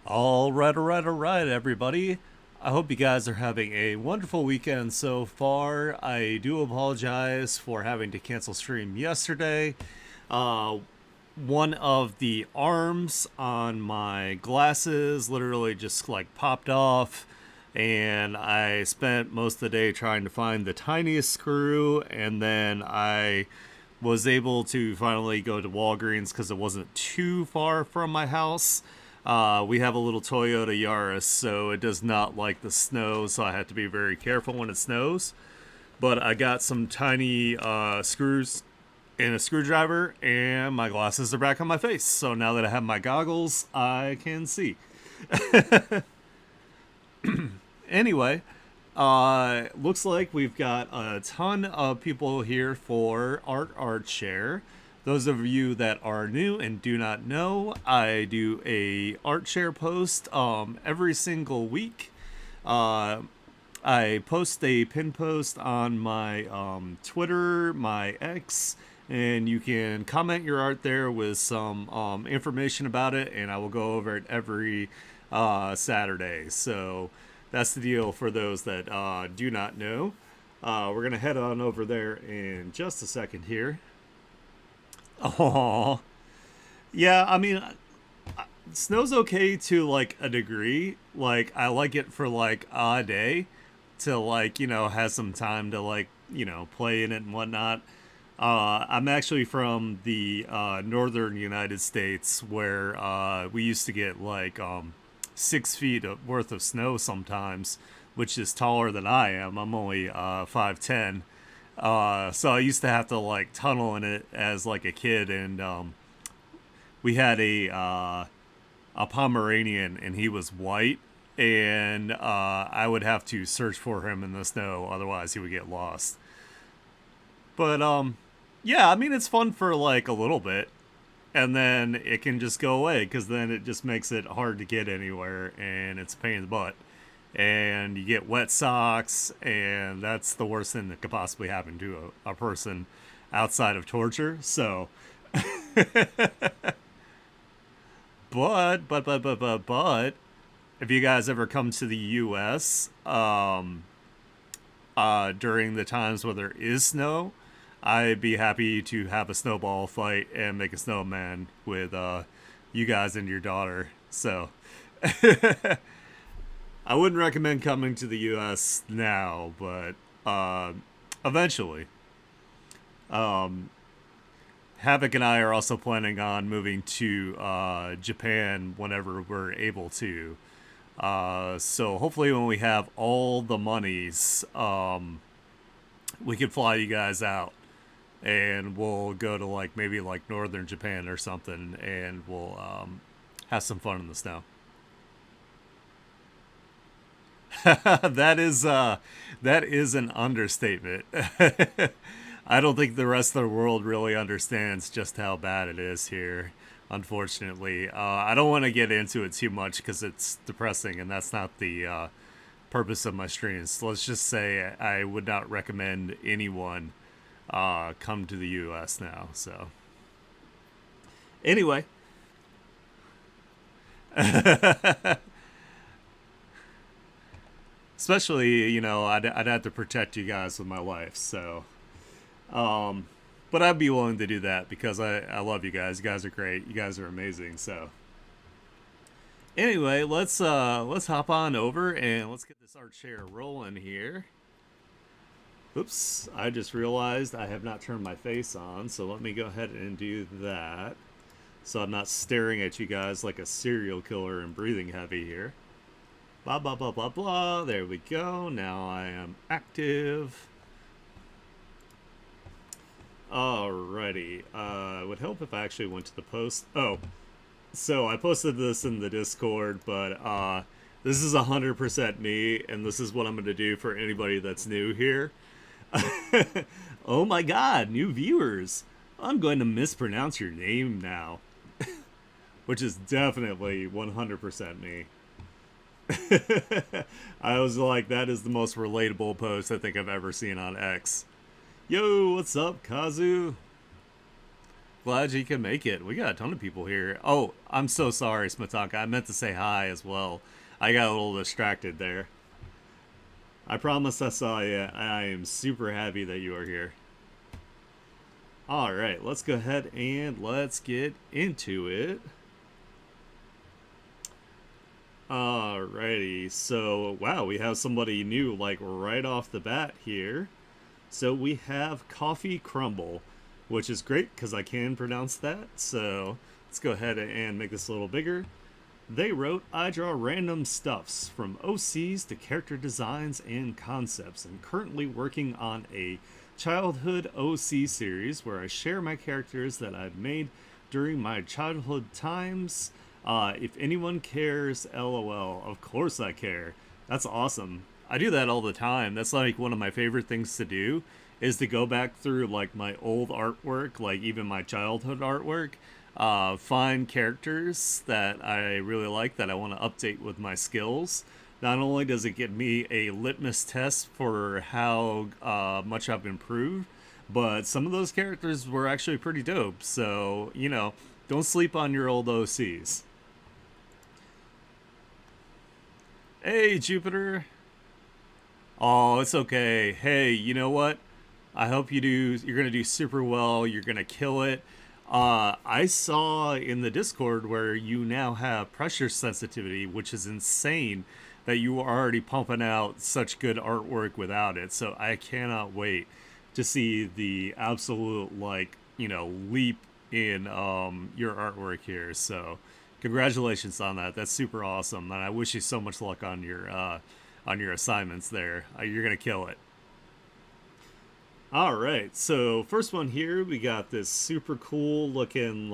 All right, everybody. I hope you guys are having a wonderful weekend so far. I do apologize for having to cancel stream yesterday. Uh, One of the arms on my glasses literally just like popped off, and I spent most of the day trying to find the tiniest screw, and then I was able to finally go to Walgreens because it wasn't too far from my house. We have a little Toyota Yaris, so it does not like the snow, so I have to be very careful when it snows. But I got some tiny screws and a screwdriver, and my glasses are back on my face. So now that I have my goggles, I can see. Anyway, looks like we've got a ton of people here for artshare. Those of you that are new and do not know, I do a artshare post every single week. Uh, I post a pin post on my Twitter, my X, and you can comment your art there with some information about it, and I will go over it every Saturday. So that's the deal for those that do not know. We're going to head on over there in just a second here. Oh, yeah, I mean, snow's okay to like a degree. Like, I like it for like a day to like, have some time to like, play in it and whatnot. I'm actually from the northern United States where we used to get like 6 feet worth of snow sometimes, which is taller than I am. I'm only 5'10". So I used to have to like tunnel in it as like a kid, and we had a Pomeranian, and he was white, and I would have to search for him in the snow, otherwise he would get lost. But yeah, I mean it's fun for like a little bit, and then it can just go away because then it just makes it hard to get anywhere, and it's a pain in the butt. And you get wet socks, and that's the worst thing that could possibly happen to a person outside of torture. So, but, if you guys ever come to the U.S. During the times where there is snow, I'd be happy to have a snowball fight and make a snowman with you guys and your daughter. So, I wouldn't recommend coming to the U.S. now, but eventually. Um, Havoc and I are also planning on moving to Japan whenever we're able to. So hopefully, when we have all the monies, we can fly you guys out, and we'll go to like maybe like northern Japan or something, and we'll have some fun in the snow. That is an understatement. I don't think the rest of the world really understands just how bad it is here. Unfortunately, I don't want to get into it too much because it's depressing, and that's not the purpose of my streams. So let's just say I would not recommend anyone come to the U.S. now. So anyway, especially I'd have to protect you guys with my life. So Um, but I'd be willing to do that because I love you guys. You guys are great. You guys are amazing. So anyway, let's hop on over and let's get this art share rolling here. Oops, I just realized I have not turned my face on, so let me go ahead and do that. So I'm not staring at you guys like a serial killer and breathing heavy here. Blah blah blah blah blah. There we go. Now I am active. Alrighty. It would help if I actually went to the post. Oh, so I posted this in the Discord, but this is 100% me, and this is what I'm going to do for anybody that's new here. Oh my god, new viewers! I'm going to mispronounce your name now, which is definitely 100% me. I was like, that is the most relatable post I think I've ever seen on X. Yo, what's up, Kazu? Glad you can make it. We got a ton of people here. Oh, I'm so sorry, Smataka. I meant to say hi as well. I got a little distracted there. I promise I saw you. I am super happy that you are here. All right, let's go ahead and let's get into it. Alrighty, so wow, we have somebody new like right off the bat here. So we have Coffee Crumble, which is great because I can pronounce that. So let's go ahead and make this a little bigger. They wrote, I draw random stuffs from OCs to character designs and concepts, and currently working on a childhood OC series where I share my characters that I've made during my childhood times. If anyone cares, lol. Of course I care. That's awesome. I do that all the time. That's like one of my favorite things to do is to go back through like my old artwork, like even my childhood artwork, find characters that I really like that I want to update with my skills. Not only does it give me a litmus test for how much I've improved, but some of those characters were actually pretty dope. So, don't sleep on your old OCs. Hey, Jupiter. Oh, it's okay. Hey, you know what? I hope you're gonna do super well. You're gonna kill it. I saw in the Discord where you now have pressure sensitivity, which is insane that you are already pumping out such good artwork without it. So I cannot wait to see the absolute leap in your artwork here. So congratulations on that. That's super awesome, and I wish you so much luck on your assignments there. You're gonna kill it. All right, so first one here, we got this super cool looking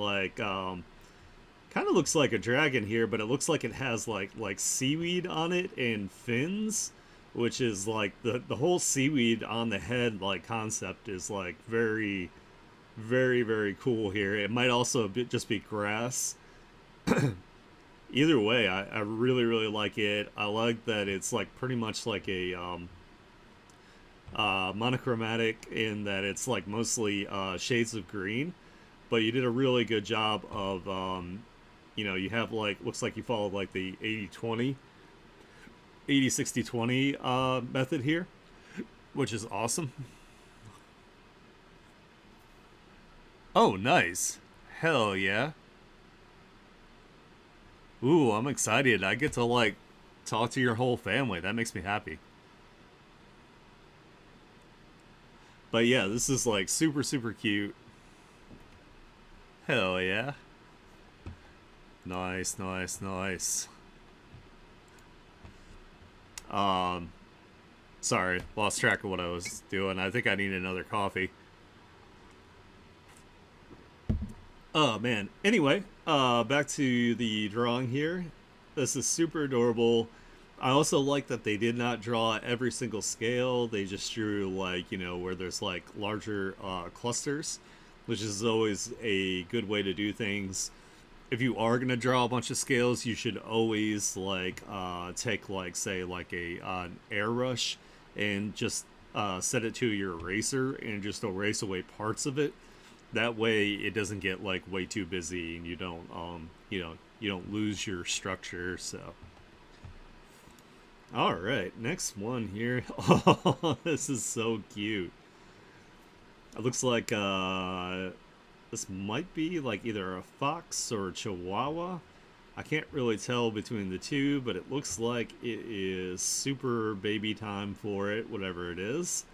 kind of looks like a dragon here, but it looks like it has like seaweed on it and fins, which is like the whole seaweed on the head like concept is like very very cool here. It might also just be grass. Either way, I really like it. I like that it's like pretty much like a monochromatic in that it's like mostly shades of green, but you did a really good job of you have like looks like you followed like the 80-20, 80-60-20 method here, which is awesome. Oh, nice. Hell yeah. Ooh, I'm excited. I get to like talk to your whole family. That makes me happy. But yeah, this is like super cute. Hell yeah. Nice. Um, Sorry, lost track of what I was doing. I think I need another coffee. Oh man. Anyway, back to the drawing here. This is super adorable. I also like that they did not draw every single scale. They just drew like, where there's like larger clusters, which is always a good way to do things. If you are gonna draw a bunch of scales, you should always like take like say like a an airbrush and just set it to your eraser and just erase away parts of it. That way, it doesn't get like way too busy and you don't lose your structure. So, all right, next one here. Oh, this is so cute. It looks like this might be like either a fox or a chihuahua. I can't really tell between the two, but it looks like it is super baby time for it, whatever it is.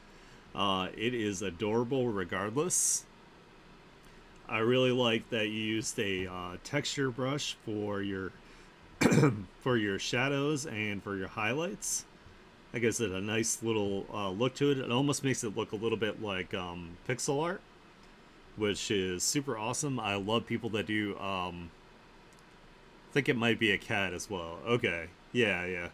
It is adorable regardless. I really like that you used a texture brush for your for your shadows and for your highlights. That gives it a nice little look to it. It almost makes it look a little bit like pixel art, which is super awesome. I love people that do. I think it might be a cat as well. Okay, yeah.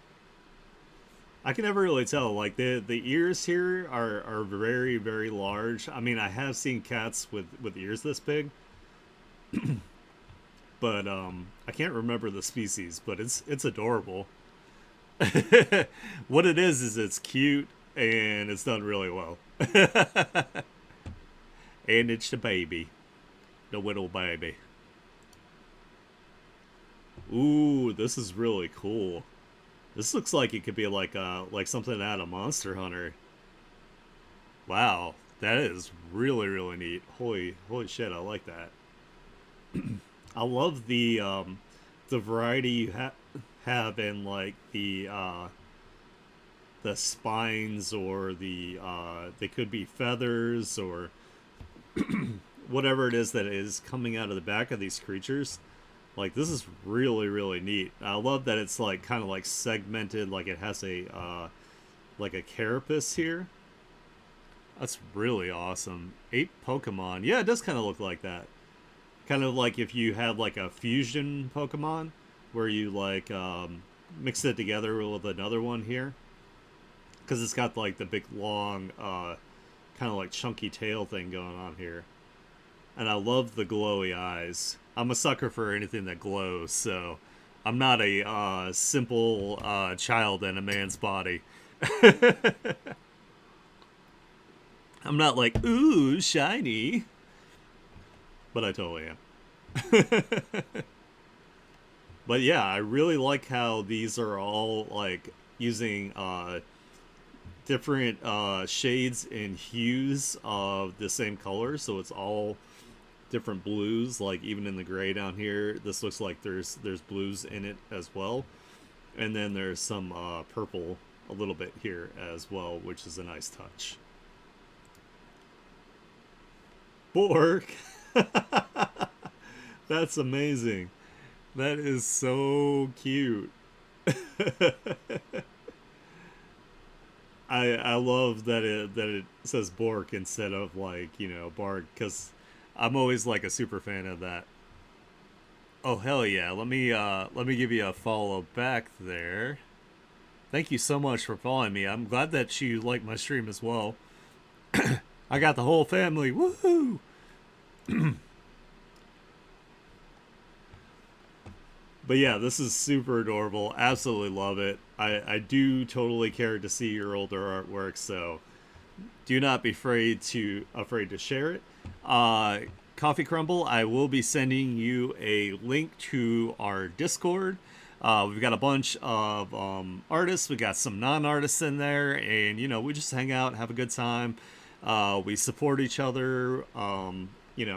I can never really tell. Like the ears here are very large. I mean, I have seen cats with ears this big, but I can't remember the species. But it's adorable. What it is it's cute and it's done really well, and it's the baby. the Whittle baby. Ooh, this is really cool. This looks like it could be like something out of Monster Hunter. Wow, that is really really neat. Holy shit, I like that. I love the variety you have in like the spines or they could be feathers or whatever it is that is coming out of the back of these creatures. Like this is really really neat. I love that it's like kind of like segmented, like it has a like a carapace here. That's really awesome. 8 Pokemon. Yeah, it does kind of look like that. Kind of like if you had like a fusion Pokemon where you like mix it together with another one here, because it's got like the big long kind of like chunky tail thing going on here. And I love the glowy eyes. I'm a sucker for anything that glows, so I'm not a simple child in a man's body. I'm not like, ooh, shiny. But I totally am. But yeah, I really like how these are all like using different shades and hues of the same color, so it's all different blues. Like even in the gray down here, this looks like there's blues in it as well, and then there's some purple a little bit here as well, which is a nice touch. Bork. That's amazing. That is so cute. I love that it says Bork instead of like Bark, because I'm always like a super fan of that. Oh hell yeah! Let me give you a follow back there. Thank you so much for following me. I'm glad that you like my stream as well. I got the whole family. Woohoo! But yeah, this is super adorable. Absolutely love it. I do totally care to see your older artwork, so do not be afraid to share it. Coffee Crumble, I will be sending you a link to our Discord. We've got a bunch of artists. We got some non-artists in there, and we just hang out, have a good time. We support each other.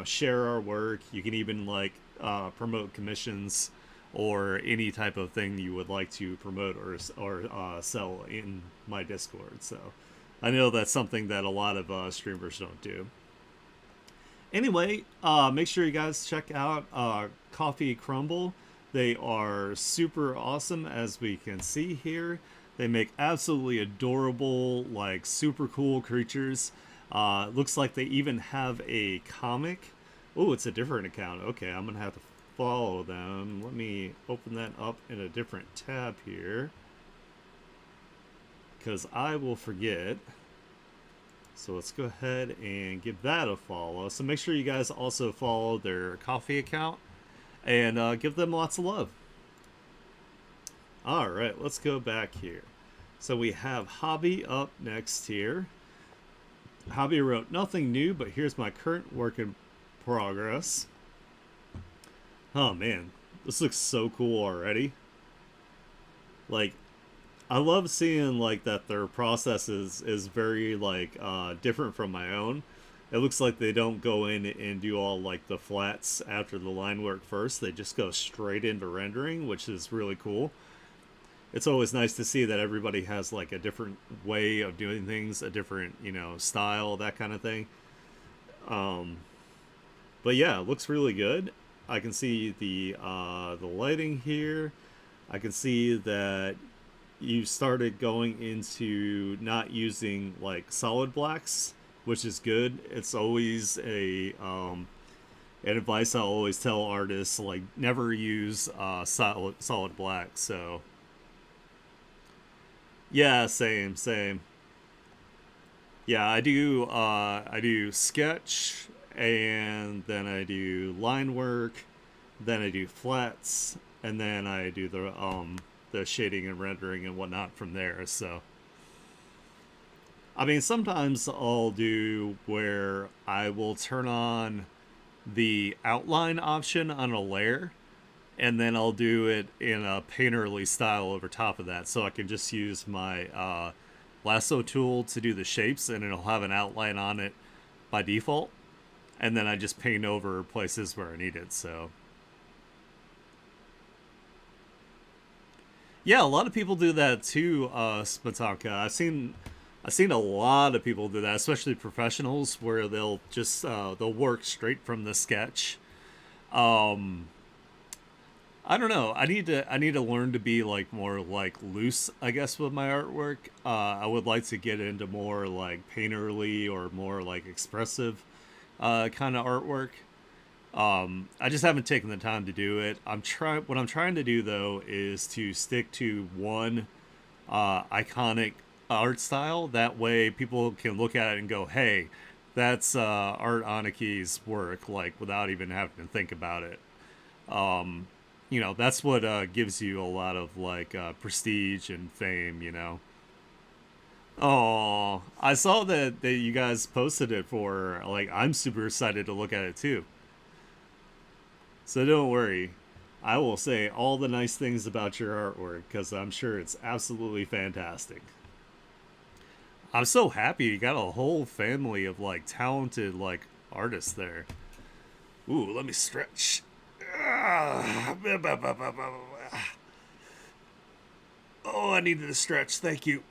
Share our work. You can even like promote commissions or any type of thing you would like to promote or sell in my Discord. So I know that's something that a lot of streamers don't do. Anyway, make sure you guys check out Coffee Crumble. They are super awesome, as we can see here. They make absolutely adorable, like super cool creatures. Looks like they even have a comic. Oh, it's a different account. Okay, I'm gonna have to follow them. Let me open that up in a different tab here, because I will forget. So let's go ahead and give that a follow. So make sure you guys also follow their coffee account and give them lots of love. All right, let's go back here. So we have Hobby up next here. Hobby wrote, nothing new, but here's my current work in progress. Oh man, this looks so cool already. Like, I love seeing like that their process is very like different from my own. It looks like they don't go in and do all like the flats after the line work first. They just go straight into rendering, which is really cool. It's always nice to see that everybody has like a different way of doing things, a different style, that kind of thing. But yeah, it looks really good. I can see the lighting here. I can see that you started going into not using like solid blacks, which is good. It's always an advice I always tell artists, like never use solid black. So yeah, same. Yeah, I do sketch, and then I do line work, then I do flats, and then I do the shading and rendering and whatnot from there. So I mean, sometimes I'll do where I will turn on the outline option on a layer, and then I'll do it in a painterly style over top of that, so I can just use my lasso tool to do the shapes, and it'll have an outline on it by default, and then I just paint over places where I need it. So yeah, a lot of people do that too, Smatanka. I've seen a lot of people do that, especially professionals, where they'll just they'll work straight from the sketch. Um, I don't know. I need to learn to be like more like loose, I guess, with my artwork. I would like to get into more like painterly or more like expressive kind of artwork. I just haven't taken the time to do it. What I'm trying to do though is to stick to one iconic art style. That way, people can look at it and go, "Hey, that's Art Oniki's work," like without even having to think about it. Um, that's what gives you a lot of like prestige and fame. Oh, I saw that you guys posted it for like I'm super excited to look at it too. So don't worry. I will say all the nice things about your artwork because I'm sure it's absolutely fantastic. I'm so happy you got a whole family of like talented like artists there. Ooh, let me stretch. Ah, oh, I needed to stretch. Thank you.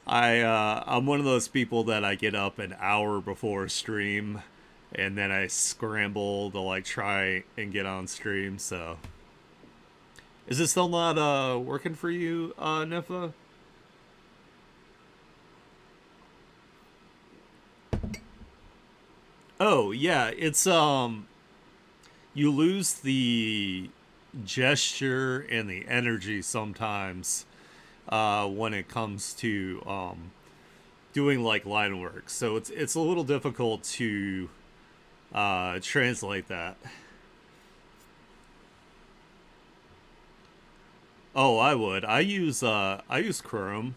I'm one of those people that I get up an hour before stream and then I scramble to like try and get on stream. So is it still not working for you, Nifa? Oh yeah, it's you lose the gesture and the energy sometimes when it comes to doing like line work. So it's a little difficult to translate that. Oh, I would. I use Chrome.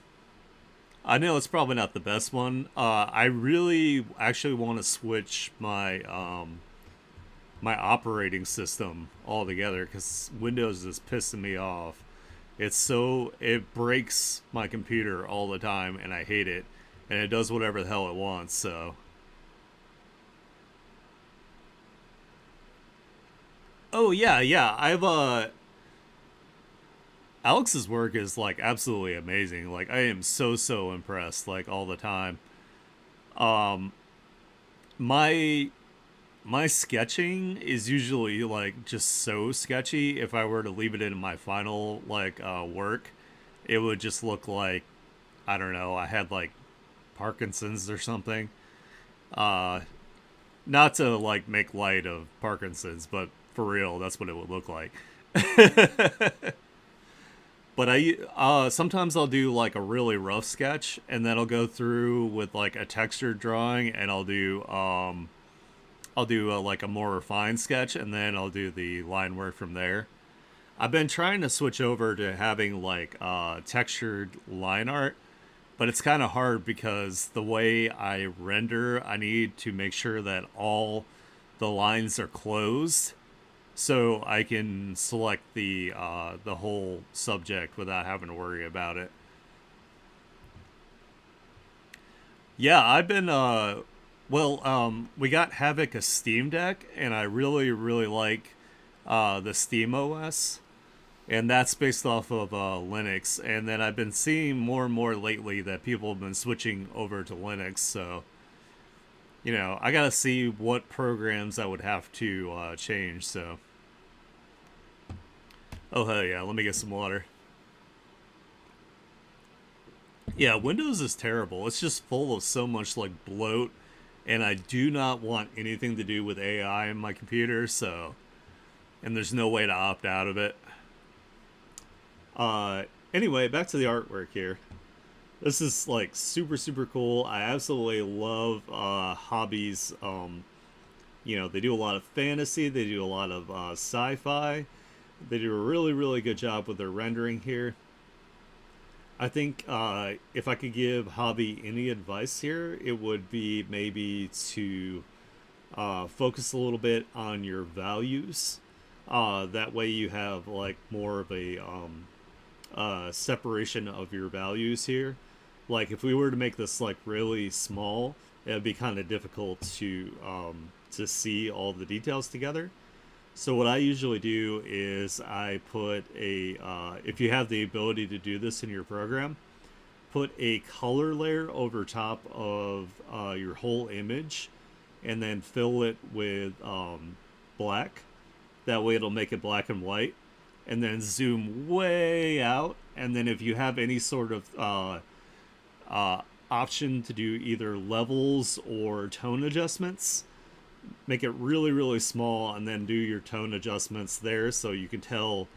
I know it's probably not the best one. I really actually want to switch my operating system altogether because Windows is pissing me off. It breaks my computer all the time, and I hate it. And it does whatever the hell it wants. So, oh yeah, yeah. Alex's work is like absolutely amazing. Like I am so impressed like all the time. Um, my my sketching is usually like just so sketchy. If I were to leave it in my final like work, it would just look like I don't know. I had like Parkinson's or something. Uh, Not to like make light of Parkinson's, but for real, that's what it would look like. But I sometimes I'll do like a really rough sketch, and then I'll go through with like a textured drawing, and I'll do like a more refined sketch, and then I'll do the line work from there. I've been trying to switch over to having like textured line art, but it's kind of hard because the way I render, I need to make sure that all the lines are closed so I can select the whole subject without having to worry about it. Yeah, I've been we got Havoc a Steam Deck, and I really like the Steam OS, and that's based off of Linux. And then I've been seeing more and more lately that people have been switching over to Linux. So I gotta see what programs I would have to change. So oh hell yeah, let me get some water. Yeah, Windows is terrible. It's just full of so much like bloat, and I do not want anything to do with AI in my computer. So, and there's no way to opt out of it. Uh, anyway, back to the artwork here. This is like super cool. I absolutely love hobbies. They do a lot of fantasy. They do a lot of sci-fi. They do a really good job with their rendering here. I think if I could give Hobby any advice here, it would be maybe to focus a little bit on your values. That way you have like more of a separation of your values here. Like if we were to make this like really small, it'd be kind of difficult to see all the details together. So what I usually do is I put a if you have the ability to do this in your program, put a color layer over top of your whole image, and then fill it with black. That way it'll make it black and white, and then zoom way out. And then if you have any sort of option to do either levels or tone adjustments, make it really really small, and then do your tone adjustments there so you can tell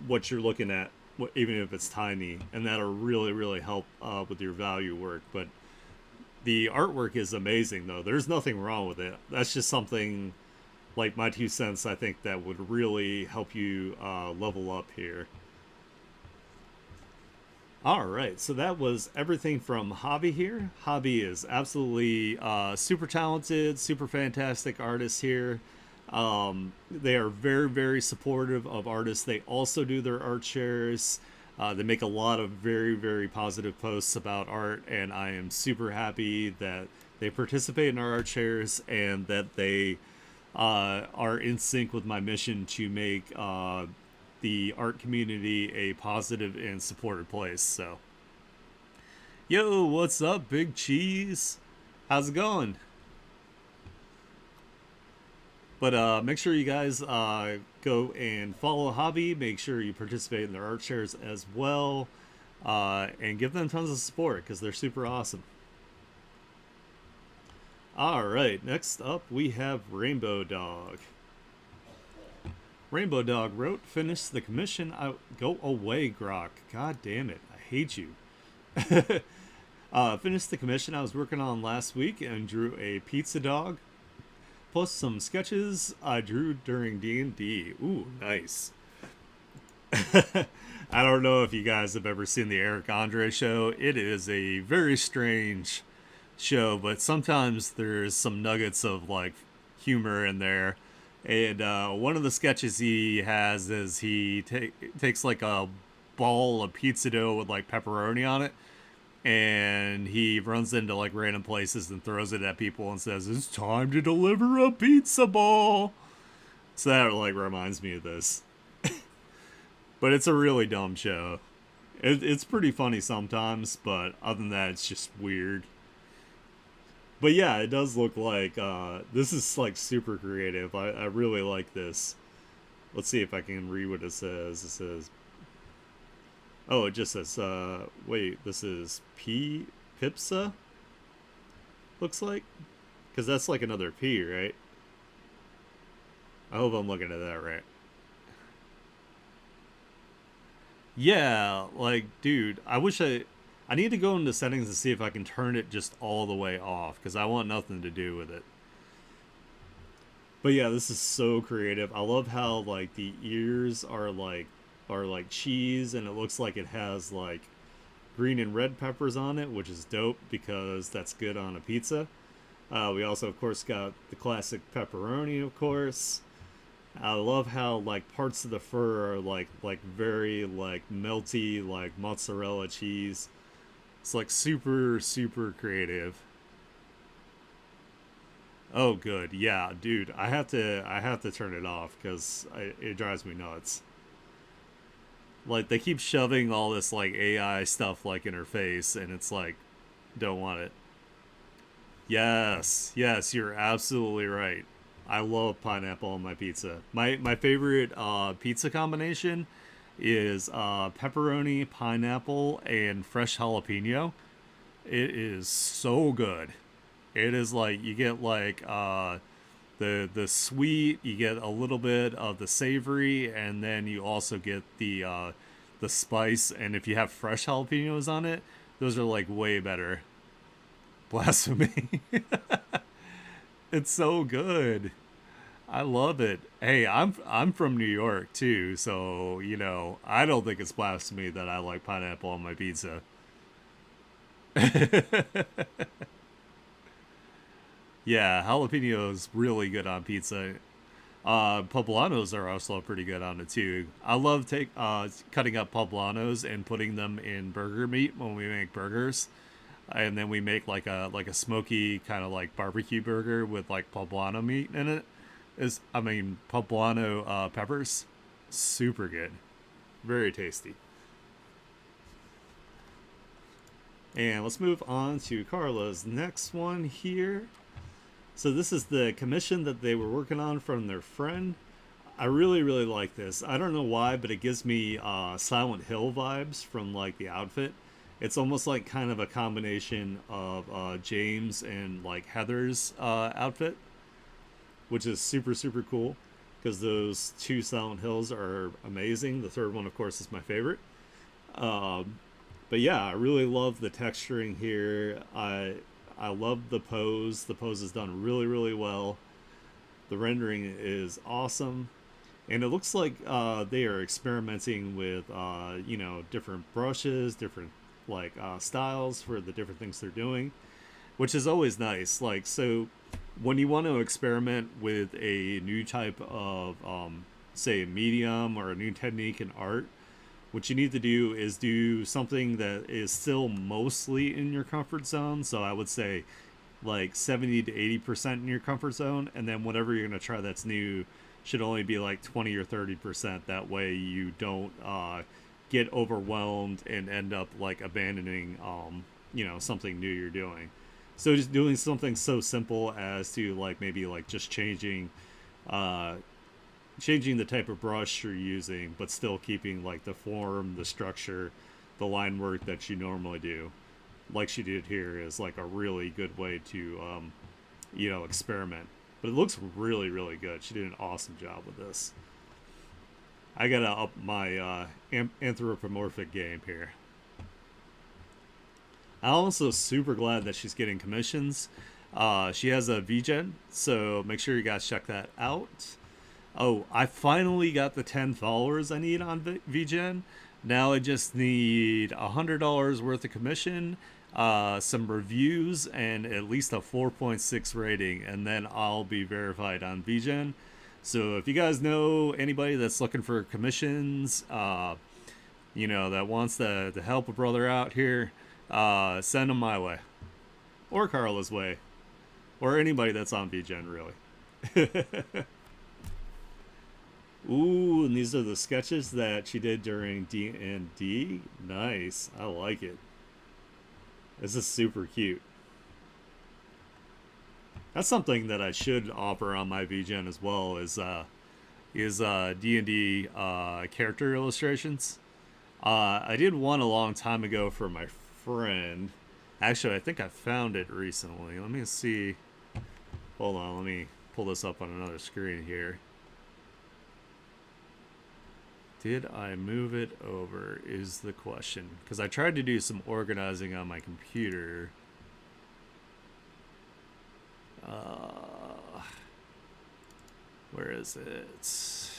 what you're looking at, even if it's tiny, and that'll really really help with your value work. But the artwork is amazing though. There's nothing wrong with it. That's just something like my 2 cents, I think, that would really help you level up here. All right, so that was everything from Hobby here. Hobby is absolutely super talented, super fantastic artist here. They are very, very supportive of artists. They also do their art shares. They make a lot of very, very positive posts about art, and I am super happy that they participate in our art shares and that they are in sync with my mission to make the art community a positive and supported place. So, yo, what's up, Big Cheese? How's it going? But make sure you guys go and follow Hobby. Make sure you participate in their art shares as well, and give them tons of support because they're super awesome. All right, next up we have Rainbow Dog. Rainbow Dog wrote, "Finish the commission. Go away, Grok. God damn it. I hate you." Finished the commission I was working on last week and drew a pizza dog, plus some sketches I drew during D&D. Ooh, nice. I don't know if you guys have ever seen the Eric Andre show. It is a very strange show, but sometimes there's some nuggets of like humor in there. And one of the sketches he has is he takes like a ball of pizza dough with like pepperoni on it, and he runs into like random places and throws it at people and says, "It's time to deliver a pizza ball." So that like reminds me of this. But it's a really dumb show. It's pretty funny sometimes, but other than that, it's just weird. But yeah, it does look like this is like super creative. I really like this. Let's see if I can read what it says. It says, oh, it just says, wait, this is Pipsa? Looks like? Because that's like another P, right? I hope I'm looking at that right. Yeah, like, dude, I need to go into settings and see if I can turn it just all the way off, because I want nothing to do with it. But yeah, this is so creative. I love how like the ears are like cheese, and it looks like it has like green and red peppers on it, which is dope because that's good on a pizza. We also, of course, got the classic pepperoni, of course. I love how like parts of the fur are like very like melty, like mozzarella cheese. It's like super super creative. Oh, good. Yeah, dude. I have to turn it off because it drives me nuts. Like they keep shoving all this like AI stuff like in her face, and it's like, don't want it. Yes, yes, you're absolutely right. I love pineapple on my pizza. My favorite pizza combination is pepperoni, pineapple, and fresh jalapeno. It is so good. It is like you get like the sweet, you get a little bit of the savory, and then you also get the spice. And if you have fresh jalapenos on it, those are like way better. Blasphemy. It's so good. I love it. Hey, I'm from New York too, so I don't think it's blasphemy that I like pineapple on my pizza. Yeah, jalapeno's really good on pizza. Poblanos are also pretty good on it too. I love cutting up poblanos and putting them in burger meat when we make burgers, and then we make like a smoky kind of like barbecue burger with like poblano meat in it. Is I mean poblano peppers, super good, very tasty. And let's move on to Carla's next one here. So this is the commission that they were working on from their friend. I really, really like this. I don't know why, but it gives me Silent Hill vibes from like the outfit. It's almost like kind of a combination of James and like Heather's outfit, which is super, super cool because those two Silent Hills are amazing. The third one, of course, is my favorite. Um, but yeah, I really love the texturing here. I love the pose. The pose is done really, really well. The rendering is awesome, and it looks like they are experimenting with different brushes, different like styles for the different things they're doing, which is always nice. Like so, when you want to experiment with a new type of say a medium or a new technique in art, what you need to do is do something that is still mostly in your comfort zone. So I would say like 70 to 80% in your comfort zone, and then whatever you're going to try that's new should only be like 20 or 30%. That way you don't get overwhelmed and end up like abandoning something new you're doing. So just doing something so simple as to like maybe like just uh, changing the type of brush you're using, but still keeping like the form, the structure, the line work that you normally do, like she did here, is like a really good way to experiment. But it looks really, really good. She did an awesome job with this. I gotta up my anthropomorphic game here. I'm also super glad that she's getting commissions. She has a VGen, so make sure you guys check that out. Oh, I finally got the 10 followers I need on VGen. Now I just need $100 worth of commission, some reviews, and at least a 4.6 rating, and then I'll be verified on VGen. So if you guys know anybody that's looking for commissions, that wants to help a brother out here, send them my way, or Carla's way, or anybody that's on VGen, really. Ooh, and these are the sketches that she did during D&D. Nice. I like it. This is super cute. That's something that I should offer on my VGen as well is D&D character illustrations. I did one a long time ago for my friend. Actually, I think I found it recently. Let me see. Hold on, let me pull this up on another screen here. Did I move it over is the question. Because I tried to do some organizing on my computer. Where is it?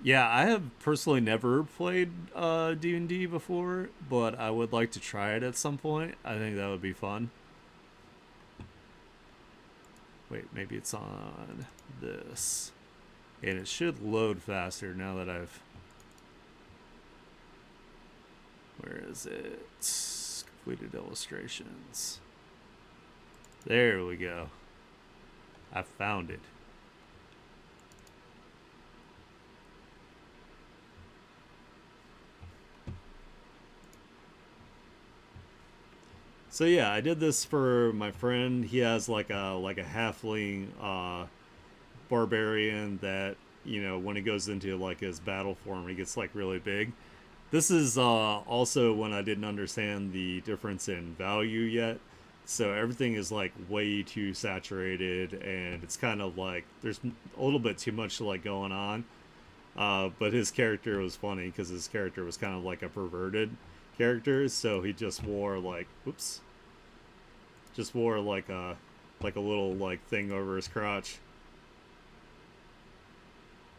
Yeah, I have personally never played D&D before, but I would like to try it at some point. I think that would be fun. Wait, maybe it's on this. And it should load faster now that I've... Where is it? Completed illustrations. There we go. I found it. So yeah, I did this for my friend. He has like a halfling barbarian that when he goes into like his battle form, he gets like really big. This is also when I didn't understand the difference in value yet. So everything is like way too saturated, and it's kind of like there's a little bit too much like going on. But his character was funny because his character was kind of like a perverted character, so he just wore like, oops, just wore like like a little like thing over his crotch.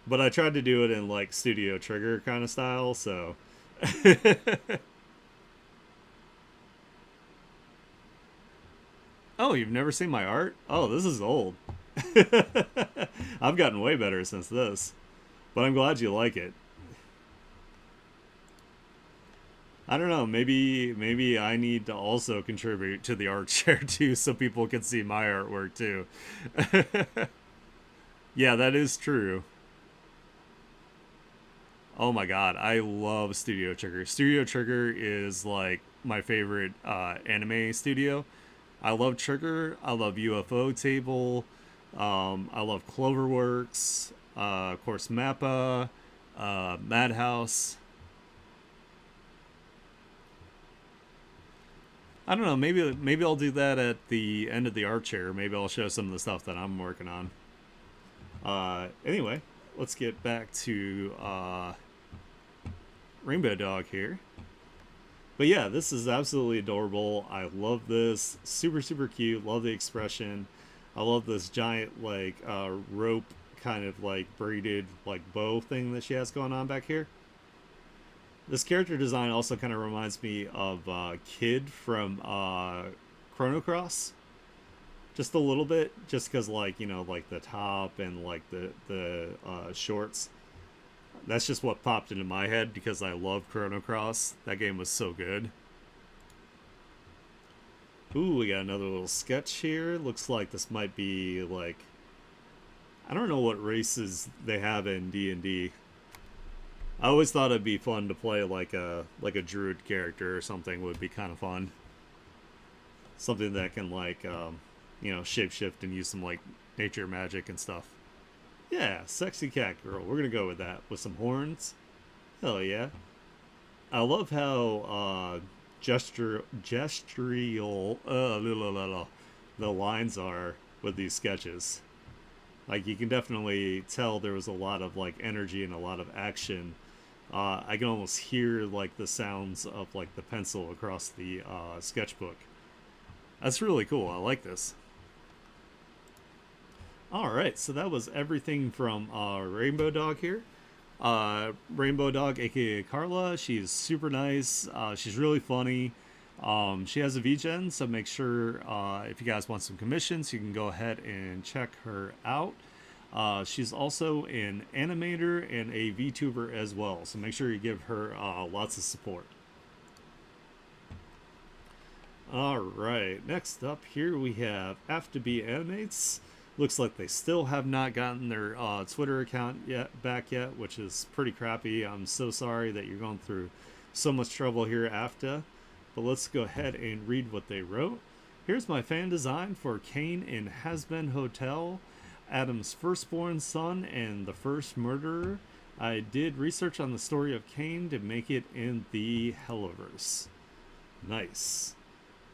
But I tried to do it in like Studio Trigger kind of style, so. Oh, you've never seen my art? Oh, this is old. I've gotten way better since this, but I'm glad you like it. I don't know. Maybe I need to also contribute to the art share too, so people can see my artwork too. Yeah, that is true. Oh my god, I love Studio Trigger. Studio Trigger is like my favorite anime studio. I love Trigger. I love UFO Table. I love Cloverworks. Of course, Mappa, Madhouse. I don't know. Maybe I'll do that at the end of the art chair. Maybe I'll show some of the stuff that I'm working on. Anyway, let's get back to Rainbow Dog here. But yeah, this is absolutely adorable. I love this. Super, super cute. Love the expression. I love this giant, like, rope kind of, like, braided, like, bow thing that she has going on back here. This character design also kind of reminds me of Kid from Chrono Cross. Just a little bit. Just because, like, like the top and, like, the shorts. That's just what popped into my head because I love Chrono Cross. That game was so good. Ooh, we got another little sketch here. Looks like this might be like, I don't know what races they have in D&D. I always thought it'd be fun to play like a druid character or something would be kind of fun. Something that can like shapeshift and use some like nature magic and stuff. Yeah, sexy cat girl. We're gonna go with that with some horns. Hell yeah! I love how gestural the lines are with these sketches. Like you can definitely tell there was a lot of like energy and a lot of action. I can almost hear like the sounds of like the pencil across the sketchbook. That's really cool. I like this. All right, so that was everything from Rainbow Dog here. Rainbow Dog, aka Carla, she's super nice. She's really funny. She has a VGen, so make sure if you guys want some commissions, you can go ahead and check her out. She's also an animator and a VTuber as well, so make sure you give her lots of support. All right, next up here we have Have Be Animates. Looks like they still have not gotten their Twitter account back yet, which is pretty crappy. I'm so sorry that you're going through so much trouble here, AFTA. But let's go ahead and read what they wrote. Here's my fan design for Kane in Hazbin Hotel, Adam's firstborn son and the first murderer. I did research on the story of Kane to make it in the Helliverse. Nice.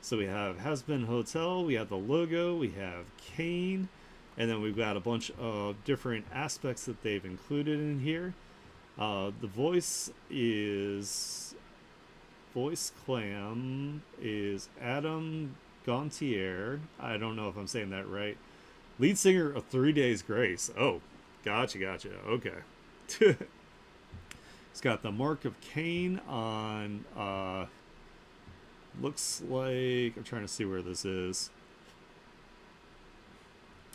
So we have Hazbin Hotel, we have the logo, we have Kane, and then we've got a bunch of different aspects that they've included in here. The voice clam is Adam Gontier. I don't know if I'm saying that right. Lead singer of 3 Days Grace. Oh, gotcha. Okay. It's got the mark of Cain on, looks like, I'm trying to see where this is.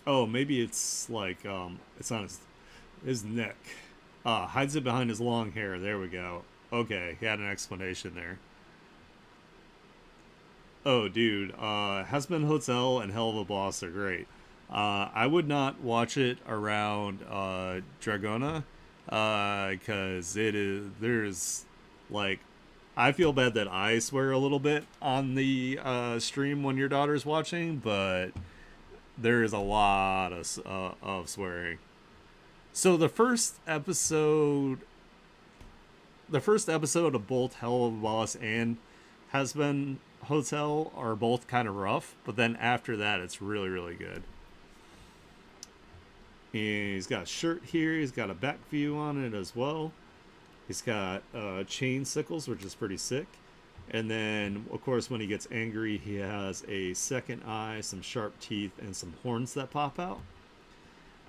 Oh, maybe it's like, it's on his neck. Hides it behind his long hair. There we go. Okay, he had an explanation there. Oh, dude, Hazbin Hotel and Hell of a Boss are great. I would not watch it around Dragona, because there's like, I feel bad that I swear a little bit on the stream when your daughter's watching, but there is a lot of swearing. So the first episode of both Hell of a Boss and Hazbin Hotel are both kind of rough, but then after that, it's really, really good. And he's got a shirt here. He's got a back view on it as well. He's got chain sickles, which is pretty sick. And then, of course, when he gets angry, he has a second eye, some sharp teeth, and some horns that pop out.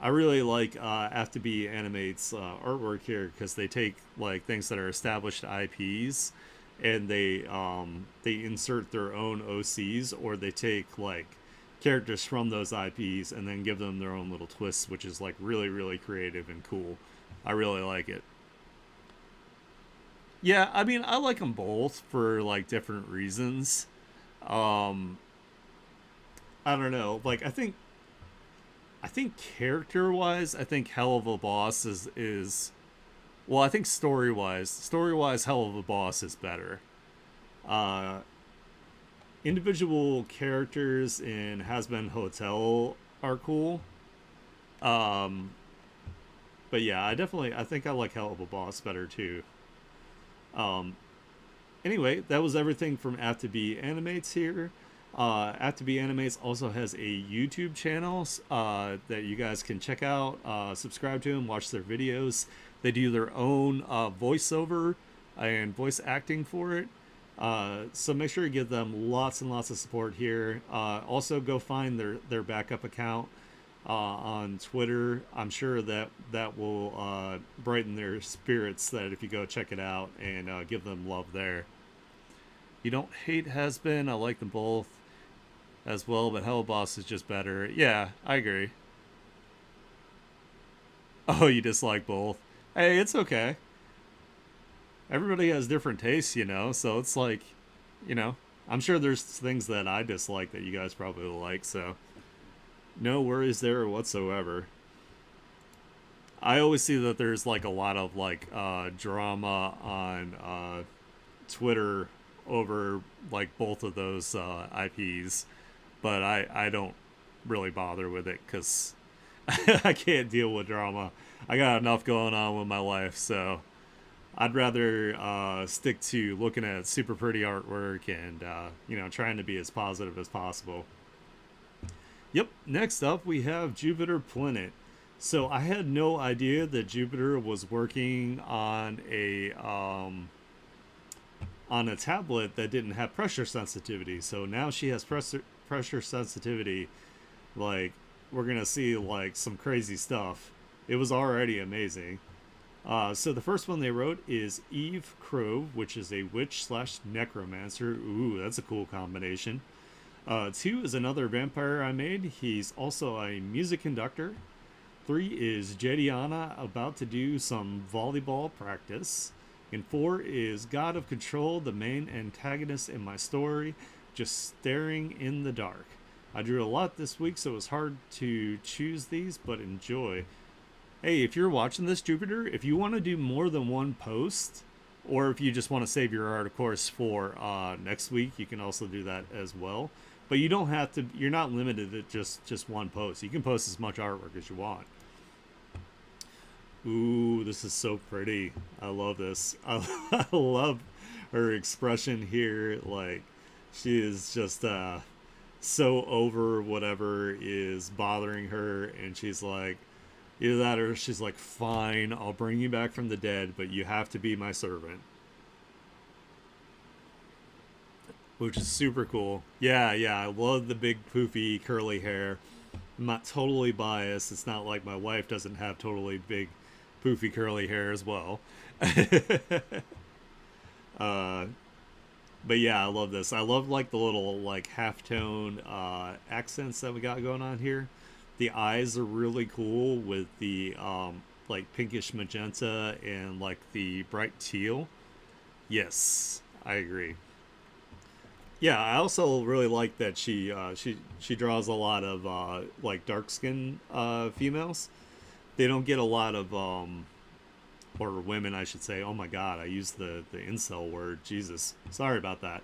I really like Afterbe Animate's artwork here because they take like things that are established IPs and they insert their own OCs, or they take like characters from those IPs and then give them their own little twists, which is like really creative and cool. I really like it. Yeah, I mean, I like them both for like different reasons. Um, I don't know. Like, I think character wise, I think Hell of a Boss is well. I think story wise, Hell of a Boss is better. Uh, Individual characters in Has Been Hotel are cool. Um, but yeah, I think I like Hell of a Boss better too. Um, anyway, that was everything from App2B Animates here. App2B Animates also has a YouTube channel that you guys can check out, subscribe to them, watch their videos. They do their own voiceover and voice acting for it. So make sure you give them lots and lots of support here. Also, go find their backup account on Twitter. I'm sure that will brighten their spirits. That if you go check it out and give them love there. You don't hate Has Been. I like them both as well, but Hell Boss is just better. Yeah, I agree. Oh, you dislike both. Hey, it's okay. Everybody has different tastes, so it's like, you know, I'm sure there's things that I dislike that you guys probably like, so no worries there whatsoever. I always see that there's like a lot of like drama on Twitter over like both of those IPs, but I don't really bother with it because I can't deal with drama. I got enough going on with my life, so I'd rather stick to looking at super pretty artwork and trying to be as positive as possible. Yep. Next up, we have Jupiter Planet. So I had no idea that Jupiter was working on a tablet that didn't have pressure sensitivity. So now she has pressure sensitivity. Like, we're gonna see like some crazy stuff. It was already amazing. So the first one they wrote is Eve Crove, which is a witch slash necromancer. Ooh, that's a cool combination. Two is another vampire I made. He's also a music conductor. Three is Jediana, about to do some volleyball practice. And four is God of Control, the main antagonist in my story, just staring in the dark. I drew a lot this week, so it was hard to choose these, but enjoy. Hey, if you're watching this, Jupiter, if you want to do more than one post, or if you just want to save your art, of course, for next week, you can also do that as well. But you don't have to. You're not limited to just one post. You can post as much artwork as you want. Ooh, this is so pretty. I love this. I love her expression here. Like, she is just so over whatever is bothering her, and she's like, either that or she's like, fine, I'll bring you back from the dead, but you have to be my servant. Which is super cool. Yeah, I love the big poofy curly hair. I'm not totally biased. It's not like my wife doesn't have totally big poofy curly hair as well. uh, but yeah, I love this. I love like the little like halftone accents that we got going on here. The eyes are really cool with the like pinkish magenta and like the bright teal. Yes, I agree. Yeah, I also really like that she draws a lot of like dark skin females. They don't get a lot of or women, I should say. Oh my god, I used the incel word. Jesus, sorry about that.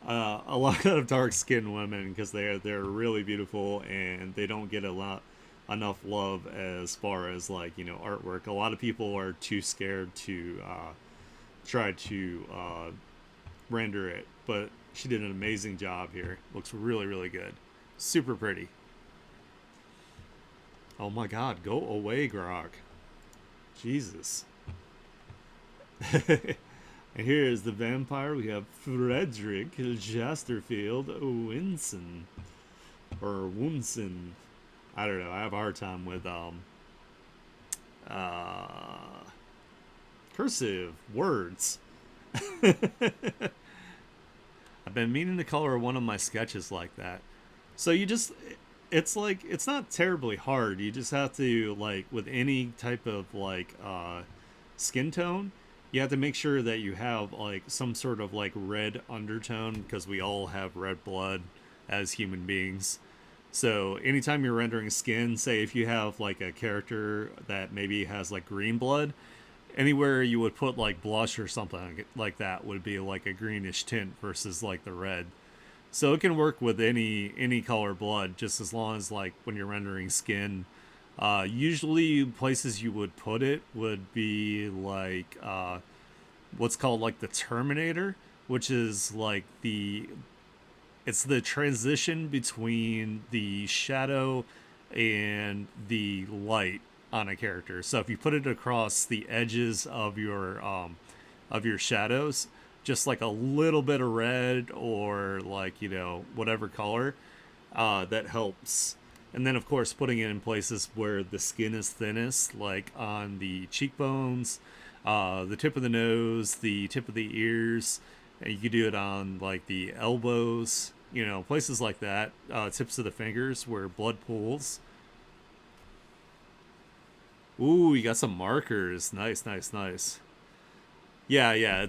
A lot of dark skinned women because they're really beautiful and they don't get a lot enough love as far as like artwork. A lot of people are too scared to try to render it, but she did an amazing job here. Looks really good. Super pretty. Oh my god, go away, Grog. Jesus. And here is the vampire. We have Frederick Jasterfield Winson. Or Wunson. I don't know. I have a hard time with uh cursive words. I've been meaning to color one of my sketches like that. So you just it's like it's not terribly hard. You just have to like with any type of like skin tone, you have to make sure that you have like some sort of like red undertone because we all have red blood as human beings. So anytime you're rendering skin, say if you have like a character that maybe has like green blood, anywhere you would put like blush or something like that would be like a greenish tint versus like the red. So it can work with any color blood, just as long as like when you're rendering skin. Usually places you would put it would be like what's called like the Terminator, which is like it's the transition between the shadow and the light on a character. So if you put it across the edges of your shadows, just like a little bit of red or like whatever color, that helps. And then of course putting it in places where the skin is thinnest, like on the cheekbones, the tip of the nose, the tip of the ears. And you could do it on like the elbows, places like that, tips of the fingers where blood pools. Ooh, you got some markers. Nice, nice, nice. Yeah, yeah.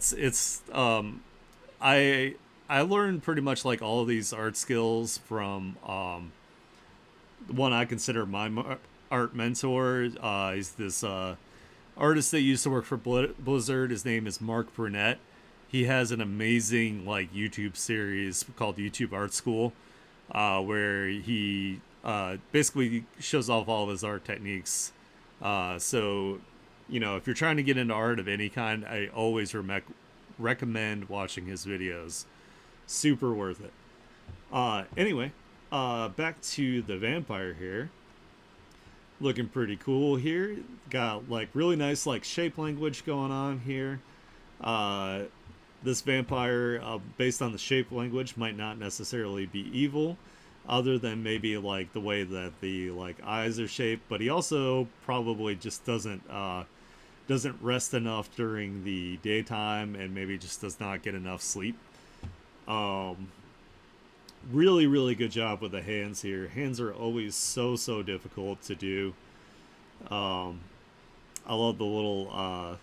I I learned pretty much like all of these art skills from one I consider my art mentor. He's this artist that used to work for Blizzard. His name is Mark Burnett. He has an amazing like YouTube series called YouTube Art School, where he basically shows off all of his art techniques. So, if you're trying to get into art of any kind, I always recommend watching his videos. Super worth it. Anyway, back to the vampire here. Looking pretty cool here. Got like really nice like shape language going on here. Uh, this vampire, based on the shape language, might not necessarily be evil, other than maybe like the way that the like eyes are shaped. But he also probably just doesn't rest enough during the daytime, and maybe just does not get enough sleep. Um, Really, really good job with the hands here. Hands are always so difficult to do. Um, I love the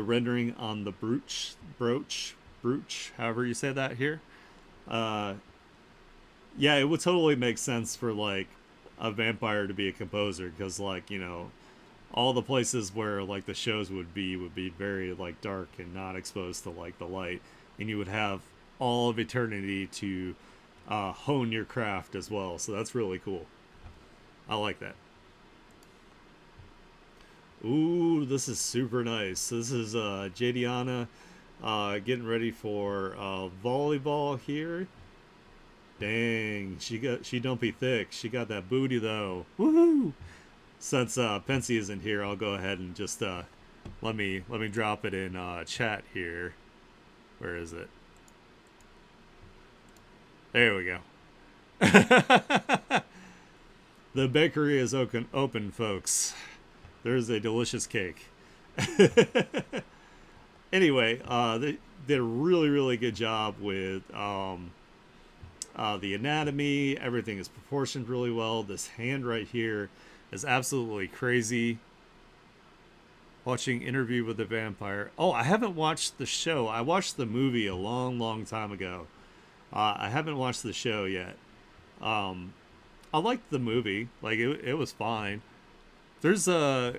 rendering on the brooch, however you say that here. Uh, yeah, it would totally make sense for like a vampire to be a composer because like all the places where like the shows would be very like dark and not exposed to like the light, and you would have all of eternity to hone your craft as well. So that's really cool. I like that. Ooh, this is super nice. This is Jadiana getting ready for volleyball here. Dang, she don't be thick. She got that booty though. Woohoo! Since Pensy isn't here, I'll go ahead and just let me drop it in chat here. Where is it? There we go. The bakery is open, folks. There's a delicious cake. Anyway, they did a really, really good job with the anatomy. Everything is proportioned really well. This hand right here is absolutely crazy. Watching Interview with the Vampire. Oh, I haven't watched the show. I watched the movie a long, long time ago. I haven't watched the show yet. Um, I liked the movie. Like it was fine. There's a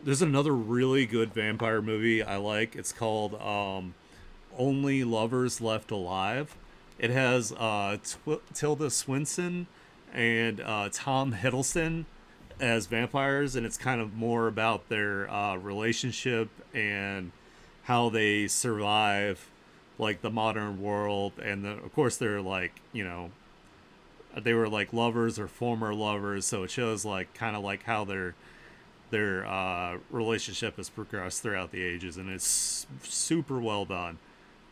there's another really good vampire movie I like. It's called Only Lovers Left Alive. It has Tilda Swinton and Tom Hiddleston as vampires, and it's kind of more about their relationship and how they survive like the modern world. And of course they're like they were like lovers or former lovers, so it shows like kind of like how they're their relationship has progressed throughout the ages, and it's super well done.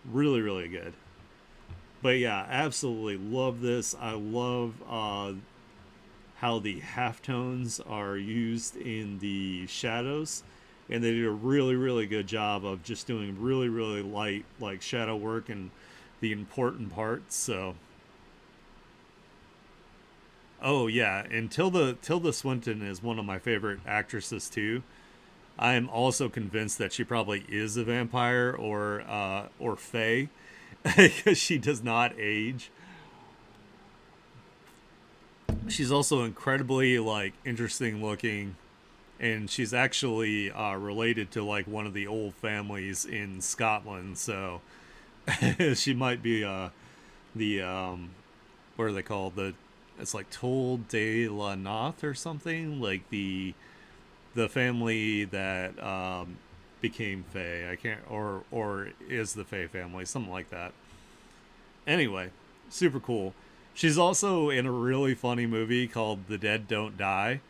Really, really good. But yeah, absolutely love this. I love how the halftones are used in the shadows, and they did a really, really good job of just doing really, really light like shadow work and the important parts. So, oh yeah, and Tilda Swinton is one of my favorite actresses too. I am also convinced that she probably is a vampire or fae because she does not age. She's also incredibly like interesting looking, and she's actually related to like one of the old families in Scotland. So she might be the what are they called? The It's like Toll de la Noth or something like the family that became Fae. I can't or is the Fae family, something like that. Anyway, super cool. She's also in a really funny movie called The Dead Don't Die.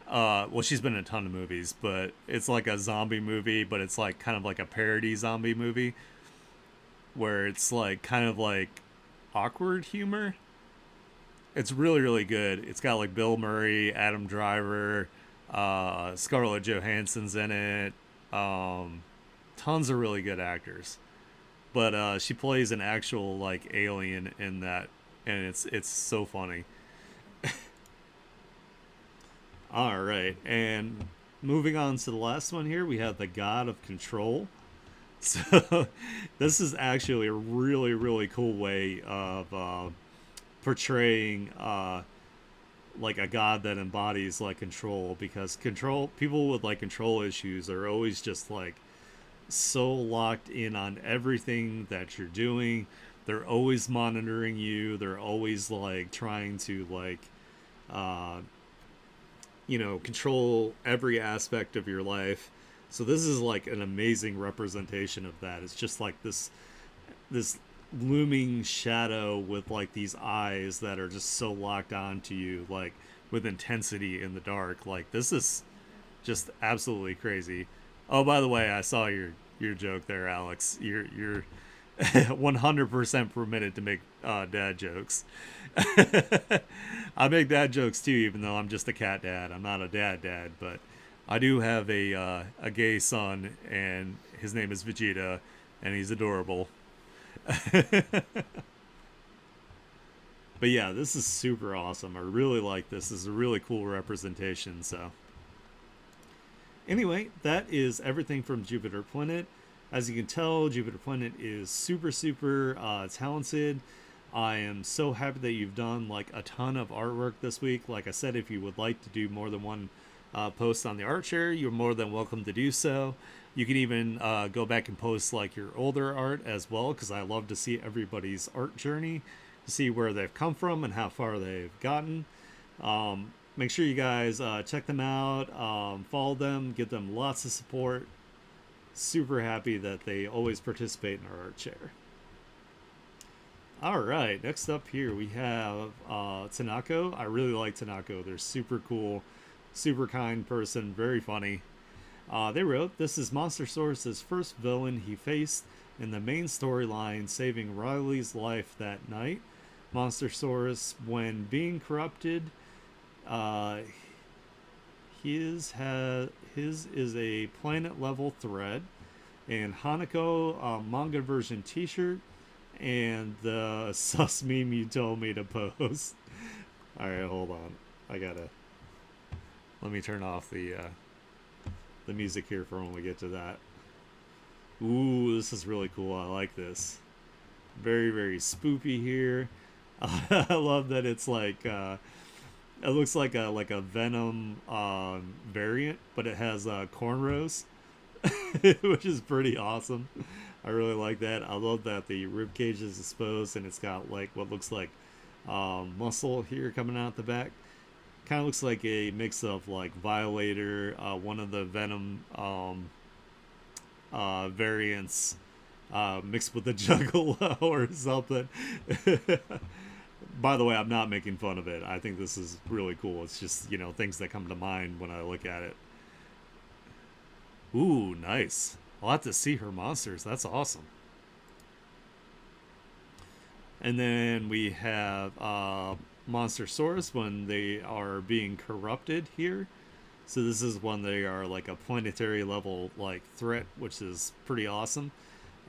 Well, she's been in a ton of movies, but it's like a zombie movie, but it's like kind of like a parody zombie movie where it's like kind of like awkward humor. It's really, really good. It's got like Bill Murray, Adam Driver, Scarlett Johansson's in it. Um, Tons of really good actors. But she plays an actual like alien in that, and it's so funny. All right, and moving on to the last one here, we have the God of Control. So this is actually a really, really cool way of portraying like a god that embodies like control, because control people with like control issues are always just like so locked in on everything that you're doing. They're always monitoring you. They're always like trying to like uh control every aspect of your life. So this is like an amazing representation of that. It's just like this looming shadow with like these eyes that are just so locked onto you, like with intensity in the dark. Like this is just absolutely crazy. Oh, by the way, I saw your joke there, Alex. You're 100% permitted to make dad jokes. I make dad jokes too, even though I'm just a cat dad. I'm not a dad, but I do have a gay son, and his name is Vegeta, and he's adorable. But yeah, this is super awesome. I really like this. This is a really cool representation. So anyway, that is everything from Jupiter Planet. As you can tell, Jupiter Planet is super, super talented. I am so happy that you've done like a ton of artwork this week. Like I said, if you would like to do more than one post on the artshare, you're more than welcome to do so. You can even go back and post like your older art as well, because I love to see everybody's art journey, to see where they've come from and how far they've gotten. Make sure you guys check them out, follow them, give them lots of support. Super happy that they always participate in our art share. All right, next up here we have Tanako. I really like Tanako. They're super cool, super kind person, very funny. They wrote, "This is Monster Source's first villain he faced in the main storyline, saving Riley's life that night. Monster Source, when being corrupted, uh, his is a planet level thread, and Hanako manga version T-shirt, and the sus meme you told me to post." All right, hold on. Let me turn off the music here for when we get to that. Ooh, this is really cool. I like this. Very, very spoopy here. I love that it's like it looks like a Venom variant, but it has cornrows, which is pretty awesome. I really like that. I love that the rib cage is exposed and it's got like what looks like muscle here coming out the back. Kind of looks like a mix of like Violator, one of the Venom variants, mixed with a Juggalo or something. By the way, I'm not making fun of it. I think this is really cool. It's just things that come to mind when I look at it. Ooh, nice. I'll have to see her monsters. That's awesome. And then we have monster source when they are being corrupted here. So this is when they are like a planetary level like threat, which is pretty awesome.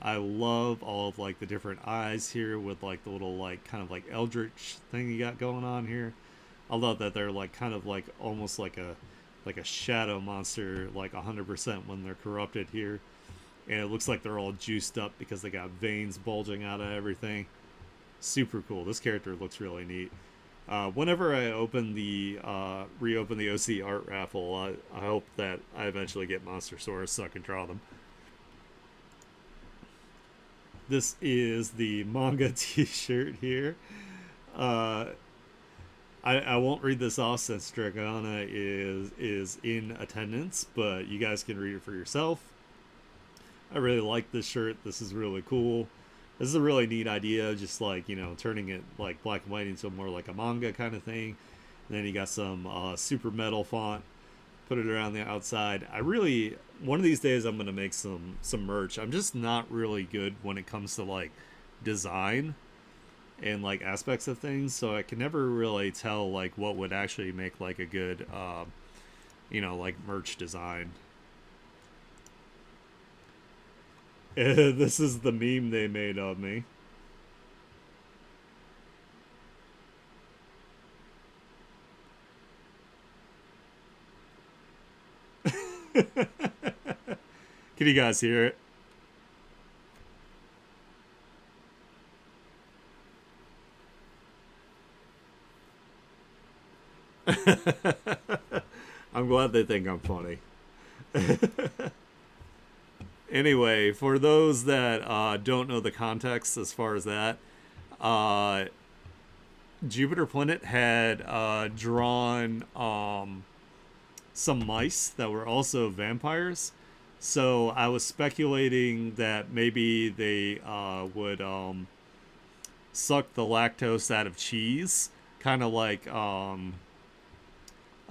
I love all of like the different eyes here with like the little like kind of like eldritch thing you got going on here. I love that they're like kind of like almost like a shadow monster like 100% when they're corrupted here. And it looks like they're all juiced up because they got veins bulging out of everything. Super cool. This character looks really neat. Whenever I reopen the OC art raffle, I hope that I eventually get Monster Source so I can draw them. This is the manga T-shirt here. Uh, I won't read this off since Dragana is in attendance, but you guys can read it for yourself. I really like this shirt. This is really cool. This is a really neat idea, just like, turning it like black and white into more like a manga kind of thing. And then you got some super metal font, put it around the outside. One of these days I'm gonna make some merch. I'm just not really good when it comes to like design and like aspects of things, so I can never really tell like what would actually make like a good like merch design. This is the meme they made of me. Can you guys hear it? I'm glad they think I'm funny. Anyway, for those that don't know the context as far as that, uh, Jupiter Planet had drawn some mice that were also vampires. So I was speculating that maybe they would suck the lactose out of cheese, kind of like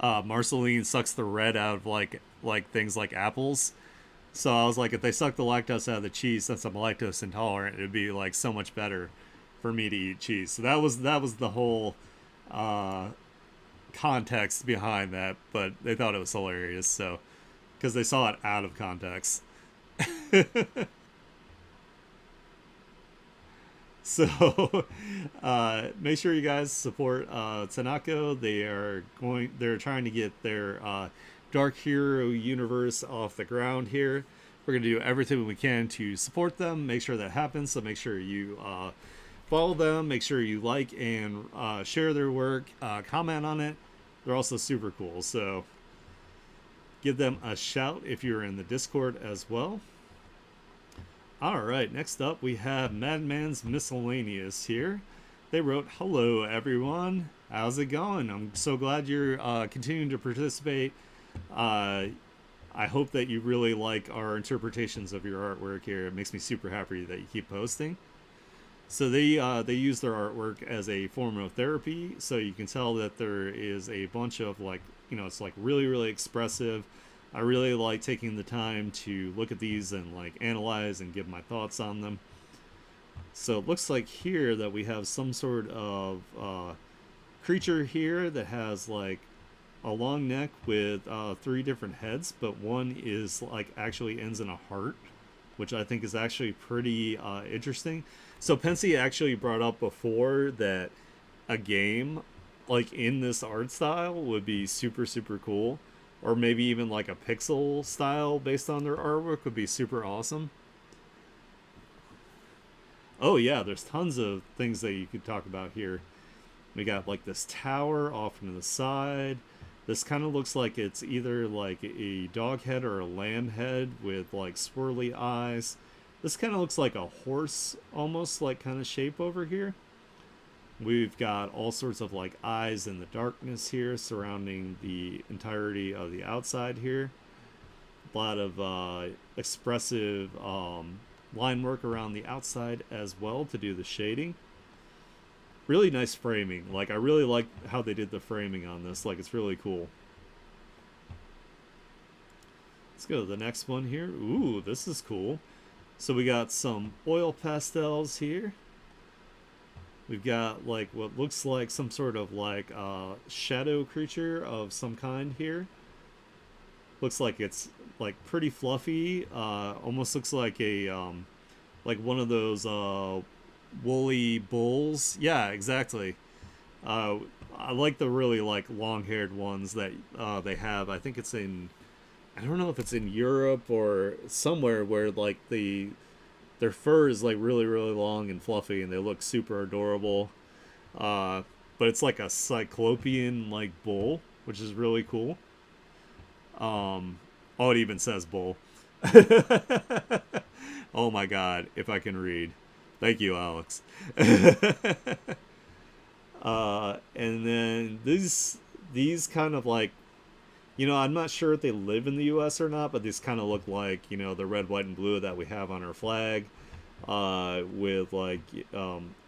Marceline sucks the red out of like things like apples. So I was like, if they suck the lactose out of the cheese, since I'm lactose intolerant, it'd be like so much better for me to eat cheese. So that was the whole uh, context behind that. But they thought it was hilarious, so because they saw it out of context. So make sure you guys support Tanako. They're trying to get their Dark Hero universe off the ground here. We're gonna do everything we can to support them. Make sure that happens. So make sure you follow them. Make sure you like and share their work. Comment on it. They're also super cool. So give them a shout if you're in the Discord as well. All right, next up we have Madman's Miscellaneous here. They wrote, "Hello, everyone. How's it going? I'm so glad you're continuing to participate. Uh, I hope that you really like our interpretations of your artwork here. It makes me super happy that you keep posting." So they use their artwork as a form of therapy. So you can tell that there is a bunch of like, it's like really really expressive. I really like taking the time to look at these and like analyze and give my thoughts on them. So it looks like here that we have some sort of creature here that has like a long neck with three different heads, but one is like actually ends in a heart, which I think is actually pretty interesting. So Pensy actually brought up before that a game like in this art style would be super super cool, or maybe even like a pixel style based on their artwork would be super awesome. Oh yeah, there's tons of things that you could talk about here. We got like this tower off to the side. This kind of looks like it's either like a dog head or a lamb head with like swirly eyes. This kind of looks like a horse almost like kind of shape over here. We've got all sorts of like eyes in the darkness here surrounding the entirety of the outside here. A lot of expressive line work around the outside as well to do the shading. Really nice framing. Like I really like how they did the framing on this. Like it's really cool. Let's go to the next one here. Ooh, this is cool. So we got some oil pastels here. We've got like what looks like some sort of like shadow creature of some kind here. Looks like it's like pretty fluffy. Almost looks like one of those woolly bulls. Yeah, exactly. Uh, I like the really like long-haired ones that they have. I think it's in. I don't know if it's in Europe or somewhere where like their fur is like really really long and fluffy and they look super adorable. Uh, but it's like a cyclopean like bull, which is really cool. Oh, it even says bull. Oh my god, if I can read. Thank you, Alex. And then these kind of like, I'm not sure if they live in the U.S. or not, but these kind of look like the red, white, and blue that we have on our flag, with like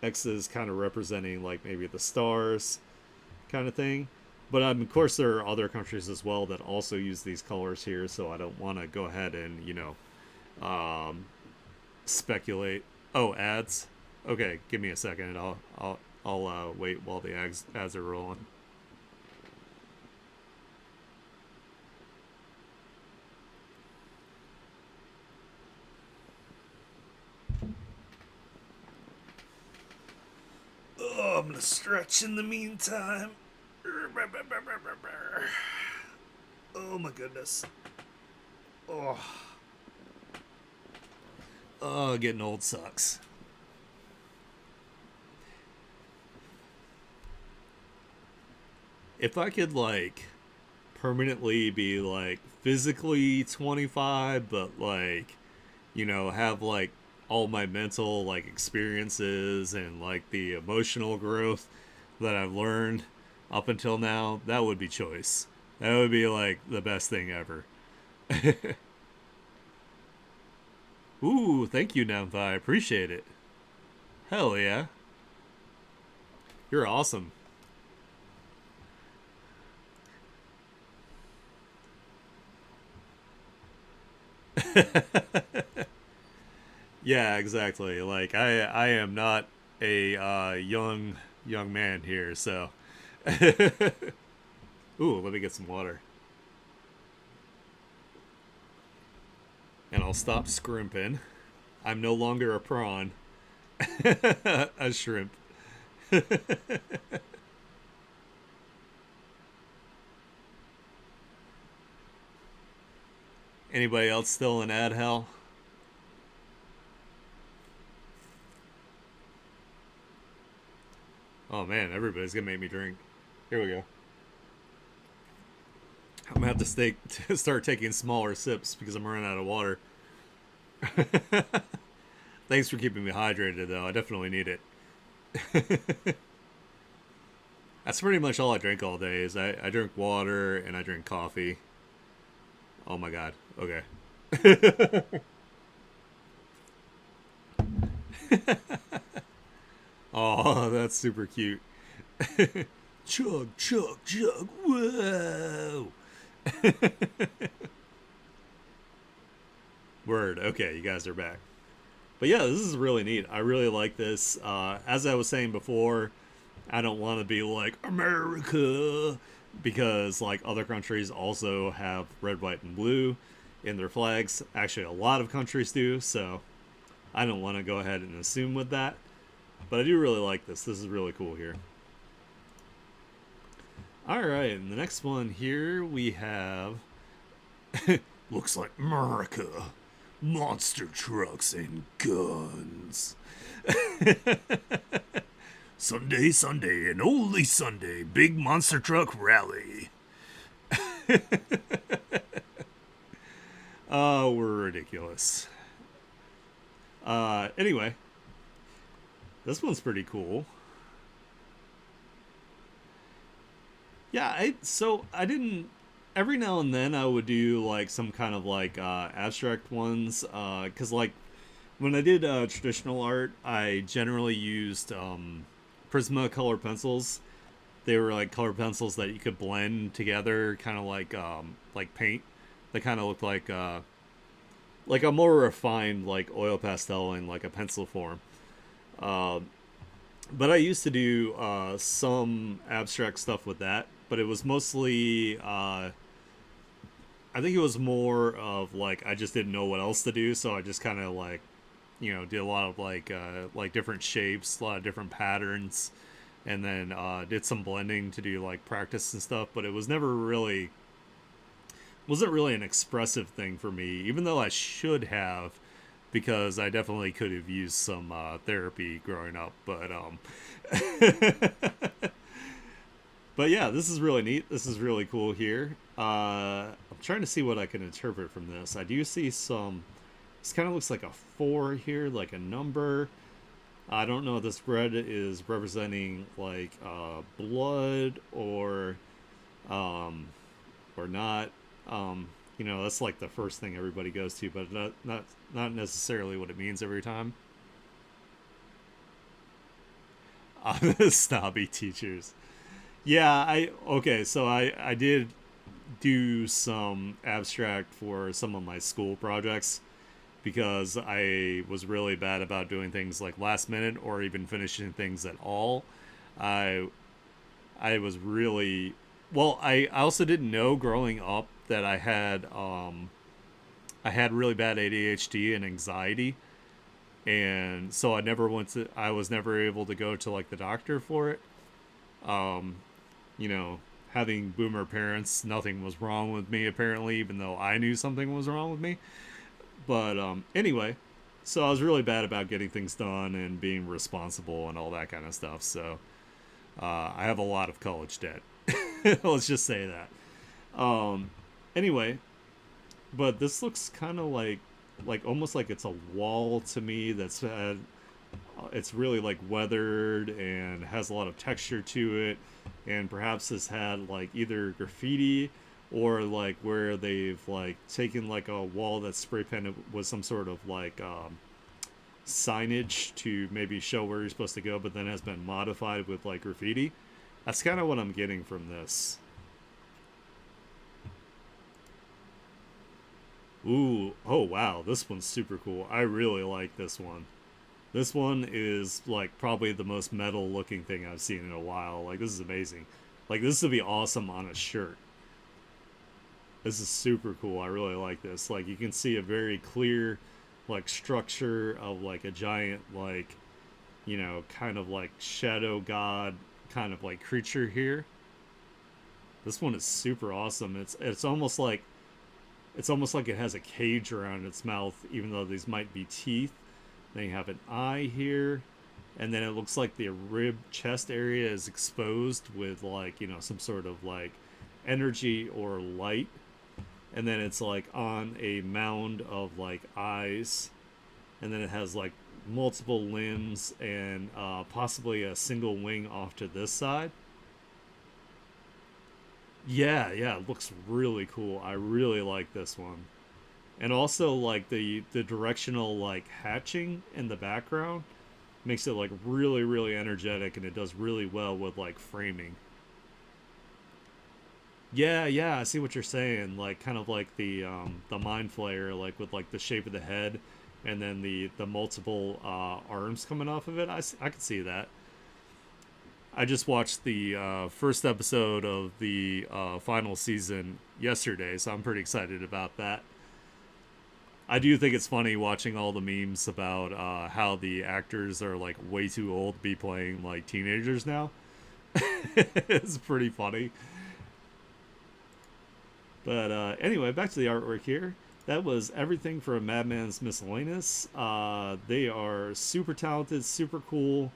X's kind of representing like maybe the stars, kind of thing. But of course, there are other countries as well that also use these colors here, so I don't want to go ahead and um, speculate. Oh, ads. Okay, give me a second. I'll wait while the ads are rolling. Oh, I'm gonna stretch in the meantime. Oh my goodness. Oh, oh, getting old sucks. If I could like permanently be like physically 25, but like have like all my mental like experiences and like the emotional growth that I've learned up until now, that would be choice. That would be like the best thing ever. Ooh, thank you, Nympha. I appreciate it. Hell yeah. You're awesome. Yeah, exactly. Like I am not a young man here, so ooh, let me get some water. And I'll stop scrimping. I'm no longer a prawn. A shrimp. Anybody else still in ad hell? Oh man, everybody's gonna make me drink. Here we go. I'm gonna have to start taking smaller sips because I'm running out of water. Thanks for keeping me hydrated, though. I definitely need it. That's pretty much all I drink all day. I drink water and I drink coffee. Oh my god. Okay. Oh, that's super cute. Chug, chug, chug. Whoa. Word. Okay, you guys are back. But yeah, this is really neat. I really like this. As I was saying before, I don't want to be like America because like other countries also have red, white, and blue in their flags. Actually, a lot of countries do. So I don't want to go ahead and assume with that. But I do really like this. This is really cool here. All right, and the next one here we have looks like America. Monster trucks and guns. Sunday, Sunday, and only Sunday, big monster truck rally. Oh, we're ridiculous. Anyway, this one's pretty cool. Yeah, I didn't. Every now and then I would do like some kind of like abstract ones, because like when I did traditional art, I generally used Prisma color pencils. They were like color pencils that you could blend together, kind of like paint, They kind of look like a more refined like oil pastel in like a pencil form. Uh, but I used to do some abstract stuff with that, but it was mostly I think it was more of like I just didn't know what else to do, so I just kind of like did a lot of like different shapes, a lot of different patterns, and then did some blending to do like practice and stuff. But it was never really wasn't really an expressive thing for me, even though I should have, because I definitely could have used some therapy growing up. But yeah, this is really neat. This is really cool here. I'm trying to see what I can interpret from this. I do see some. This kind of looks like a four here, like a number. I don't know if this red is representing like blood um, or not. That's like the first thing everybody goes to, but not necessarily what it means every time. The snobby teachers. Yeah, I okay. So I did do some abstract for some of my school projects because I was really bad about doing things like last minute or even finishing things at all. I I was really well. I also didn't know growing up that I had really bad ADHD and anxiety, and so I was never able to go to like the doctor for it. Um, you know, Having boomer parents, nothing was wrong with me apparently, even though I knew something was wrong with me. But anyway, so I was really bad about getting things done and being responsible and all that kind of stuff. So I have a lot of college debt. Let's just say that. Anyway, but this looks kind of like almost like it's a wall to me that's it's really like weathered and has a lot of texture to it, and perhaps has had like either graffiti or like where they've like taken like a wall that's spray painted with some sort of like signage to maybe show where you're supposed to go, but then has been modified with like graffiti. That's kind of what I'm getting from this. Ooh, oh wow, this one's super cool. I really like this one. This one is like probably the most metal looking thing I've seen in a while. Like this is amazing. Like this would be awesome on a shirt. This is super cool. I really like this. Like you can see a very clear like structure of like a giant like kind of like shadow god kind of like creature here. This one is super awesome. It's almost like it has a cage around its mouth, even though these might be teeth. Then you have an eye here, and then it looks like the rib chest area is exposed with like some sort of like energy or light, and then it's like on a mound of like eyes, and then it has like multiple limbs and possibly a single wing off to this side. Yeah, yeah, it looks really cool. I really like this one. And also like the directional like hatching in the background makes it like really energetic, and it does really well with like framing. Yeah, yeah, I see what you're saying. Like kind of like the mind flayer, like with like the shape of the head, and then the multiple arms coming off of it. I could see that. I just watched the first episode of the final season yesterday, so I'm pretty excited about that. I do think it's funny watching all the memes about how the actors are like way too old to be playing like teenagers now. It's pretty funny. But anyway, back to the artwork here. That was everything from Madman's Miscellaneous. They are super talented, super cool.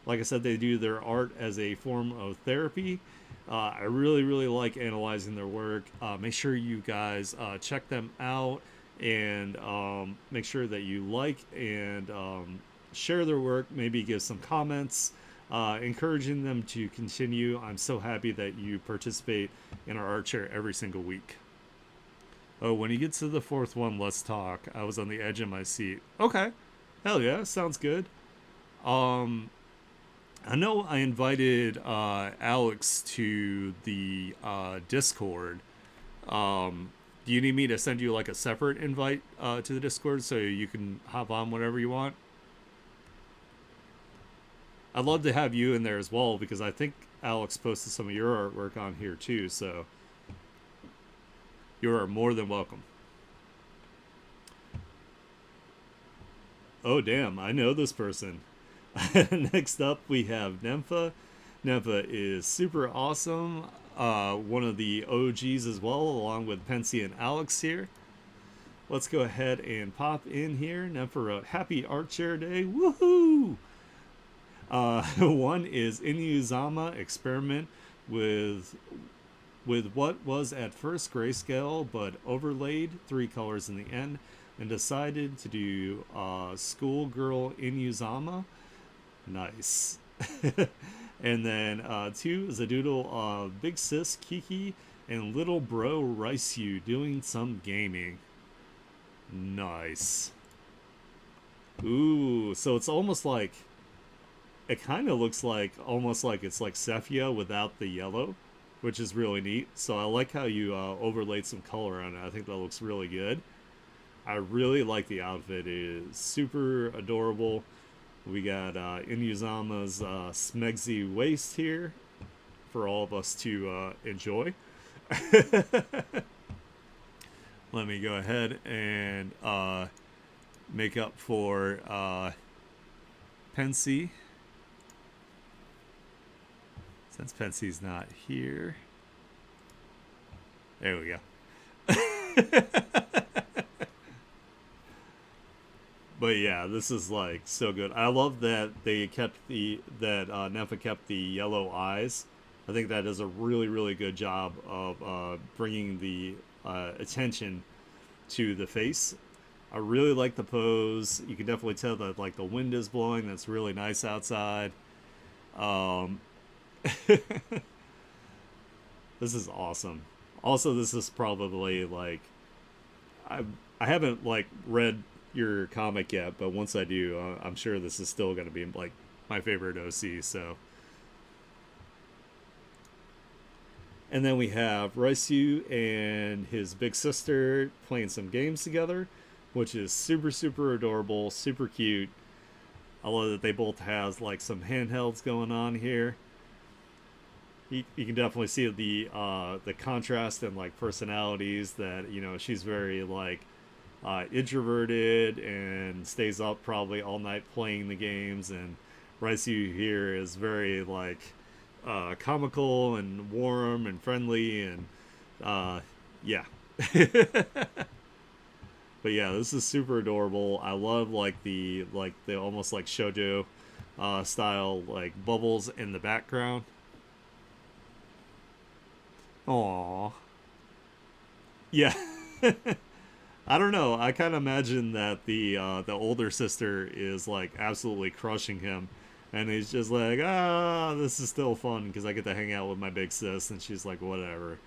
Like I said, they do their art as a form of therapy. I really like analyzing their work. Make sure you guys check them out, and make sure that you like and share their work. Maybe give some comments, encouraging them to continue. I'm so happy that you participate in our art share every single week. Oh, when you get to the fourth one, let's talk. I was on the edge of my seat. Okay, hell yeah, sounds good. Um, I know I invited Alex to the Discord. Um, Do you need me to send you like a separate invite to the Discord so you can hop on whenever you want? I'd love to have you in there as well because I think Alex posted some of your artwork on here too, so you are more than welcome. Oh, damn, I know this person. Next up, we have Nympha. Nympha is super awesome. One of the OGs as well, along with Pensy and Alex here. Let's go ahead and pop in here. Nympha wrote, Happy Artshare Day. Woohoo! One is Inuyasama experiment with what was at first grayscale but overlaid 3 colors in the end, and decided to do schoolgirl Inuyasama. Nice. And then 2 is a doodle of Big Sis Kiki and Little Bro Raisu doing some gaming. Nice. Ooh, so it's almost like, it kind of looks like almost like it's like sepia without the yellow, which is really neat. So I like how you overlaid some color on it. I think that looks really good. I really like the outfit. It is super adorable. We got Inuyasama's smegsy waist here for all of us to enjoy. Let me go ahead and make up for Pensy. Since Pensy's not here. There we go. But yeah, this is like so good. I love that they kept Nympha kept the yellow eyes. I think that is a really, really good job of bringing the attention to the face. I really like the pose. You can definitely tell that like the wind is blowing. That's really nice outside. This is awesome. Also, this is probably like I haven't like read your comic yet, but once I do, I'm sure this is still going to be like my favorite OC. So, and then we have Raisu and his big sister playing some games together, which is super, super adorable, super cute. I love that they both have like some handhelds going on here. You can definitely see the contrast and like personalities that, you know, she's very like introverted and stays up probably all night playing the games, and Raisu here is very like comical and warm and friendly, and yeah. But yeah, this is super adorable. I love like the almost like shoujo style like bubbles in the background. Aww. Yeah. I don't know. I kind of imagine that the older sister is like absolutely crushing him, and he's just like, this is still fun because I get to hang out with my big sis, and she's like, whatever.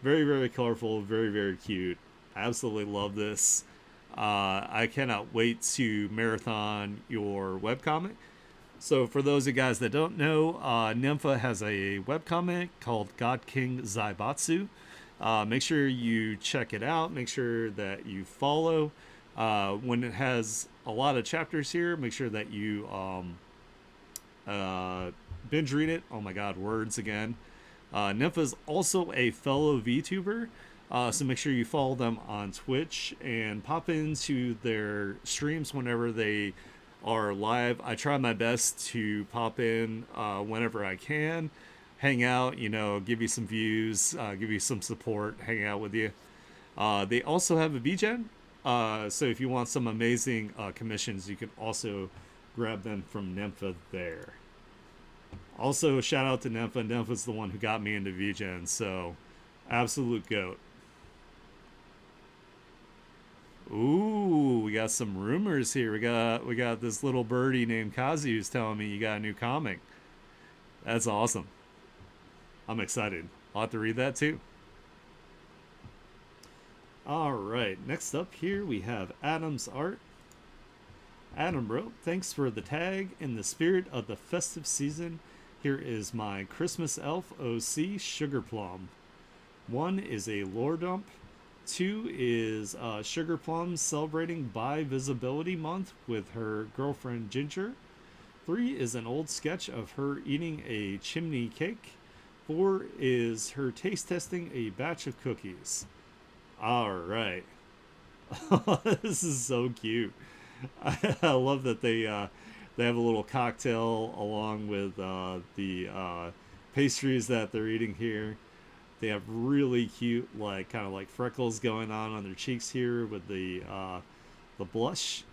Very, very colorful, very, very cute. I absolutely love this. I cannot wait to marathon your webcomic. So for those of you guys that don't know, Nympha has a webcomic called God King Zaibatsu. Make sure you check it out. Make sure that you follow. When it has a lot of chapters here, make sure that you binge read it. Oh my god, words again. Nympha is also a fellow VTuber, so make sure you follow them on Twitch and pop into their streams whenever they are live. I try my best to pop in whenever I can, hang out, you know, give you some views, give you some support, hang out with you. They also have a VGen, so if you want some amazing commissions, you can also grab them from Nympha there. Also, shout out to Nympha. Nympha's the one who got me into VGen, so absolute goat. Ooh, we got some rumors here. We got this little birdie named Kazi who's telling me you got a new comic. That's awesome. I'm excited. I'll have to read that too. Alright, next up here we have Adam's art. Adam wrote, thanks for the tag. In the spirit of the festive season, here is my Christmas elf OC Sugar Plum. One is a lore dump. Two is Sugar Plum celebrating Bi Visibility Month with her girlfriend Ginger. Three is an old sketch of her eating a chimney cake. Four is her taste testing a batch of cookies. All right. This is so cute. I love that they have a little cocktail along with the pastries that they're eating here. They have really cute, like kind of like freckles going on their cheeks here with the blush.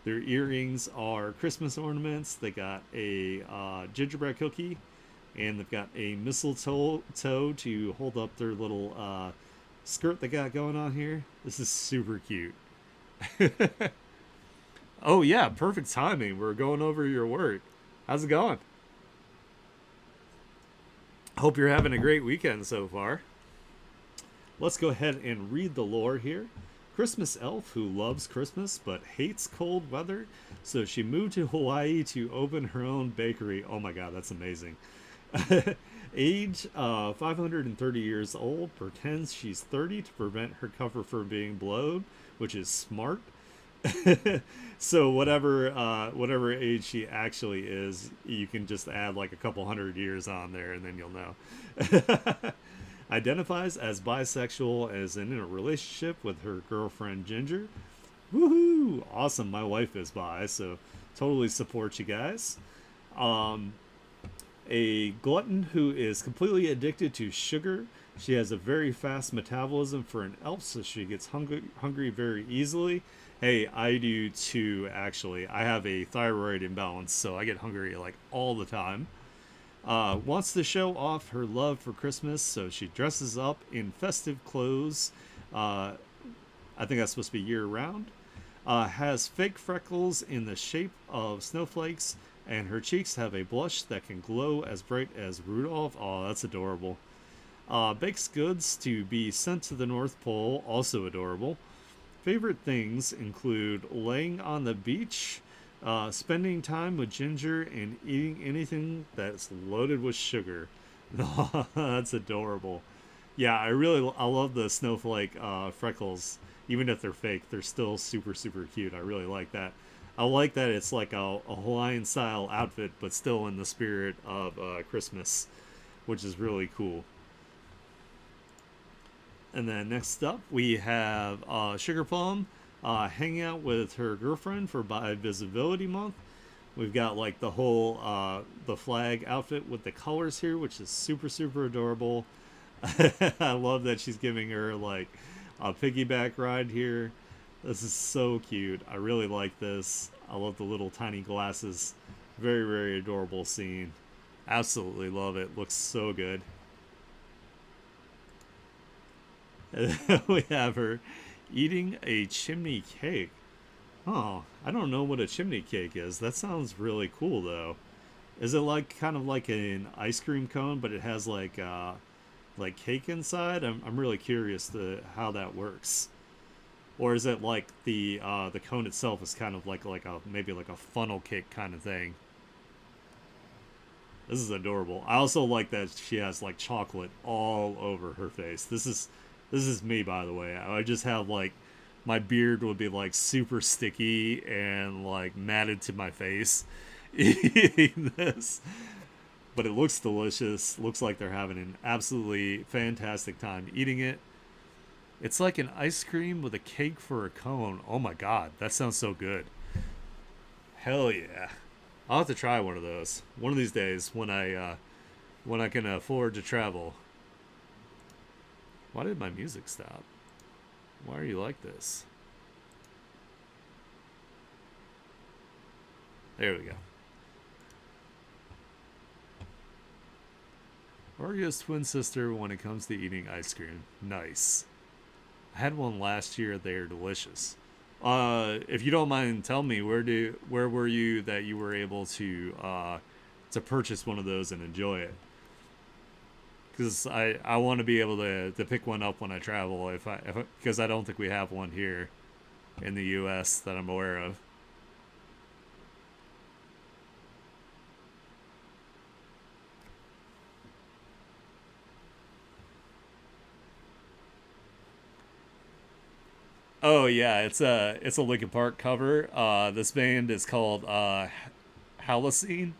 Their earrings are Christmas ornaments. They got a gingerbread cookie, and they've got a mistletoe to hold up their little skirt they got going on here. This is super cute. Oh yeah, perfect timing. We're going over your work. How's it going? Hope you're having a great weekend so far. Let's go ahead and read the lore here. Christmas elf who loves Christmas but hates cold weather, so she moved to Hawaii to open her own bakery. Oh my god, that's amazing. Age 530 years old, pretends she's 30 to prevent her cover from being blown, which is smart. So whatever age she actually is, you can just add like a couple hundred years on there, and then you'll know. Identifies as bisexual and is in a relationship with her girlfriend Ginger. Woohoo! Awesome. My wife is bi, so totally support you guys. Um, a glutton who is completely addicted to sugar. She has a very fast metabolism for an elf, so she gets hungry very easily. Hey, I do too, actually. I have a thyroid imbalance, so I get hungry like all the time. Wants to show off her love for Christmas, so she dresses up in festive clothes. Uh, I think that's supposed to be year round. Has fake freckles in the shape of snowflakes, and her cheeks have a blush that can glow as bright as Rudolph. Oh, that's adorable. Bakes goods to be sent to the North Pole, also adorable. Favorite things include laying on the beach, spending time with Ginger, and eating anything that's loaded with sugar. That's adorable. Yeah, I love the snowflake freckles. Even if they're fake, they're still super super cute. I really like that. I like that it's like a Hawaiian style outfit, but still in the spirit of Christmas, which is really cool. And then next up, we have Sugar Plum hanging out with her girlfriend for Bi Visibility Month. We've got like the flag outfit with the colors here, which is super super adorable. I love that she's giving her like a piggyback ride here. This is so cute. I really like this. I love the little tiny glasses. Very very adorable scene. Absolutely love it. Looks so good. We have her eating a chimney cake. Oh, I don't know what a chimney cake is. That sounds really cool though. Is it like kind of like an ice cream cone, but it has like cake inside? I'm really curious to how that works. Or is it like the cone itself is kind of like a maybe like a funnel cake kind of thing? This is adorable. I also like that she has like chocolate all over her face. This is me, by the way. I just have like my beard would be like super sticky and like matted to my face eating this. But it looks delicious. Looks like they're having an absolutely fantastic time eating it. It's like an ice cream with a cake for a cone. Oh my god, that sounds so good. Hell yeah. I'll have to try one of those one of these days when I can afford to travel. Why did my music stop? Why are you like this? There we go. Oreo's twin sister when it comes to eating ice cream. Nice. I had one last year. They are delicious. If you don't mind, tell me where were you that you were able to purchase one of those and enjoy it? Because I want to be able to pick one up when I travel if because I don't think we have one here in the U.S. that I'm aware of. Oh yeah, it's a Linkin Park cover. This band is called Halocene.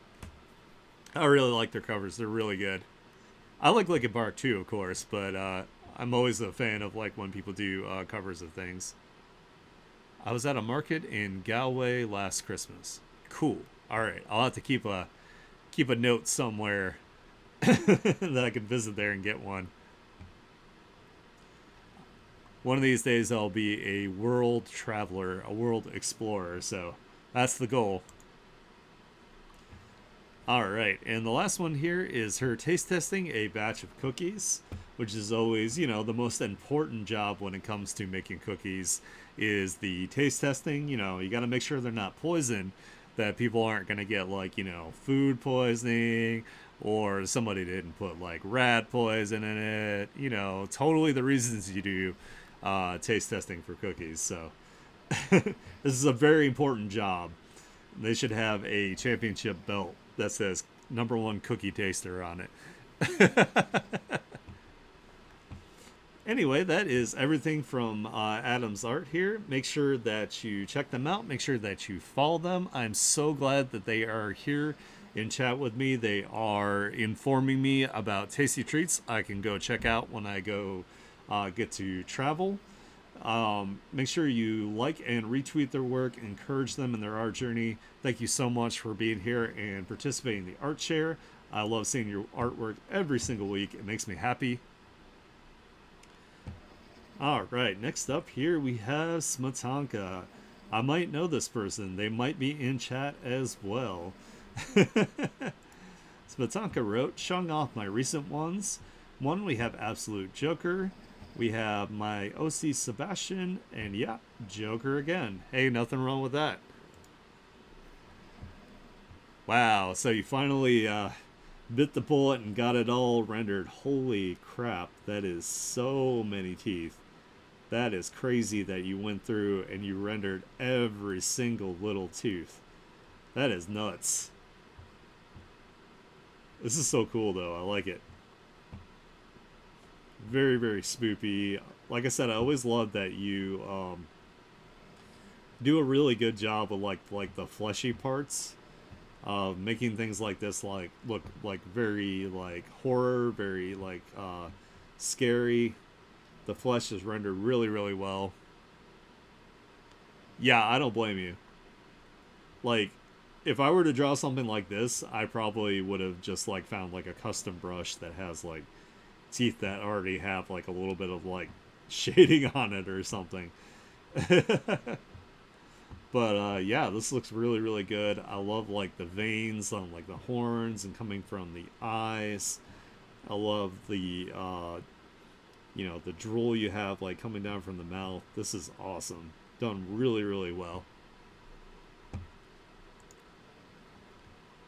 I really like their covers. They're really good. I like Linkin Park too, of course, but I'm always a fan of like when people do covers of things. I was at a market in Galway last Christmas. Cool. All right, I'll have to keep a note somewhere that I can visit there and get one. One of these days I'll be a world traveler, a world explorer. So that's the goal. All right, and the last one here is her taste testing a batch of cookies, which is always, the most important job when it comes to making cookies is the taste testing. You got to make sure they're not poison, that people aren't going to get like, food poisoning or somebody didn't put like rat poison in it. Totally the reasons you do taste testing for cookies. So this is a very important job. They should have a championship belt that says number one cookie taster on it. Anyway, that is everything from Adam's art here. Make sure that you check them out. Make sure that you follow them. I'm so glad that they are here in chat with me. They are informing me about tasty treats I can go check out when I go get to travel. Make sure you like and retweet their work, encourage them in their art journey. Thank you so much for being here and participating in the art share. I love seeing your artwork every single week. It makes me happy. All right, next up here we have Smatanka. I might know this person. They might be in chat as well. Smatanka wrote, showing off my recent ones. One, we have Absolute Joker. We have my OC Sebastian, and yeah, Joker again. Hey, nothing wrong with that. Wow, so you finally bit the bullet and got it all rendered. Holy crap, that is so many teeth. That is crazy that you went through and you rendered every single little tooth. That is nuts. This is so cool though. I like it. Very, very spoopy. Like I said, I always love that you do a really good job of like the fleshy parts, making things like this like look like very like horror, very like scary. The flesh is rendered really, really well. Yeah, I don't blame you. Like, if I were to draw something like this, I probably would have just like found like a custom brush that has like teeth that already have like a little bit of like shading on it or something. But yeah, this looks really, really good. I love like the veins on like the horns and coming from the eyes. I love the the drool you have like coming down from the mouth. This is awesome. Done really, really well.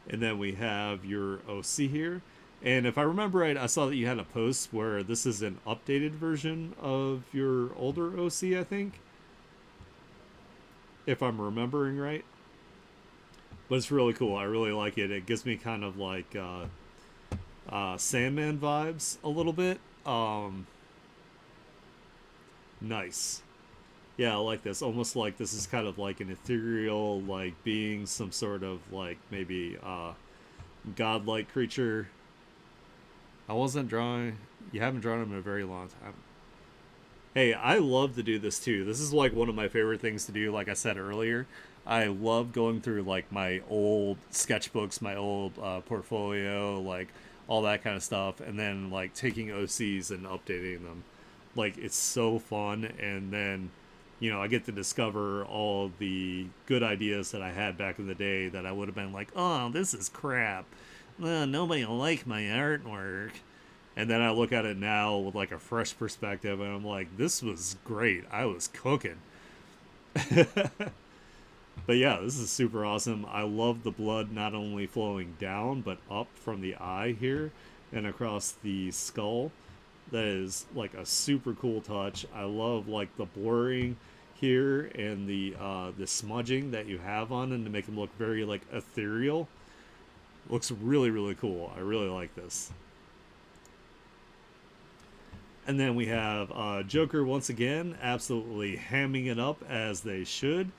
And then we have your OC here. And if I remember right, I saw that you had a post where this is an updated version of your older OC, I think. If I'm remembering right. But it's really cool. I really like it. It gives me kind of like Sandman vibes a little bit. Nice. Yeah, I like this. Almost like this is kind of like an ethereal, like being, some sort of like maybe godlike creature. I wasn't drawing. You haven't drawn him in a very long time. Hey, I love to do this too. This is like one of my favorite things to do. Like I said earlier, I love going through like my old sketchbooks, my old portfolio, like all that kind of stuff, and then like taking OCs and updating them. Like it's so fun, and then I get to discover all the good ideas that I had back in the day that I would have been like, oh, this is crap. Nobody will like my artwork. And then I look at it now with like a fresh perspective, and I'm like, this was great. I was cooking. But yeah, this is super awesome. I love the blood not only flowing down, but up from the eye here and across the skull. That is like a super cool touch. I love like the blurring here and the smudging that you have on them to make them look very like ethereal. Looks really, really cool. I really like this. And then we have Joker once again, absolutely hamming it up as they should.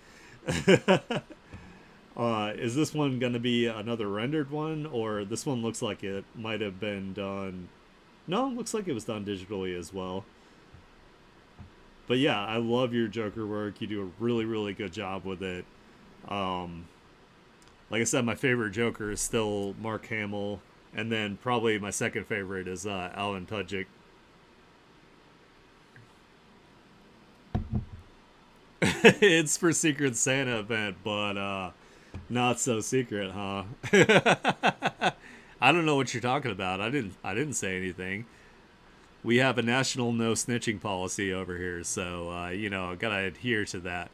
Is this one going to be another rendered one, or this one looks like it might have been done? No, it looks like it was done digitally as well. But yeah, I love your Joker work. You do a really, really good job with it. Um, like I said, my favorite Joker is still Mark Hamill, and then probably my second favorite is Alan Tudyk. It's for Secret Santa event, but not so secret, huh? I don't know what you're talking about. I didn't say anything. We have a national no snitching policy over here, so I gotta adhere to that.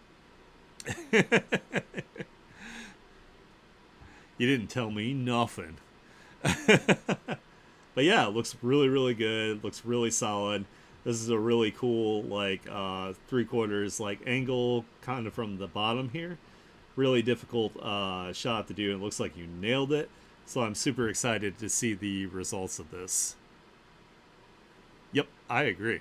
You didn't tell me nothing. But yeah, it looks really, really good. Looks really solid. This is a really cool like 3/4 like angle, kind of from the bottom here. Really difficult shot to do. It looks like you nailed it. So I'm super excited to see the results of this. Yep, I agree.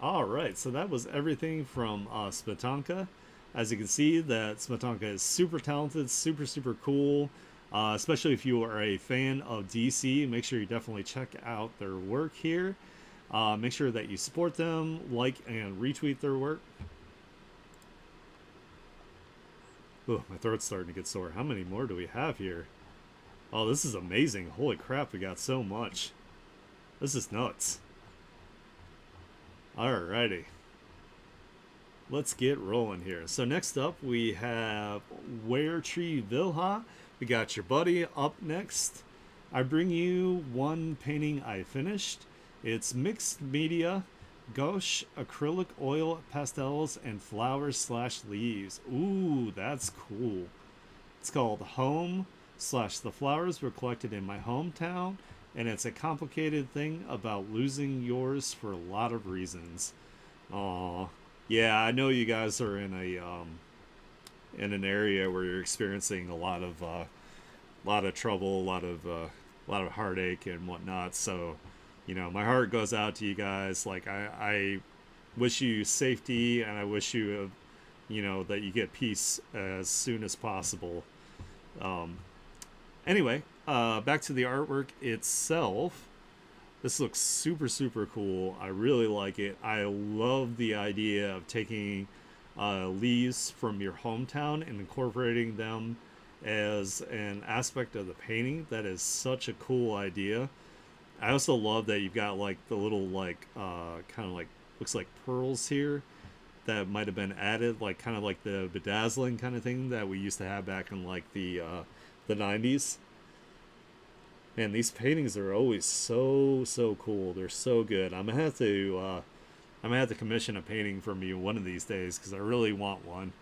All right, so that was everything from Smetanka. As you can see, that Smetanka is super talented, super super cool. Especially if you are a fan of DC, make sure you definitely check out their work here. Make sure that you support them, like and retweet their work. Oh, my throat's starting to get sore. How many more do we have here? Oh, this is amazing. Holy crap, we got so much. This is nuts. Alrighty. Let's get rolling here. So next up we have Where Tree Vilha. We got your buddy up next. I bring you one painting I finished. It's mixed media, gouache, acrylic oil, pastels, and flowers slash leaves. Ooh, that's cool. It's called Home slash the flowers were collected in my hometown, and it's a complicated thing about losing yours for a lot of reasons. Aw, yeah, I know you guys are in an area where you're experiencing a lot of trouble, a lot of heartache and whatnot. So, my heart goes out to you guys. Like I wish you safety, and I wish you, that you get peace as soon as possible. Um, anyway, back to the artwork itself. This looks super, super cool. I really like it. I love the idea of taking leaves from your hometown and incorporating them as an aspect of the painting. That is such a cool idea. I also love that you've got like the little like kind of like looks like pearls here that might have been added, like kind of like the bedazzling kind of thing that we used to have back in like the 90s. Man, these paintings are always so so cool. They're so good. I'm gonna have to commission a painting from you one of these days because I really want one.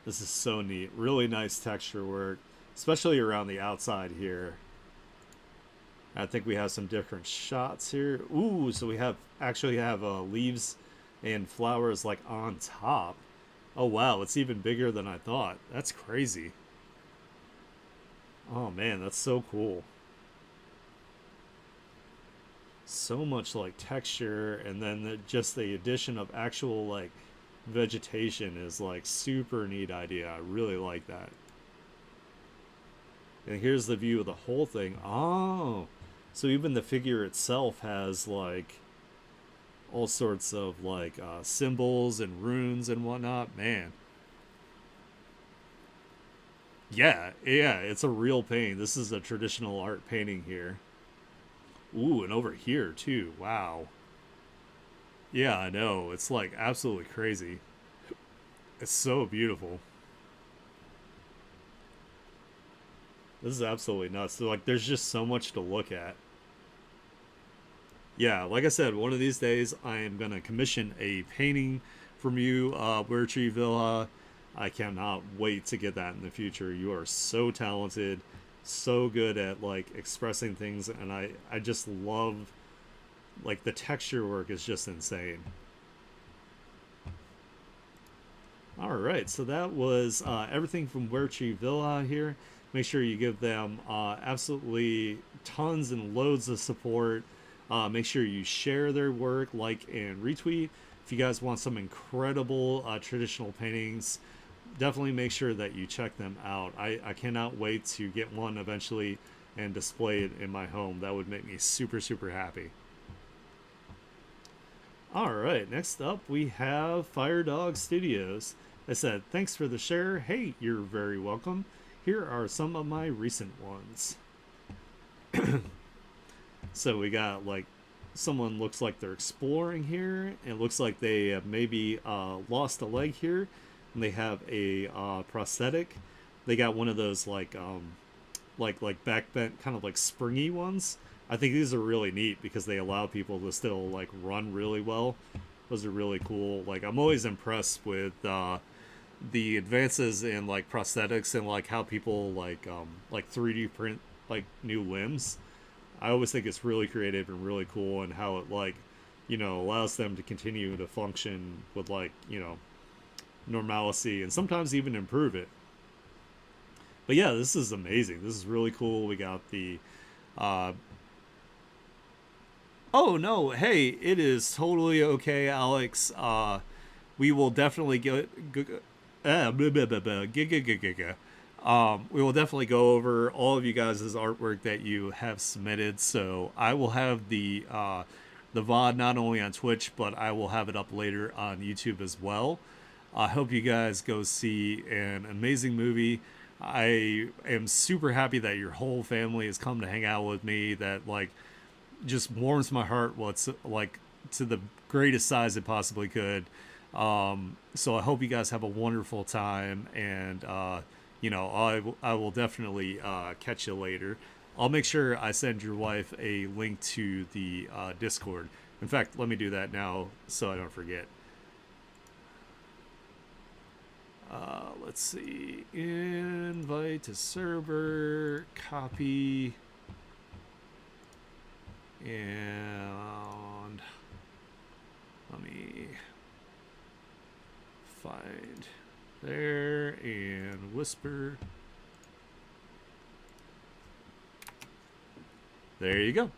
This is so neat. Really nice texture work, especially around the outside here. I think we have some different shots here. Ooh, so we have leaves and flowers like on top. Oh wow, it's even bigger than I thought. That's crazy. Oh man, that's so cool. So much like texture, and then just the addition of actual like vegetation is like super neat idea. I really like that. And here's the view of the whole thing. Oh, so even the figure itself has like all sorts of like symbols and runes and whatnot. Man, yeah, yeah, it's a real painting. This is a traditional art painting here. Ooh, and over here too. Wow. Yeah, I know. It's like absolutely crazy. It's so beautiful. This is absolutely nuts. So, like, there's just so much to look at. Yeah, like I said, one of these days I am gonna commission a painting from you, Tree Villa. I cannot wait to get that in the future. You are so talented, so good at like expressing things, and I just love like the texture work is just insane. All right, so that was everything from Tree Villa here. Make sure you give them absolutely tons and loads of support. Make sure you share their work, like and retweet. If you guys want some incredible traditional paintings, definitely make sure that you check them out. I cannot wait to get one eventually and display it in my home. That would make me super, super happy. All right, next up we have Fire Dog Studios. I said, thanks for the share. Hey, you're very welcome. Here are some of my recent ones. So we got like someone looks like they're exploring here. It looks like they have maybe lost a leg here, and they have a prosthetic. They got one of those like back bent kind of like springy ones. I think these are really neat because they allow people to still like run really well. Those are really cool. Like I'm always impressed with the advances in like prosthetics and like how people like 3D print like new limbs. I always think it's really creative and really cool, and how it like allows them to continue to function with like normalcy and sometimes even improve it. But yeah, this is amazing. This is really cool. We got the uh, oh no, hey, it is totally okay, Alex. We will definitely blah, blah, blah, blah, we will definitely go over all of you guys' artwork that you have submitted. So I will have the VOD not only on Twitch, but I will have it up later on YouTube as well. I hope you guys go see an amazing movie. I am super happy that your whole family has come to hang out with me. That like just warms my heart. What's like to the greatest size it possibly could. So I hope you guys have a wonderful time, and I will definitely catch you later. I'll make sure I send your wife a link to the Discord. In fact, let me do that now so I don't forget. Let's see. Invite to server, copy, and let me find there and whisper. There you go.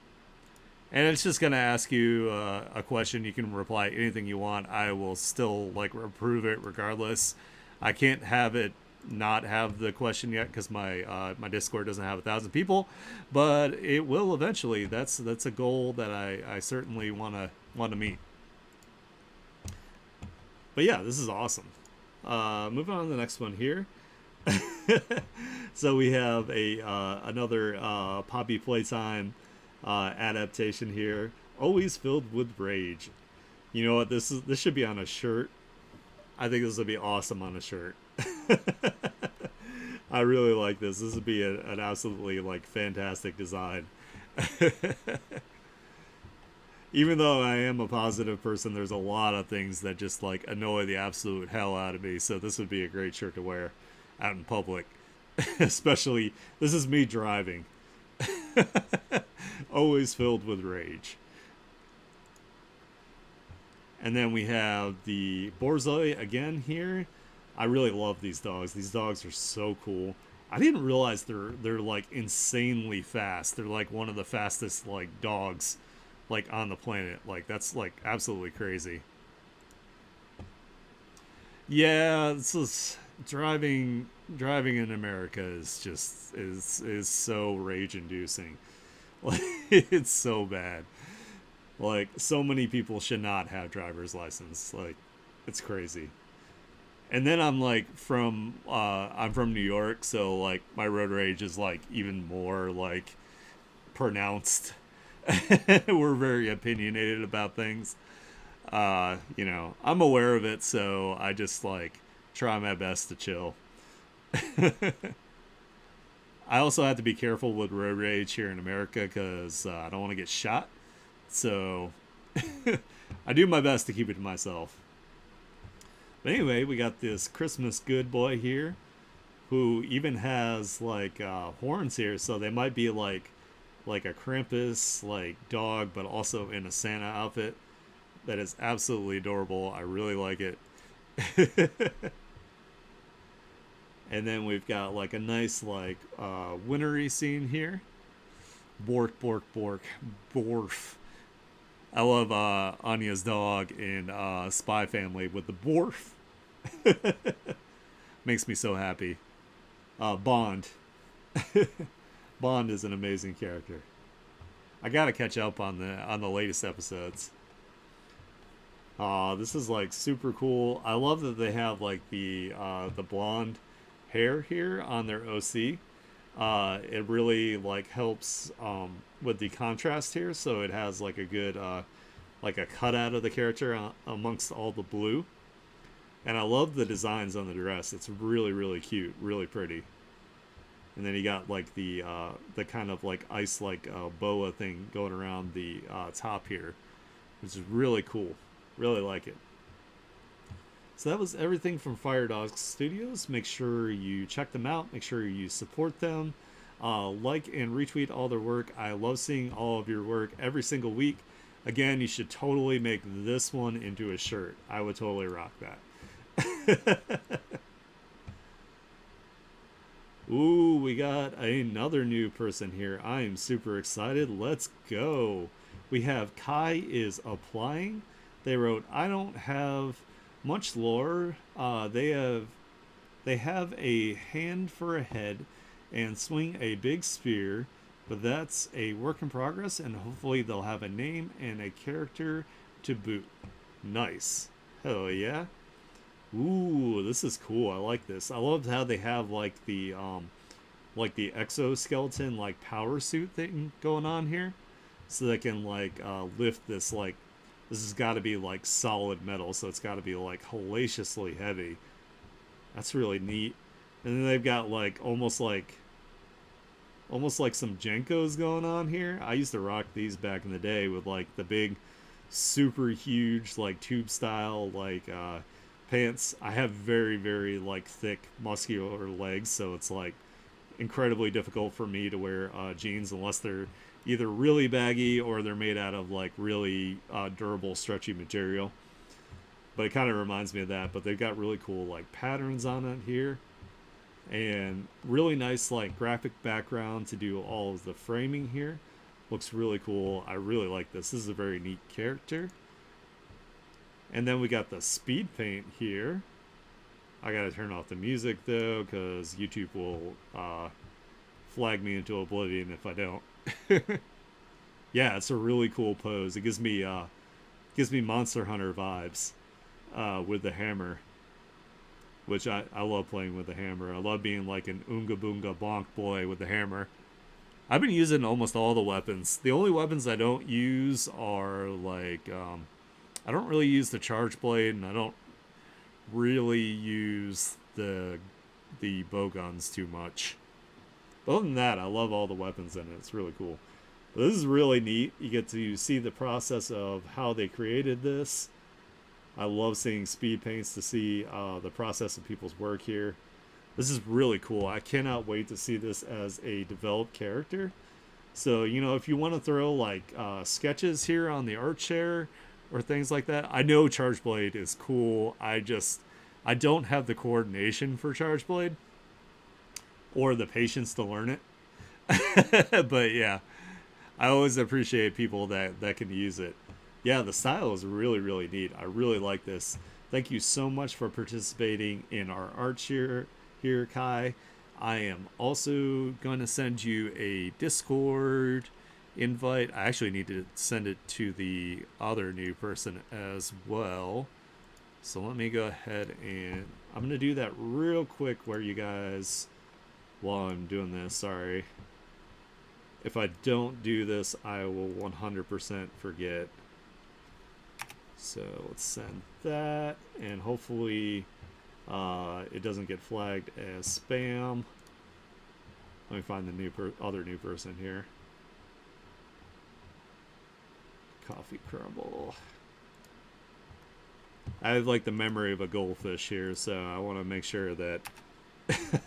And it's just gonna ask you a question. You can reply anything you want. I will still like approve it regardless. I can't have it not have the question yet because my Discord doesn't have 1,000 people, but it will eventually. That's a goal that I certainly wanna meet. But yeah, this is awesome. Moving on to the next one here. So we have a another Poppy Playtime adaptation here. Always filled with rage. You know what? This should be on a shirt. I think this would be awesome on a shirt. I really like this. This would be an absolutely like fantastic design. Even though I am a positive person, there's a lot of things that just like annoy the absolute hell out of me. So this would be a great shirt to wear out in public. Especially, this is me driving. Always filled with rage. And then we have the Borzoi again here. I really love these dogs. These dogs are so cool. I didn't realize they're like insanely fast. They're like one of the fastest like dogs like on the planet. Like that's like absolutely crazy. Yeah, this is driving in America is just is so rage inducing. Like it's so bad. Like so many people should not have driver's license. Like it's crazy. And then I'm from New York, so like my road rage is like even more like pronounced. We're very opinionated about things. I'm aware of it, so I just like try my best to chill. I also have to be careful with road rage here in America because I don't want to get shot. So I do my best to keep it to myself. But anyway, we got this Christmas good boy here who even has like horns here, so they might be like a Krampus like dog, but also in a Santa outfit. That is absolutely adorable. I really like it. And then we've got like a nice like wintry scene here. Bork, bork, bork, borf. I love Anya's dog in Spy Family with the borf. Makes me so happy. Bond. Bond is an amazing character. I gotta catch up on the latest episodes. This is like super cool. I love that they have like the blonde hair here on their OC. It really like helps with the contrast here, so it has like a good like a cutout of the character amongst all the blue. And I love the designs on the dress. It's really really cute, really pretty. And then you got like the kind of like ice like boa thing going around the top here, which is really cool. Really like it. So that was everything from Fire Dog Studios. Make sure you check them out. Make sure you support them. Like and retweet all their work. I love seeing all of your work every single week. Again, you should totally make this one into a shirt. I would totally rock that. Ooh, we got another new person here. I am super excited. Let's go. We have Kai is applying. They wrote, I don't have much lore. They have a hand for a head and swing a big spear, but that's a work in progress, and hopefully they'll have a name and a character to boot. Nice. Hell yeah. Ooh, this is cool. I like this. I love how they have like the exoskeleton like power suit thing going on here, so they can like lift this like this has got to be like solid metal, so it's got to be like hellaciously heavy. That's really neat. And then they've got like almost like some Jenkos going on here. I used to rock these back in the day with like the big super huge like tube style like pants. I have very very like thick muscular legs, so it's like incredibly difficult for me to wear jeans unless they're either really baggy or they're made out of like really durable stretchy material. But it kind of reminds me of that. But they've got really cool like patterns on it here, and really nice like graphic background to do all of the framing here. Looks really cool. I really like this. This is a very neat character. And then we got the speed paint here. I gotta turn off the music though, because YouTube will flag me into oblivion if I don't. Yeah, it's a really cool pose. It gives me Monster Hunter vibes with the hammer, which I love playing with the hammer. I love being like an Oonga Boonga Bonk boy with the hammer. I've been using almost all the weapons. The only weapons I don't use are like I don't really use the charge blade, and I don't really use the bow guns too much. But other than that, I love all the weapons in it. It's really cool. But this is really neat. You get to see the process of how they created this. I love seeing speed paints to see the process of people's work here. This is really cool. I cannot wait to see this as a developed character. So, you know, if you want to throw like sketches here on the artshare or things like that, I know Charge Blade is cool. I don't have the coordination for Charge Blade or the patience to learn it. But yeah, I always appreciate people that can use it. Yeah, the style is really, really neat. I really like this. Thank you so much for participating in our artshare here, Kai. I am also going to send you a Discord invite. I actually need to send it to the other new person as well. So let me go ahead and I'm going to do that real quick where you guys, while I'm doing this, sorry. If I don't do this, I will 100% forget. So let's send that, and hopefully it doesn't get flagged as spam. Let me find the other new person here. Coffee crumble. I have like the memory of a goldfish here, so I want to make sure that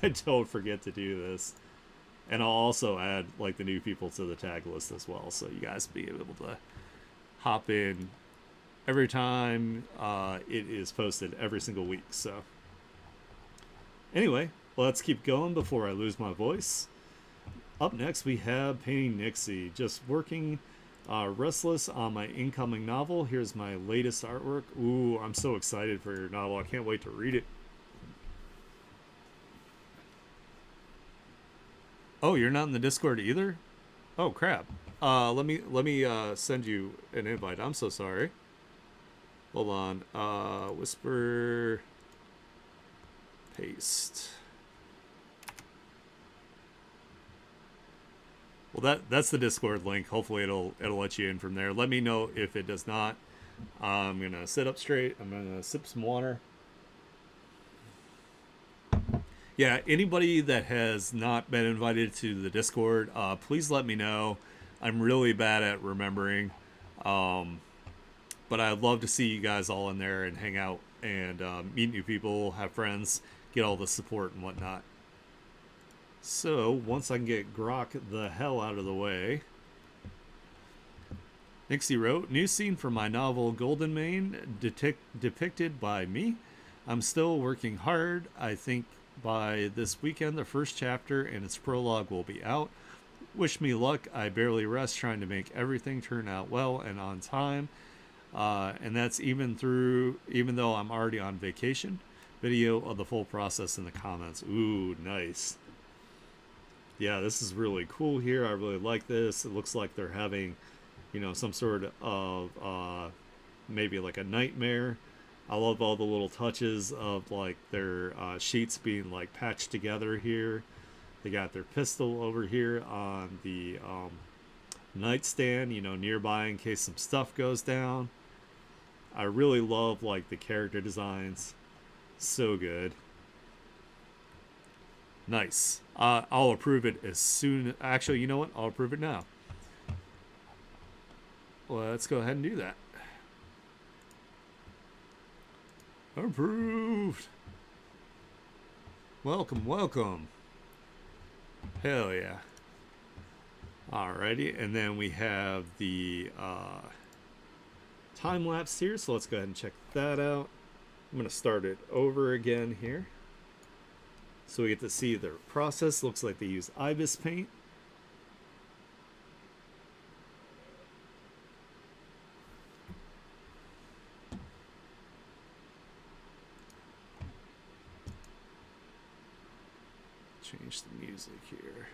I don't forget to do this. And I'll also add like the new people to the tag list as well, so you guys be able to hop in every time it is posted every single week. So anyway, let's keep going before I lose my voice. Up next, we have Painting Nixie, just working restless on my incoming novel. Here's my latest artwork. Ooh, I'm so excited for your novel. I can't wait to read it. Oh, you're not in the Discord either? Oh crap. Let me send you an invite. I'm so sorry. Hold on. Whisper paste. Well, that's the Discord link. Hopefully, it'll let you in from there. Let me know if it does not. I'm gonna sit up straight. I'm gonna sip some water. Yeah, anybody that has not been invited to the Discord, please let me know. I'm really bad at remembering, um, but I'd love to see you guys all in there and hang out and meet new people, have friends, get all the support and whatnot. So once I can get Grok the hell out of the way, Nixie wrote, new scene from my novel Golden Mane, depicted by me. I'm still working hard. I think by this weekend, the first chapter and its prologue will be out. Wish me luck. I barely rest trying to make everything turn out well and on time. And that's even though I'm already on vacation. Video of the full process in the comments. Ooh, nice. Yeah, this is really cool here. I really like this. It looks like they're having, some sort of maybe like a nightmare. I love all the little touches of like their sheets being like patched together here. They got their pistol over here on the nightstand, nearby in case some stuff goes down. I really love like the character designs. So good. Nice. I'll approve it as soon. Actually, you know what? I'll approve it now. Well, let's go ahead and do that. Approved. Welcome, welcome. Hell yeah. Alrighty, and then we have the time lapse here, so let's go ahead and check that out. I'm going to start it over again here. So we get to see their process. Looks like they use Ibis paint. Change the music here.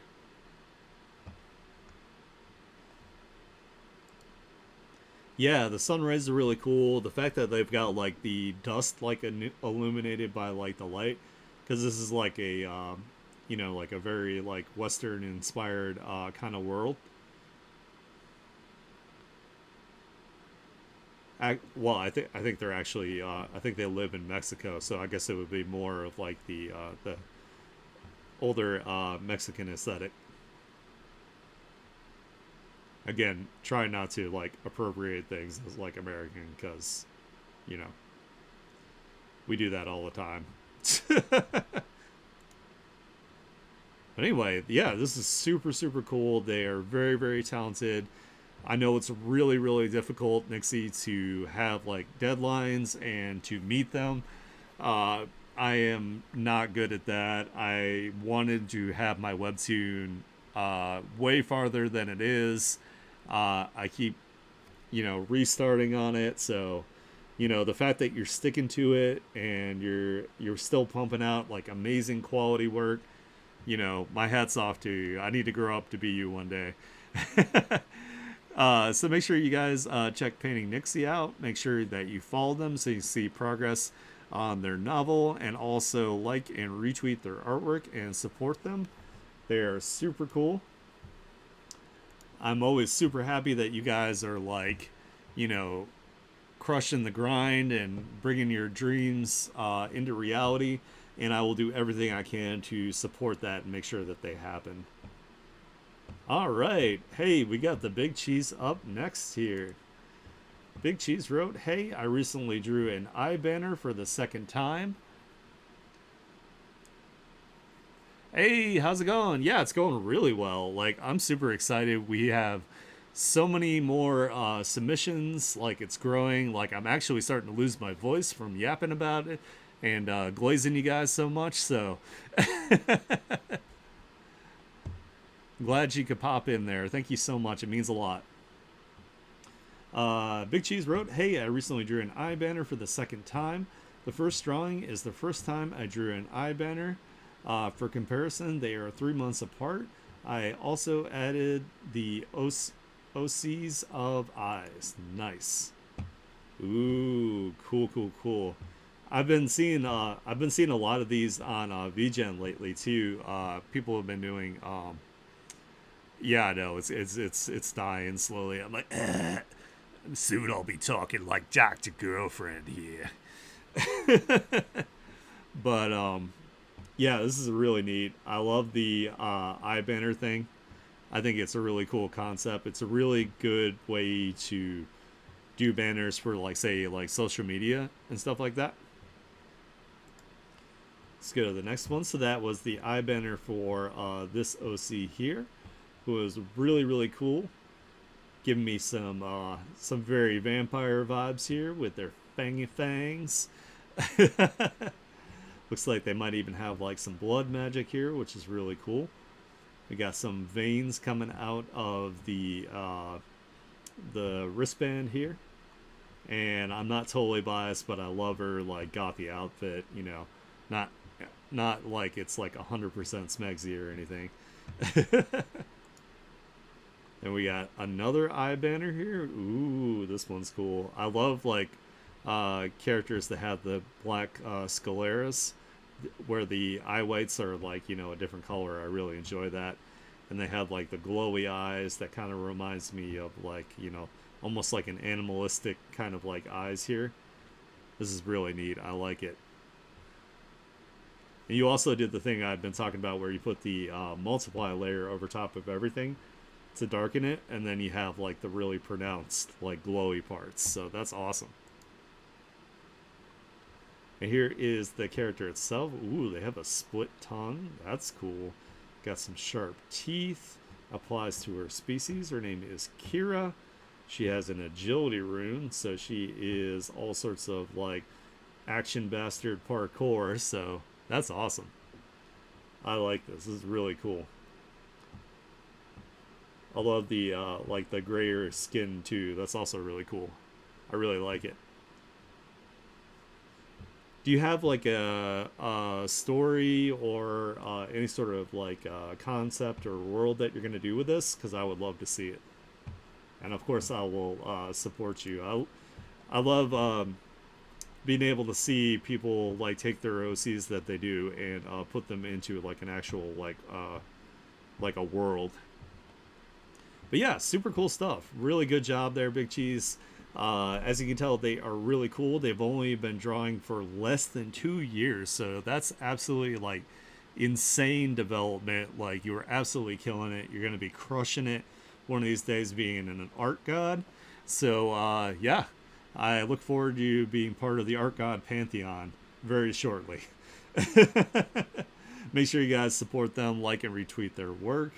Yeah, the sunrise are really cool. The fact that they've got like the dust like illuminated by like the light, because this is like a like a very like Western inspired kind of world. I think they're actually I think they live in Mexico, so I guess it would be more of like the older Mexican aesthetic. Again, try not to like appropriate things as like American, because you know we do that all the time. But anyway, yeah, this is super super cool. They are very very talented. I know it's really really difficult, Nixie, to have like deadlines and to meet them. Uh, I am not good at that. I wanted to have my webtoon way farther than it is. I keep, restarting on it. So, the fact that you're sticking to it and you're still pumping out like amazing quality work, my hat's off to you. I need to grow up to be you one day. So make sure you guys check Painting Nixie out. Make sure that you follow them so you see progress on their novel, and also like and retweet their artwork and support them. They are super cool. I'm always super happy that you guys are like, crushing the grind and bringing your dreams into reality. And I will do everything I can to support that and make sure that they happen. All right. Hey, we got the Big Cheese up next here. Big Cheese wrote, hey, I recently drew an eye banner for the second time. Hey, how's it going? Yeah, it's going really well. Like, I'm super excited. We have so many more submissions. Like, it's growing. Like, I'm actually starting to lose my voice from yapping about it and glazing you guys so much. So glad you could pop in there. Thank you so much. It means a lot. Big Cheese wrote, "Hey, I recently drew an eye banner for the second time. The first drawing is the first time I drew an eye banner. For comparison, they are 3 months apart. I also added the OCs of eyes. Nice. Ooh, cool, cool, cool. I've been seeing a lot of these on VGen lately too. People have been doing yeah, I know it's dying slowly. I'm like, soon I'll be talking like Dr. Girlfriend here. But yeah, this is really neat. I love the eye banner thing. I think it's a really cool concept. It's a really good way to do banners for like say like social media and stuff like that. Let's go to the next one. So that was the eye banner for this OC here, who was really really cool, giving me some very vampire vibes here with their fangy fangs. Looks like they might even have like some blood magic here, which is really cool. We got some veins coming out of the wristband here, and I'm not totally biased, but I love her like gothy outfit. You know, not not like it's like 100% Smegsy or anything. And we got another eye banner here. Ooh, this one's cool. I love like characters that have the black sclera's, where the eye whites are like a different color. I really enjoy that. And they have like the glowy eyes that kind of reminds me of like almost like an animalistic kind of like eyes here. This is really neat. I like it. And you also did the thing I've been talking about where you put the multiply layer over top of everything to darken it, and then you have like the really pronounced like glowy parts. So that's awesome. And here is the character itself. Ooh, they have a split tongue. That's cool. Got some sharp teeth. Applies to her species. Her name is Kira. She has an agility rune, so she is all sorts of like action bastard parkour. So that's awesome. I like this. This is really cool. I love the like the grayer skin too. That's also really cool. I really like it. Do you have like a story or any sort of like concept or world that you're going to do with this? Because I would love to see it. And of course, I will support you. I love being able to see people like take their OCs that they do and put them into like an actual like a world. But yeah, super cool stuff. Really good job there, Big Cheese. As you can tell, they are really cool. They've only been drawing for less than 2 years, so that's absolutely like insane development. Like you are absolutely killing it. You're gonna be crushing it one of these days, being an art god. So yeah, I look forward to you being part of the art god pantheon very shortly. Make sure you guys support them, like and retweet their work.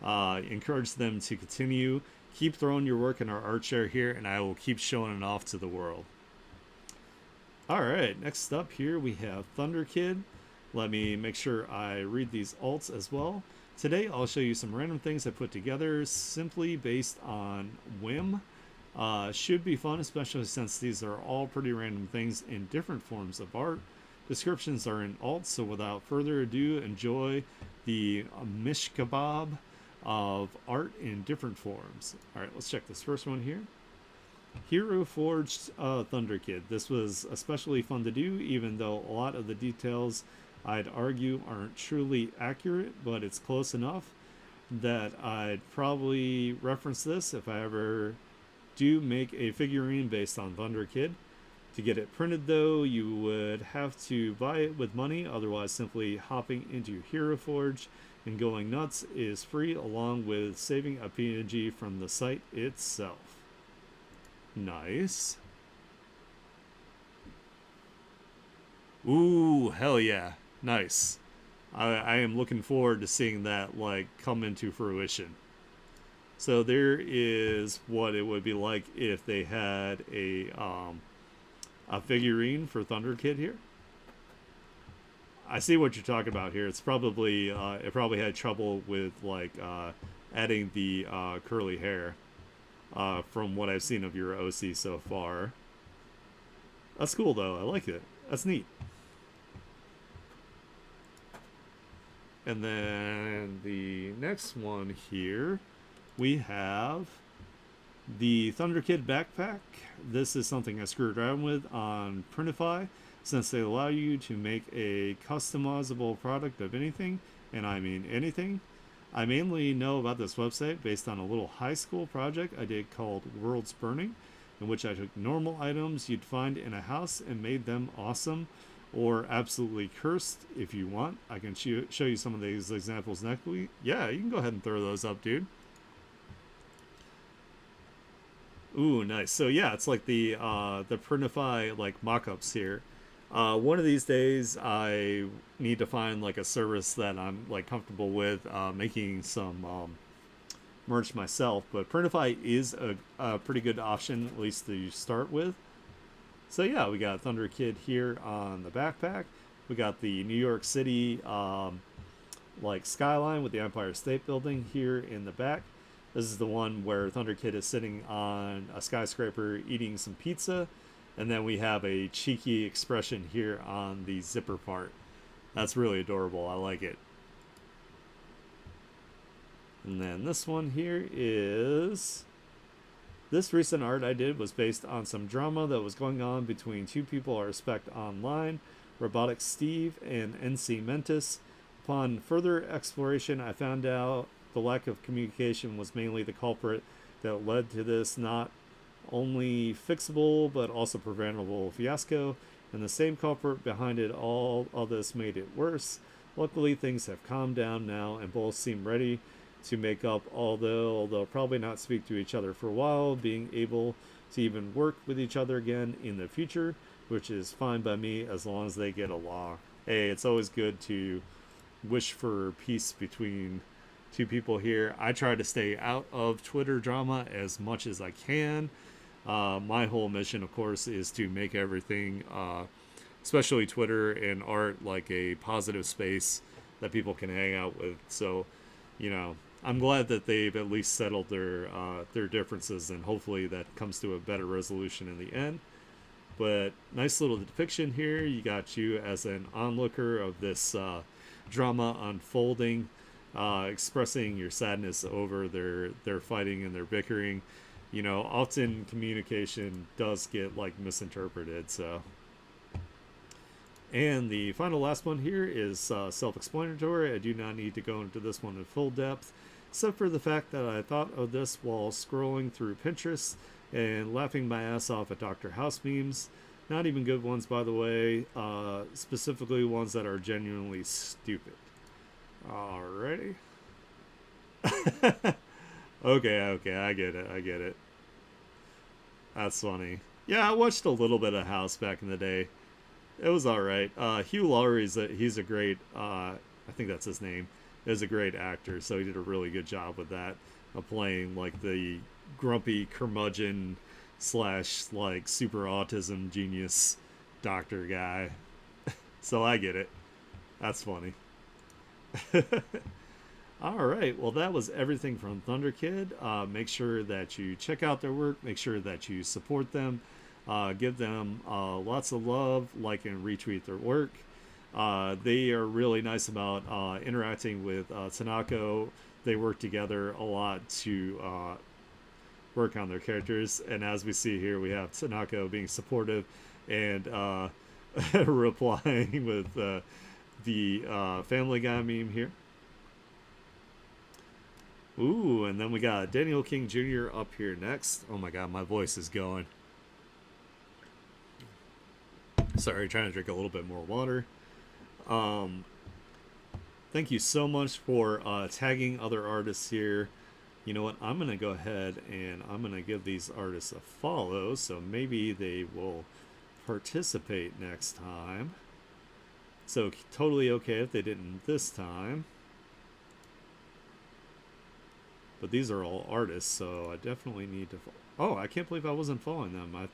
Encourage them to continue. Keep throwing your work in our artshare here, and I will keep showing it off to the world. Alright, next up here we have Thunder Kid. Let me make sure I read these alts as well. Today I'll show you some random things I put together simply based on whim. Should be fun, especially since these are all pretty random things in different forms of art. Descriptions are in alts, so without further ado, enjoy the mish kebab of art in different forms. Alright, let's check this first one here. Hero Forged Thunder Kid. This was especially fun to do, even though a lot of the details I'd argue aren't truly accurate, but it's close enough that I'd probably reference this if I ever do make a figurine based on Thunder Kid. To get it printed though, you would have to buy it with money, otherwise simply hopping into Hero Forge and going nuts is free, along with saving a PNG from the site itself. Nice. Ooh, hell yeah. Nice. I am looking forward to seeing that like come into fruition. So there is what it would be like if they had a figurine for Thunder Kid here. I see what you're talking about here. It's probably it probably had trouble with like adding the curly hair from what I've seen of your OC so far. That's cool though. I like it. That's neat. And then the next one here, we have the Thunder Kid backpack. This is something I screwed around with on Printify since they allow you to make a customizable product of anything, and I mean anything. I mainly know about this website based on a little high school project I did called Worlds Burning, in which I took normal items you'd find in a house and made them awesome or absolutely cursed. If you want, I can show you some of these examples next week. Yeah, you can go ahead and throw those up, dude. Ooh, nice. So yeah, it's like the Printify like mock-ups here. One of these days, I need to find like a service that I'm like comfortable with making some merch myself. But Printify is a pretty good option, at least to start with. So yeah, we got Thunder Kid here on the backpack. We got the New York City like skyline with the Empire State Building here in the back. This is the one where Thunder Kid is sitting on a skyscraper eating some pizza. And then we have a cheeky expression here on the zipper part. That's really adorable. I like it. And then this one here is... This recent art I did was based on some drama that was going on between two people I respect online, Robotic Steve and NC Mentis. Upon further exploration, I found out the lack of communication was mainly the culprit that led to this not only fixable but also preventable fiasco, and the same culprit behind it all this made it worse. Luckily, things have calmed down now, and both seem ready to make up, although they'll probably not speak to each other for a while, being able to even work with each other again in the future, which is fine by me as long as they get along. Hey, it's always good to wish for peace between two people here. I try to stay out of Twitter drama as much as I can. My whole mission, of course, is to make everything, especially Twitter and art, like a positive space that people can hang out with. So, you know, I'm glad that they've at least settled their differences, and hopefully that comes to a better resolution in the end. But nice little depiction here. You got you as an onlooker of this drama unfolding, expressing your sadness over their fighting and their bickering. You know, often communication does get like misinterpreted. So, and the final last one here is self-explanatory. I do not need to go into this one in full depth, except for the fact that I thought of this while scrolling through Pinterest and laughing my ass off at Dr. House memes. Not even good ones, by the way. Specifically ones that are genuinely stupid. Alrighty. Okay, I get it. That's funny. Yeah, I watched a little bit of House back in the day. It was all right. Hugh Laurie's he's a great. I think that's his name. Is a great actor, so he did a really good job with that, of playing like the grumpy curmudgeon slash like super autism genius doctor guy. So I get it. That's funny. All right, well, that was everything from Thunder Kid. Make sure that you check out their work. Make sure that you support them. Give them lots of love, like and retweet their work. They are really nice about interacting with Tanako. They work together a lot to work on their characters. And as we see here, we have Tanako being supportive and replying with the Family Guy meme here. Ooh, and then we got Daniel King Jr. up here next. Oh my god, my voice is going. Sorry, trying to drink a little bit more water. Thank you so much for tagging other artists here. You know what? I'm going to go ahead and I'm going to give these artists a follow, so maybe they will participate next time. So totally okay if they didn't this time. But these are all artists, so I definitely need to... Oh, I can't believe I wasn't following them. I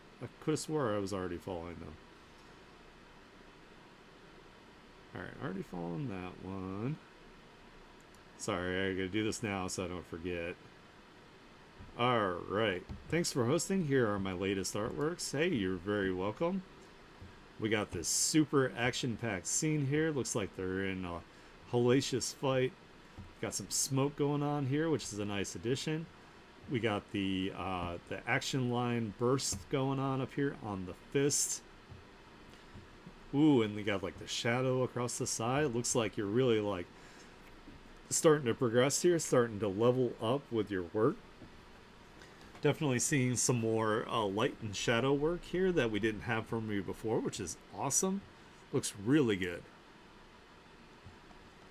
could have swore I was already following them. Alright, already following that one. Sorry, I gotta do this now so I don't forget. Alright, thanks for hosting. Here are my latest artworks. Hey, you're very welcome. We got this super action-packed scene here. Looks like they're in a hellacious fight. Got some smoke going on here, which is a nice addition. We got the action line burst going on up here on the fist. Ooh, and we got like the shadow across the side. It looks like you're really like starting to progress here, starting to level up with your work. Definitely seeing some more light and shadow work here that we didn't have from you before, which is awesome. Looks really good.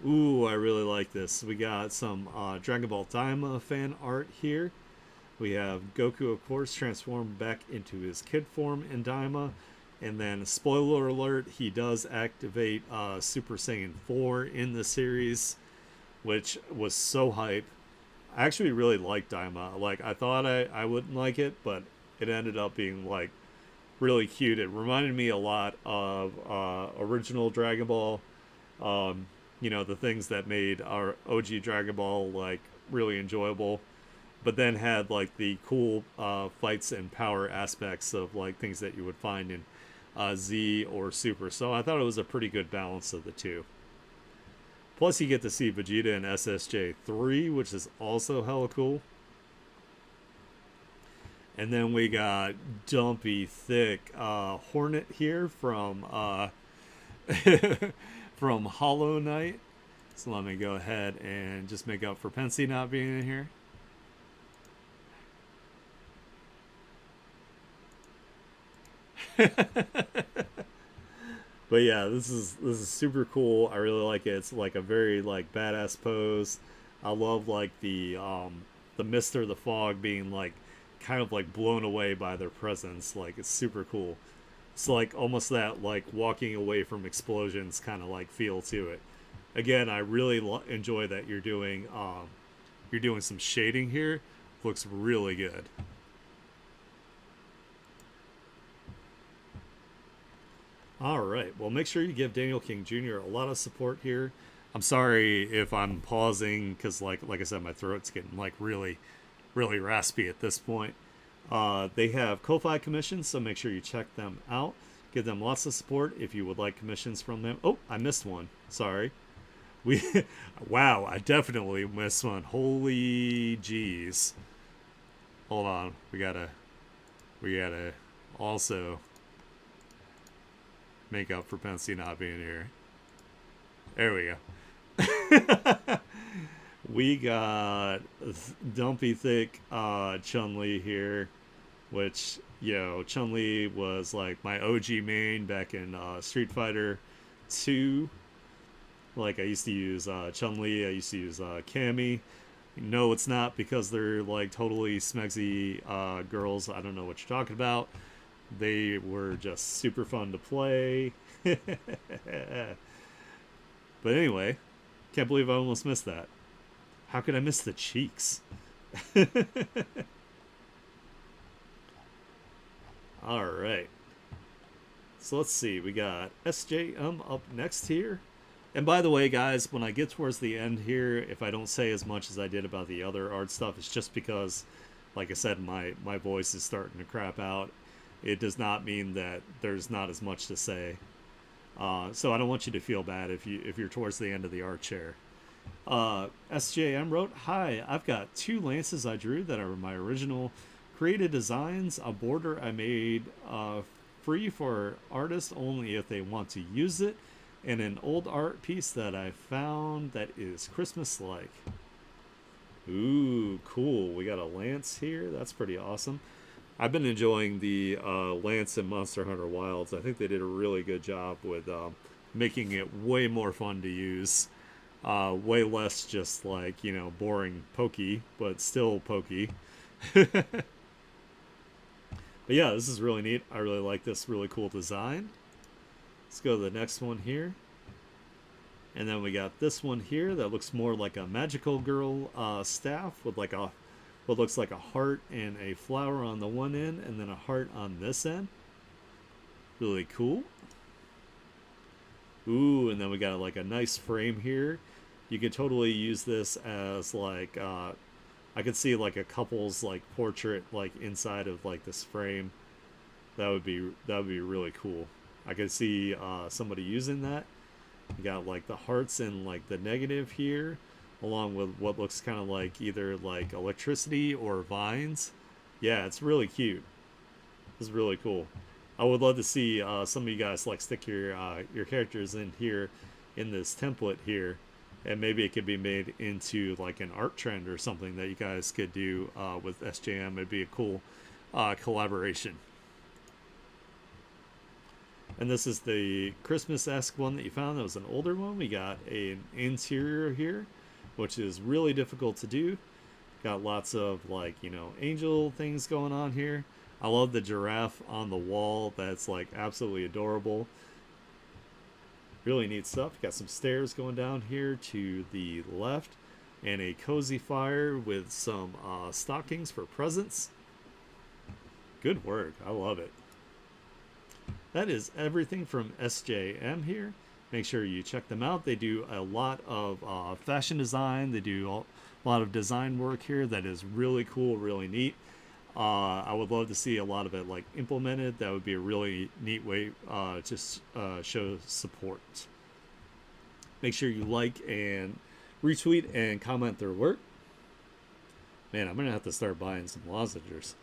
Ooh, I really like this. We got some Dragon Ball Daima fan art here. We have Goku, of course, transformed back into his kid form in Daima. And then, spoiler alert, he does activate Super Saiyan 4 in the series, which was so hype. I actually really liked Daima. Like, I thought I wouldn't like it, but it ended up being, like, really cute. It reminded me a lot of original Dragon Ball. You know, the things that made our OG Dragon Ball, like, really enjoyable. But then had, like, the cool fights and power aspects of, like, things that you would find in Z or Super. So I thought it was a pretty good balance of the two. Plus, you get to see Vegeta in SSJ 3, which is also hella cool. And then we got Dumpy Thick Hornet here from from Hollow Knight. So let me go ahead and just make up for Pensy not being in here. But yeah, this is super cool. I really like it. It's like a very like badass pose. I love like the mist or the fog being like kind of like blown away by their presence. Like it's super cool. It's like almost that like walking away from explosions kind of like feel to it. Again, I really enjoy that you're doing some shading here. Looks really good. All right. Well, make sure you give Daniel King Jr. a lot of support here. I'm sorry if I'm pausing because, like I said, my throat's getting like really raspy at this point. They have Ko-fi commissions, so make sure you check them out. Give them lots of support if you would like commissions from them. Oh, I missed one. Sorry. We, wow, I definitely missed one. Holy jeez. Hold on. We gotta also make up for Pensy not being here. There we go. We got Dumpy Thick Chun-Li here, which, Chun-Li was like my OG main back in Street Fighter 2. Like, I used to use Chun-Li, I used to use Cammy. No, it's not because they're like totally smegsy girls. I don't know what you're talking about. They were just super fun to play. But anyway, can't believe I almost missed that. How could I miss the cheeks? Alright. So let's see. We got SJM up next here. And by the way, guys, when I get towards the end here, if I don't say as much as I did about the other art stuff, it's just because, like I said, my voice is starting to crap out. It does not mean that there's not as much to say. So I don't want you to feel bad if you're towards the end of the art chair. SJM wrote, "Hi, I've got 2 lances I drew that are my original created designs, a border I made free for artists only if they want to use it, and an old art piece that I found that is Christmas-like." Ooh, cool. We got a lance here. That's pretty awesome. I've been enjoying the Lance and Monster Hunter Wilds. I think they did a really good job with making it way more fun to use. Way less just like, boring pokey, but still pokey. But yeah, this is really neat. I really like this really cool design. Let's go to the next one here. And then we got this one here that looks more like a magical girl staff with like what looks like a heart and a flower on the one end and then a heart on this end. Really cool. Ooh, and then we got like a nice frame here. You could totally use this as like I could see like a couple's like portrait like inside of like this frame. That would be really cool. I could see somebody using that. You got like the hearts and like the negative here, along with what looks kind of like either like electricity or vines. Yeah, it's really cute. It's really cool. I would love to see some of you guys like stick your characters in here in this template here, and maybe it could be made into like an art trend or something that you guys could do with SJM. It'd be a cool collaboration. And this is the Christmas-esque one that you found. That was an older one. We got an interior here, which is really difficult to do. Got lots of like, angel things going on here. I love the giraffe on the wall. That's like absolutely adorable. Really neat stuff. Got some stairs going down here to the left, and a cozy fire with some stockings for presents. Good work. I love it. That is everything from SJM here. Make sure you check them out. They do a lot of fashion design. They do a lot of design work here that is really cool, really neat. I would love to see a lot of it like implemented. That would be a really neat way to show support. Make sure you like and retweet and comment their work. Man, I'm gonna have to start buying some lozenges.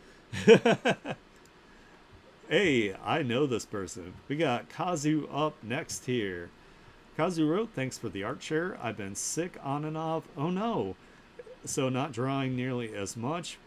Hey, I know this person. We got Kazu up next here. Kazu wrote, "Thanks for the art share. I've been sick on and off. Oh no. So not drawing nearly as much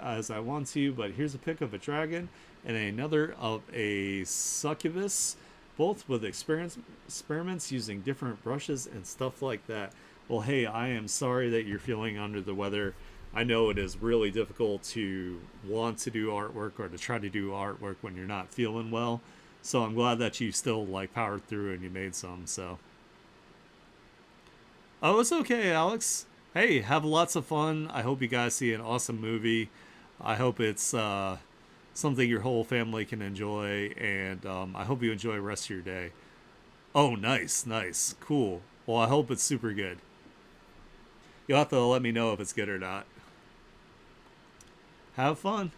as I want to, but here's a pic of a dragon and another of a succubus, both with experiments using different brushes and stuff like that." Well, hey, I am sorry that you're feeling under the weather. I know it is really difficult to want to do artwork or to try to do artwork when you're not feeling well. So I'm glad that you still like powered through and you made some. So, oh, it's okay, Alex. Hey, have lots of fun. I hope you guys see an awesome movie. I hope it's something your whole family can enjoy, and I hope you enjoy the rest of your day. Oh, nice, nice, cool. Well, I hope it's super good. You'll have to let me know if it's good or not. Have fun.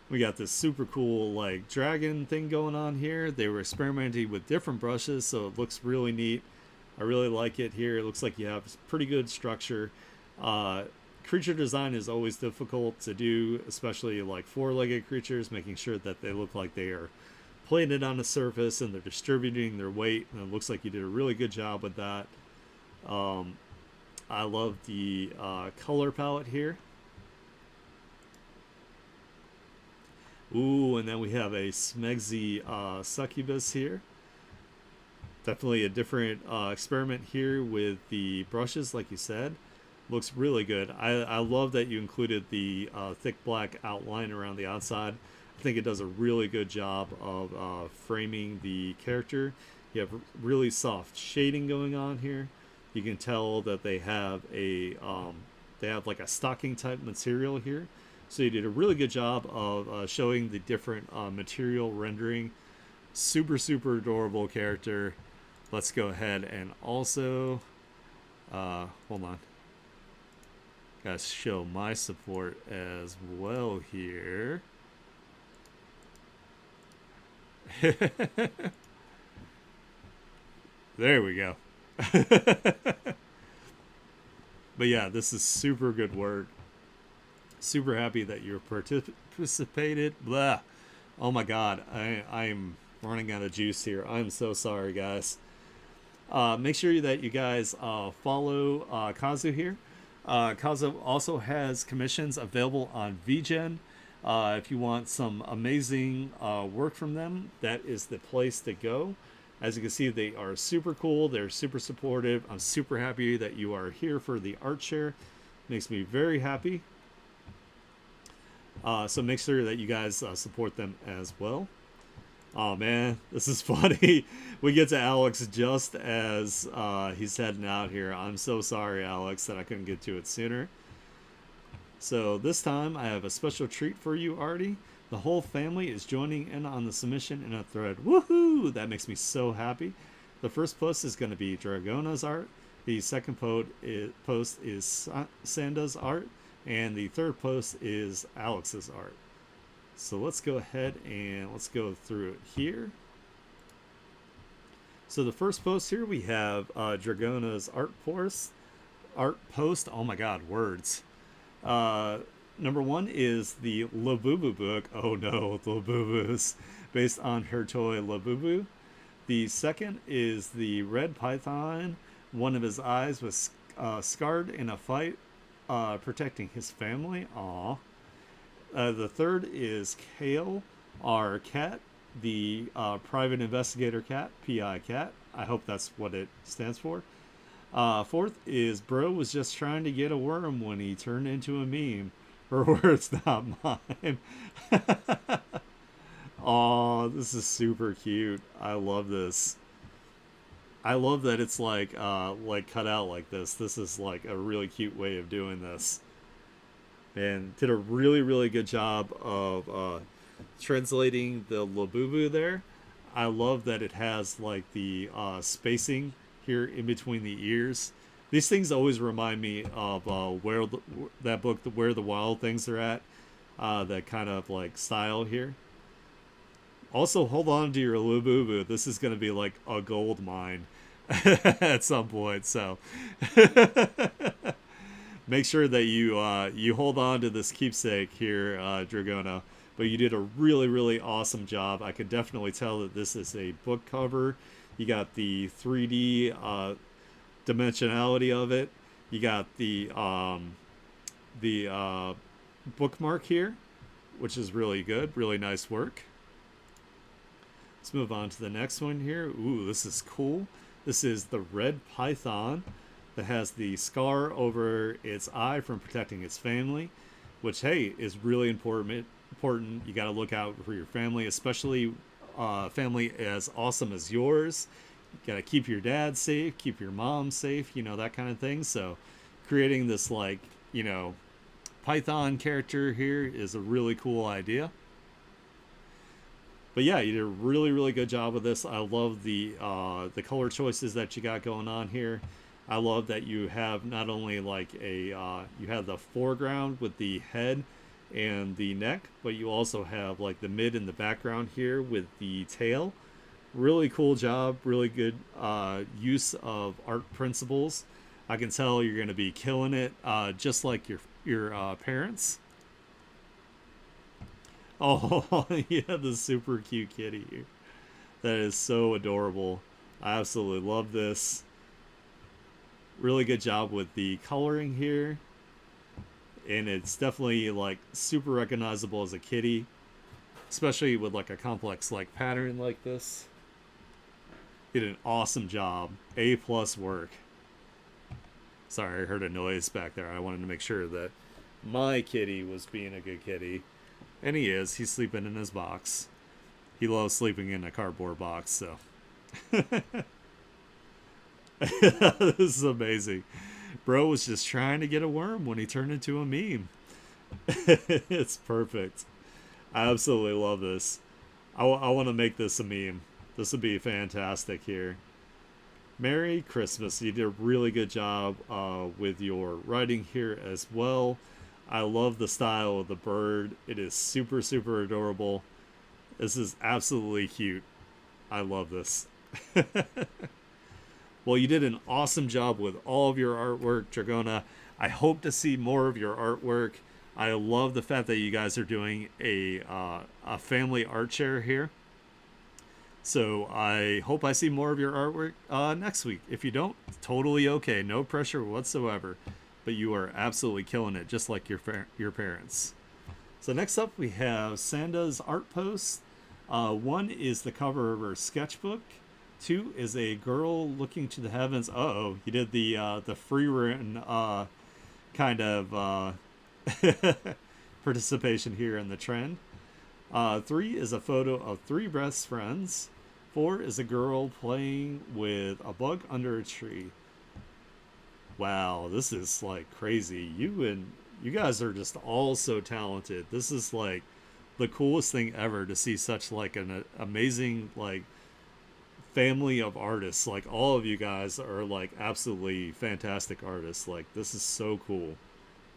We got this super cool like dragon thing going on here. They were experimenting with different brushes, so it looks really neat. I really like it here. It looks like you have pretty good structure. Creature design is always difficult to do, especially like four-legged creatures, making sure that they look like they are planted on the surface and they're distributing their weight. And it looks like you did a really good job with that. I love the color palette here. Ooh, and then we have a Smegsy succubus here. Definitely a different experiment here with the brushes, like you said. Looks really good. I love that you included the thick black outline around the outside. I think it does a really good job of framing the character. You have really soft shading going on here. You can tell that they have like a stocking type material here. So you did a really good job of showing the different material rendering. Super, super adorable character. Let's go ahead and also, hold on. Gotta show my support as well here. There we go. But yeah, this is super good work. Super happy that you participated. Blah. Oh my god, I'm running out of juice here. I'm so sorry, guys. Make sure that you guys follow Kazu here. Kazu also has commissions available on VGen. If you want some amazing work from them, that is the place to go. As you can see, they are super cool. They're super supportive. I'm super happy that you are here for the art share. Makes me very happy. So make sure that you guys support them as well. Oh man, this is funny. We get to Alex just as he's heading out here. I'm so sorry, Alex, that I couldn't get to it sooner. So this time I have a special treat for you, Artie. The whole family is joining in on the submission in a thread. Woohoo! That makes me so happy. The first post is going to be Dragona's art. The second post is Sanda's art. And the third post is Alex's art. So let's go ahead and let's go through it here. So the first post here we have Dragona's art post. Oh my god, words. Number one is the Labubu book. Oh no, the Labubus, based on her toy Labubu. The second is the red python. One of his eyes was scarred in a fight, protecting his family. Aw. The third is Kale, our cat, the private investigator cat, PI cat. I hope that's what it stands for. Fourth is Bro was just trying to get a worm when he turned into a meme. Her words, not mine. Aw, this is super cute. I love this. I love that it's like cut out like this. This is like a really cute way of doing this. And did a really, really good job of translating the Labubu there. I love that it has like the spacing here in between the ears. These things always remind me of that book, Where the Wild Things Are At. That kind of like style here. Also, hold on to your Labubu. This is going to be like a gold mine at some point. So make sure that you hold on to this keepsake here, Dragona. But you did a really, really awesome job. I could definitely tell that this is a book cover. You got the 3D dimensionality of it. You got the bookmark here, which is really good. Really nice work. Let's move on to the next one here. Ooh, this is cool. This is the red python that has the scar over its eye from protecting its family, which, hey, is really important. You got to look out for your family, especially family as awesome as yours. You got to keep your dad safe, keep your mom safe, that kind of thing. So creating this Python character here is a really cool idea. But yeah, you did a really, really good job with this. I love the color choices that you got going on here. I love that you have not only you have the foreground with the head and the neck, but you also have like the mid and the background here with the tail. Really cool job. Really good use of art principles. I can tell you're going to be killing it, just like your parents. Oh, yeah, the super cute kitty here. That is so adorable. I absolutely love this. Really good job with the coloring here. And it's definitely like super recognizable as a kitty, especially with like a complex like pattern like this. Did an awesome job. A+ work. Sorry, I heard a noise back there. I wanted to make sure that my kitty was being a good kitty. And he is. He's sleeping in his box. He loves sleeping in a cardboard box, so. This is amazing. Bro was just trying to get a worm when he turned into a meme. It's perfect. I absolutely love this. I want to make this a meme. This would be fantastic here. Merry Christmas. You did a really good job with your writing here as well. I love the style of the bird. It is super, super adorable. This is absolutely cute. I love this. Well, you did an awesome job with all of your artwork, Dragona. I hope to see more of your artwork. I love the fact that you guys are doing a family art share here. So I hope I see more of your artwork next week. If you don't, totally okay. No pressure whatsoever. But you are absolutely killing it, just like your parents. So next up, we have Sanda's art posts. One is the cover of her sketchbook. Two is a girl looking to the heavens. Uh-oh, you did the free written kind of participation here in the trend. Three is a photo of three best friends. Four is a girl playing with a bug under a tree. Wow, this is like crazy. You guys are just all so talented. This is like the coolest thing ever to see such like an amazing like family of artists. Like all of you guys are like absolutely fantastic artists. Like this is so cool.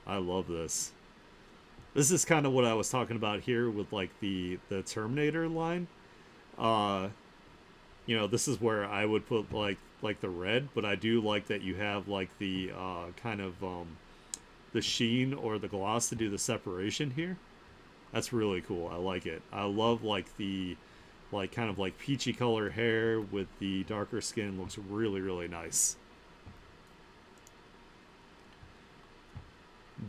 I love this. This is kind of what I was talking about here with like the Terminator line. Uh, this is where I would put like the red, but I do like that you have like the kind of the sheen or the gloss to do the separation here. That's really cool. I like it. I love like the like kind of like peachy color hair with the darker skin. Looks really really nice.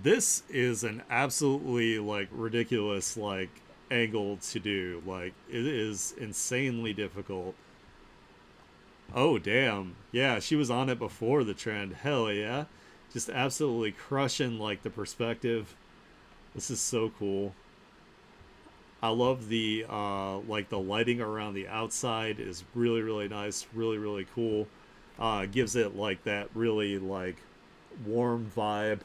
This is an absolutely like ridiculous like angle to do. Like it is insanely difficult. Oh damn. Yeah, she was on it before the trend. Hell yeah. Just absolutely crushing like the perspective. This is so cool. I love the like the lighting around the outside is really really nice, really really cool. Gives it like that really like warm vibe,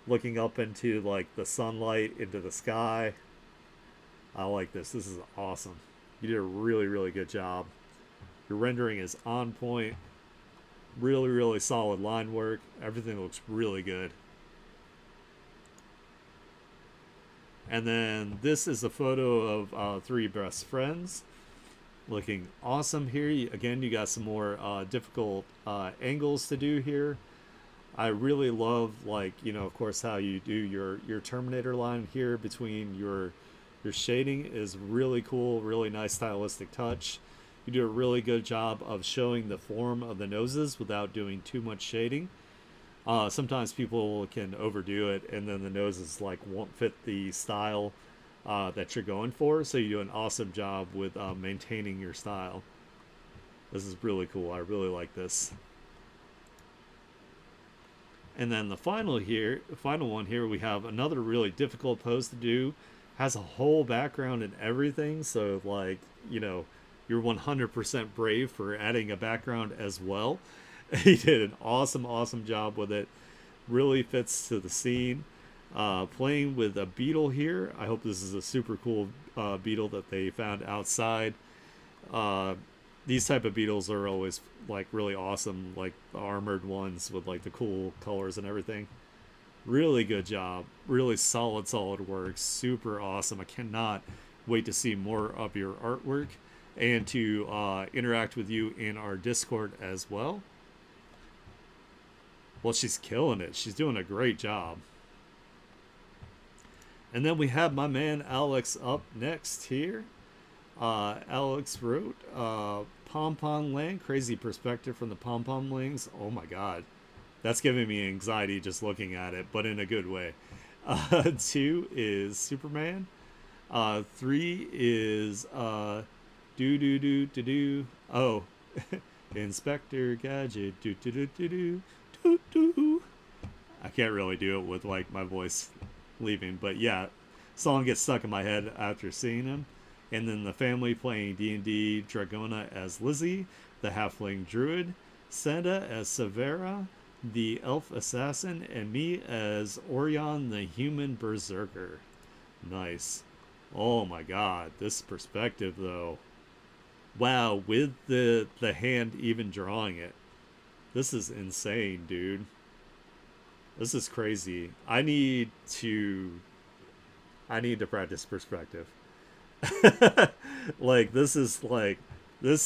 looking up into like the sunlight into the sky. I like this. This is awesome. You did a really really good job. Your rendering is on point. Really really solid line work. Everything looks really good. And then this is a photo of three best friends looking awesome here. Again, you got some more difficult angles to do here. I really love, like, of course, how you do your Terminator line here between your shading is really cool, really nice stylistic touch. You do a really good job of showing the form of the noses without doing too much shading. Sometimes people can overdo it, and then the noses like won't fit the style that you're going for. So you do an awesome job with maintaining your style. This is really cool. I really like this. And then the final one here, we have another really difficult pose to do. Has a whole background and everything. So like you're 100% brave for adding a background as well. He did an awesome, awesome job with it. Really fits to the scene. Playing with a beetle here. I hope this is a super cool beetle that they found outside. Uh, these type of beetles are always like really awesome, like the armored ones with like the cool colors and everything. Really good job. Really solid, solid work. Super awesome. I cannot wait to see more of your artwork and to interact with you in our Discord as well. Well, she's killing it. She's doing a great job. And then we have my man Alex up next here. Alex wrote Pom Pom Land, crazy perspective from the Pom Pom Lings. Oh my god. That's giving me anxiety just looking at it, but in a good way. Two is Superman. Three is do do do do do. Oh, Inspector Gadget. Do do do do do do do. I can't really do it with like my voice leaving, but yeah, song gets stuck in my head after seeing him. And then the family playing D&D, Dragona as Lizzie, the halfling druid, Santa as Severa, the elf assassin, and me as Orion the human berserker. Nice. Oh my god, this perspective though. Wow, with the hand even drawing it. This is insane, dude. This is crazy. I need to practice perspective. Like this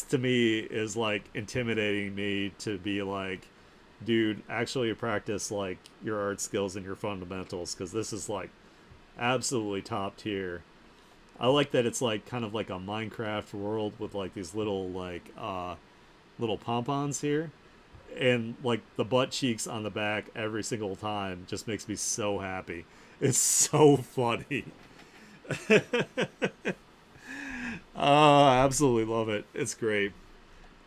to me is like intimidating me to be like, dude, actually practice like your art skills and your fundamentals, because this is like absolutely top tier. I like that it's like kind of like a Minecraft world with like these little pompons here, and like the butt cheeks on the back every single time just makes me so happy. It's so funny. I absolutely love it. It's great.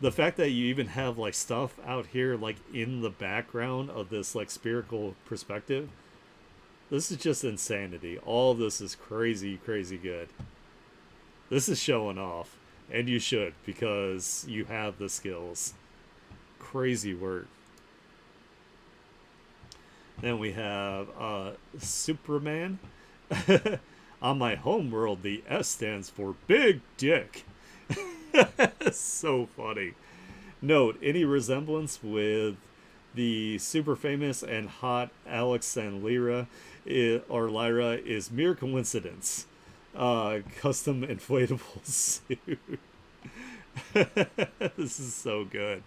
The fact that you even have like stuff out here like in the background of this like spherical perspective, this is just insanity. All of this is crazy, crazy good. This is showing off, and you should, because you have the skills. Crazy work. Then we have Superman. On my home world, the S stands for Big Dick. So funny. Note, any resemblance with the super famous and hot Alex and or Lyra is mere coincidence. Custom inflatable suit. This is so good.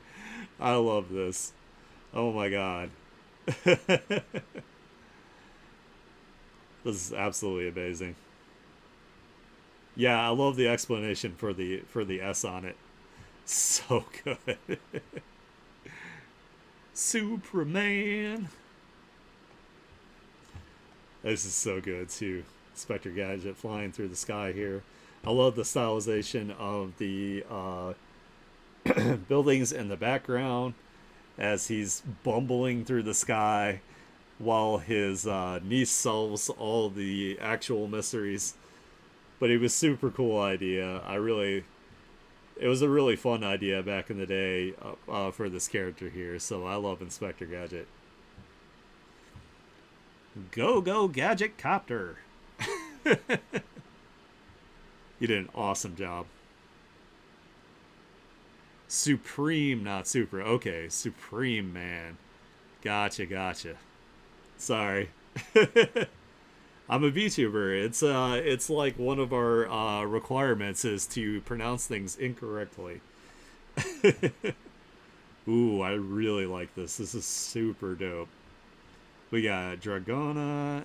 I love this. Oh my god. This is absolutely amazing. Yeah, I love the explanation for the S on it. So good. Superman. This is so good too. Inspector Gadget flying through the sky here. I love the stylization of the buildings in the background as he's bumbling through the sky while his niece solves all the actual mysteries. But it was super cool idea. It was a really fun idea back in the day for this character here. So I love Inspector Gadget. Go go Gadget Copter. You did an awesome job. Supreme, not super. Okay, Supreme Man. Gotcha. Sorry. I'm a VTuber. It's like one of our requirements is to pronounce things incorrectly. Ooh, I really like this. This is super dope. We got Dragona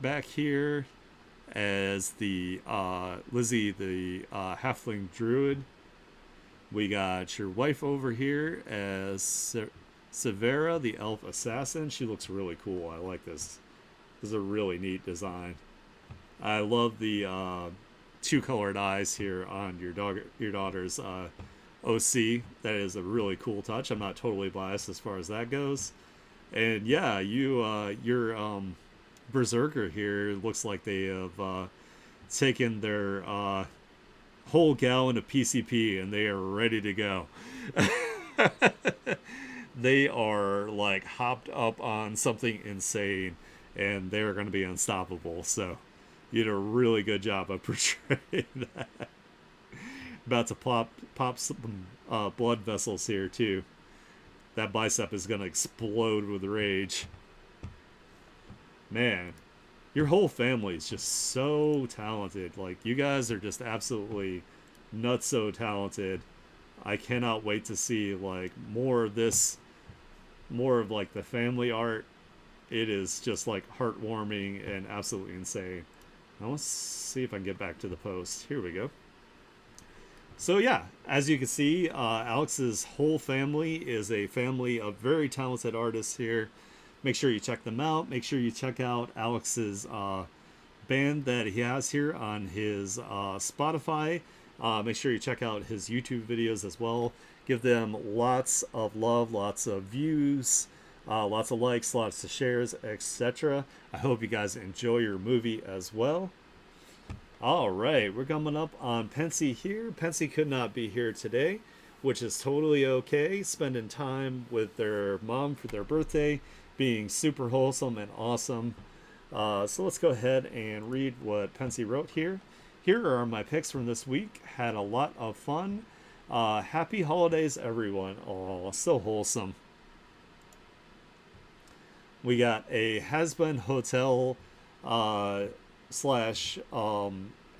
back here as the Lizzie, the halfling druid. We got your wife over here as Severa, the elf assassin. She looks really cool. I like this. This is a really neat design. I love the two colored eyes here on your daughter's OC. That is a really cool touch. I'm not totally biased as far as that goes. And yeah, your berserker here looks like they have taken their whole gallon of PCP and they are ready to go. They are like hopped up on something insane and they're going to be unstoppable. So you did a really good job of portraying that. About to pop some blood vessels here too. That bicep is going to explode with rage. Man, your whole family is just so talented. Like, you guys are just absolutely nutso talented. I cannot wait to see like more of this, more of like the family art. It is just like heartwarming and absolutely insane. Now let's see if I can get back to the post. Here we go. So yeah, as you can see, Alex's whole family is a family of very talented artists here. Make sure you check them out. Make sure you check out Alex's band that he has here on his Spotify. Make sure you check out his YouTube videos as well. Give them lots of love, lots of views, lots of likes, lots of shares, etc. I hope you guys enjoy your movie as well. All right, we're coming up on Pensy here. Pensy could not be here today, which is totally okay. Spending time with their mom for their birthday, being super wholesome and awesome. So let's go ahead and read what Pensy wrote here. Here are my picks from this week. Had a lot of fun. Happy holidays, everyone. Oh, so wholesome. We got a Has-Been Hotel slash Hell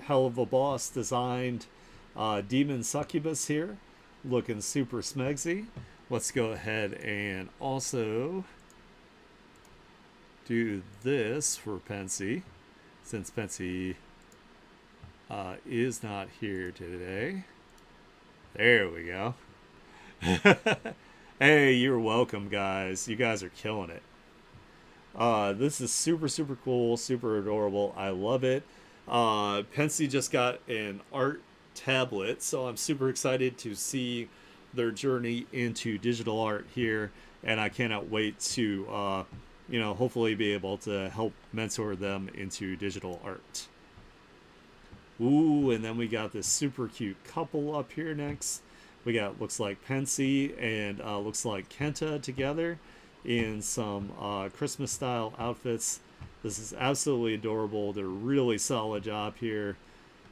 of a Boss designed demon succubus here, looking super smegsy. Let's go ahead and also do this for Pensy, since Pensy is not here today. There we go. Hey, you're welcome, guys. You guys are killing it. This is super, super cool, super adorable. I love it. Pensy just got an art tablet, so I'm super excited to see their journey into digital art here, and I cannot wait to, hopefully be able to help mentor them into digital art. Ooh, and then we got this super cute couple up here next. We got, looks like Pensy and looks like Kenta together in some Christmas style outfits. This is absolutely adorable. Did a really solid job here.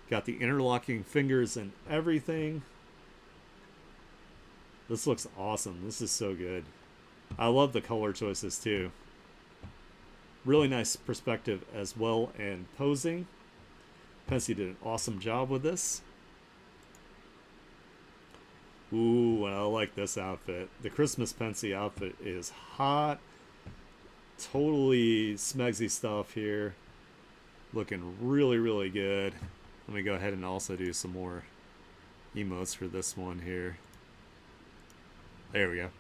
Got the interlocking fingers and everything. This looks awesome. This is so good. I love the color choices too. Really nice perspective as well, and posing. Pensy did an awesome job with this. Ooh, I like this outfit. The Christmas Pensy outfit is hot. Totally smegsy stuff here. Looking really, really good. Let me go ahead and also do some more emotes for this one here. There we go.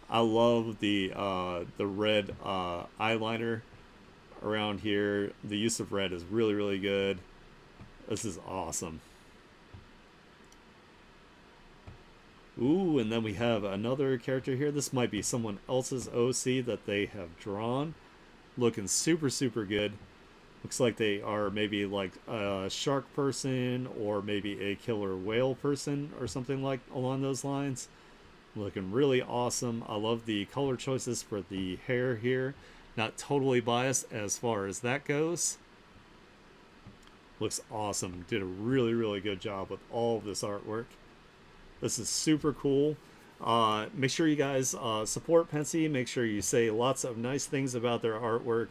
I love the red eyeliner around here. The use of red is really, really good. This is awesome. Ooh, and then we have another character here. This might be someone else's OC that they have drawn. Looking super, super good. Looks like they are maybe like a shark person or maybe a killer whale person or something like along those lines. Looking really awesome. I love the color choices for the hair here. Not totally biased as far as that goes. Looks awesome. Did a really, really good job with all of this artwork. This is super cool. Make sure you guys support Pensy. Make sure you say lots of nice things about their artwork.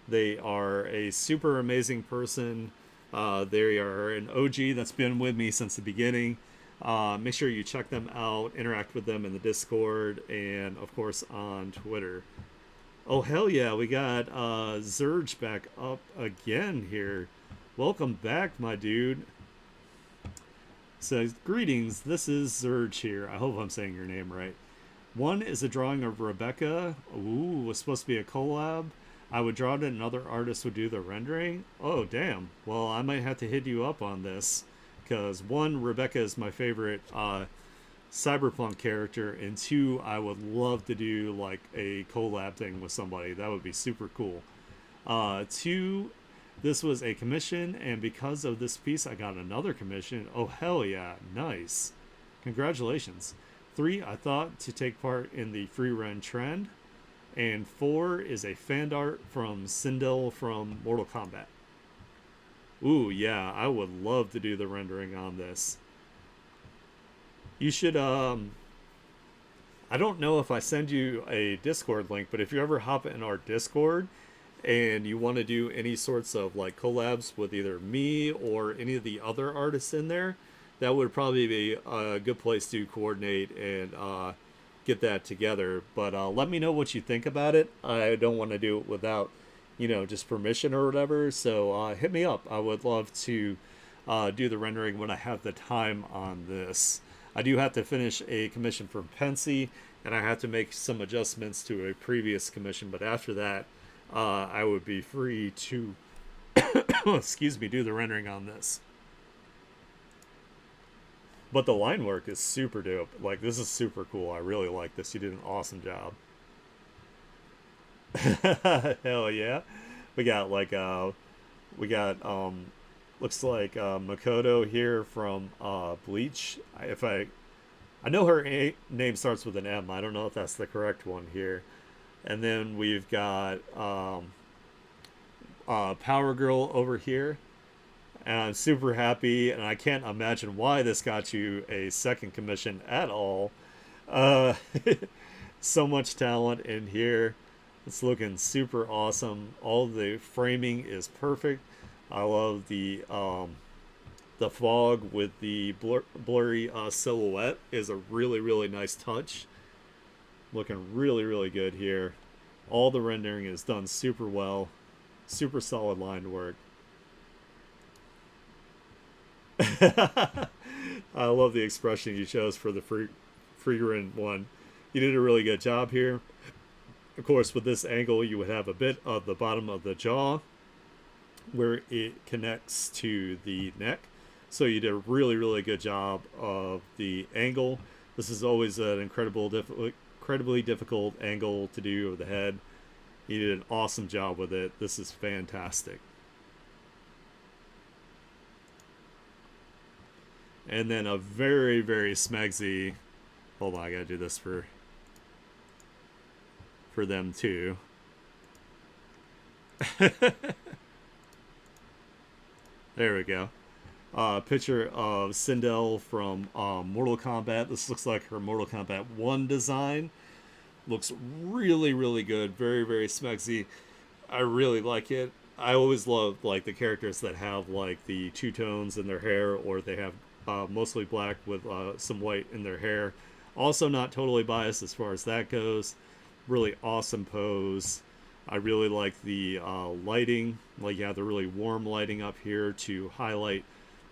They are a super amazing person. They are an OG that's been with me since the beginning. Make sure you check them out, interact with them in the Discord, and of course on Twitter. Oh, hell yeah, we got Zurge back up again here. Welcome back, my dude. So, greetings, this is Zurge here. I hope I'm saying your name right. One is a drawing of Rebecca. Ooh, was supposed to be a collab. I would draw it and another artist would do the rendering. Oh, damn. Well, I might have to hit you up on this. Because one, Rebecca is my favorite cyberpunk character. And two, I would love to do like a collab thing with somebody. That would be super cool. Two, this was a commission, and because of this piece, I got another commission. Oh, hell yeah. Nice. Congratulations. 3, I thought to take part in the free run trend. And 4 is a fan art from Sindel from Mortal Kombat. Ooh, yeah, I would love to do the rendering on this. You should, I don't know if I send you a Discord link, but if you ever hop in our Discord, and you want to do any sorts of like collabs with either me or any of the other artists in there, that would probably be a good place to coordinate and get that together. But let me know what you think about it. I don't want to do it without, just permission or whatever. So hit me up. I would love to do the rendering when I have the time on this. I do have to finish a commission from Pensy, and I have to make some adjustments to a previous commission. But after that, I would be free to, excuse me, do the rendering on this. But the line work is super dope. Like, this is super cool. I really like this. You did an awesome job. Hell yeah. We got like, looks like Makoto here from Bleach. I know her name starts with an M. I don't know if that's the correct one here. And then we've got Power Girl over here. And I'm super happy, and I can't imagine why this got you a second commission at all. Uh, so much talent in here. It's looking super awesome. All the framing is perfect. I love the fog with the blurry silhouette is a really, really nice touch. Looking really, really good here. All the rendering is done super well. Super solid line work. I love the expression you chose for the Freerin one. You did a really good job here. Of course, with this angle, you would have a bit of the bottom of the jaw where it connects to the neck. So you did a really, really good job of the angle. This is always an incredibly difficult angle to do of the head. You did an awesome job with it. This is fantastic. And then a very, very smegsy. Hold on, I gotta do this for them too. There we go. Picture of Sindel from Mortal Kombat. This looks like her Mortal Kombat 1 design. Looks really, really good. Very, very smexy. I really like it. I always love like the characters that have like the two tones in their hair, or they have mostly black with some white in their hair. Also, not totally biased as far as that goes. Really awesome pose. I really like the lighting. Like you have the really warm lighting up here to highlight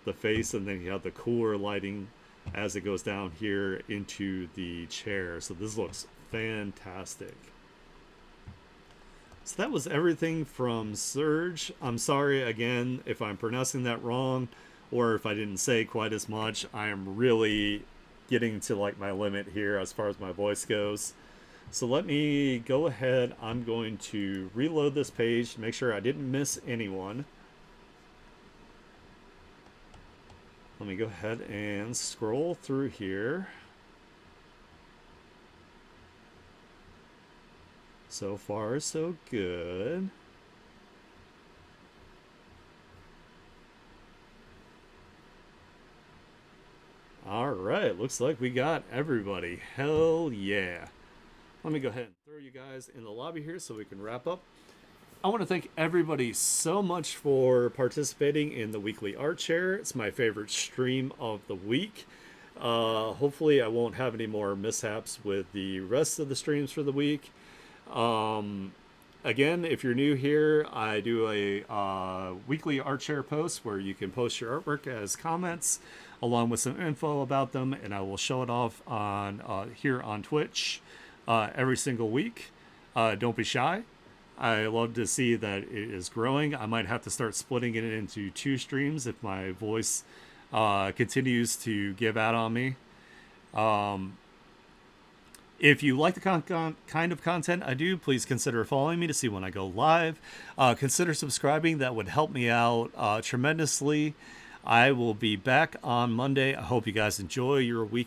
the face, and then you have the cooler lighting as it goes down here into the chair. So this looks fantastic. So that was everything from Surge. I'm sorry again if I'm pronouncing that wrong or if I didn't say quite as much. I am really getting to like my limit here as far as my voice goes. So let me go ahead. I'm going to reload this page to make sure I didn't miss anyone. Let me go ahead and scroll through here. So far, so good. All right, looks like we got everybody. Hell yeah. Let me go ahead and throw you guys in the lobby here so we can wrap up. I want to thank everybody so much for participating in the weekly art share. It's my favorite stream of the week. Hopefully, I won't have any more mishaps with the rest of the streams for the week. Again, if you're new here, I do a weekly art share post where you can post your artwork as comments along with some info about them, and I will show it off on here on Twitch every single week. Don't be shy. I love to see that it is growing. I might have to start splitting it into 2 streams if my voice continues to give out on me. If you like the kind of content I do, please consider following me to see when I go live. Consider subscribing. That would help me out tremendously. I will be back on Monday. I hope you guys enjoy your week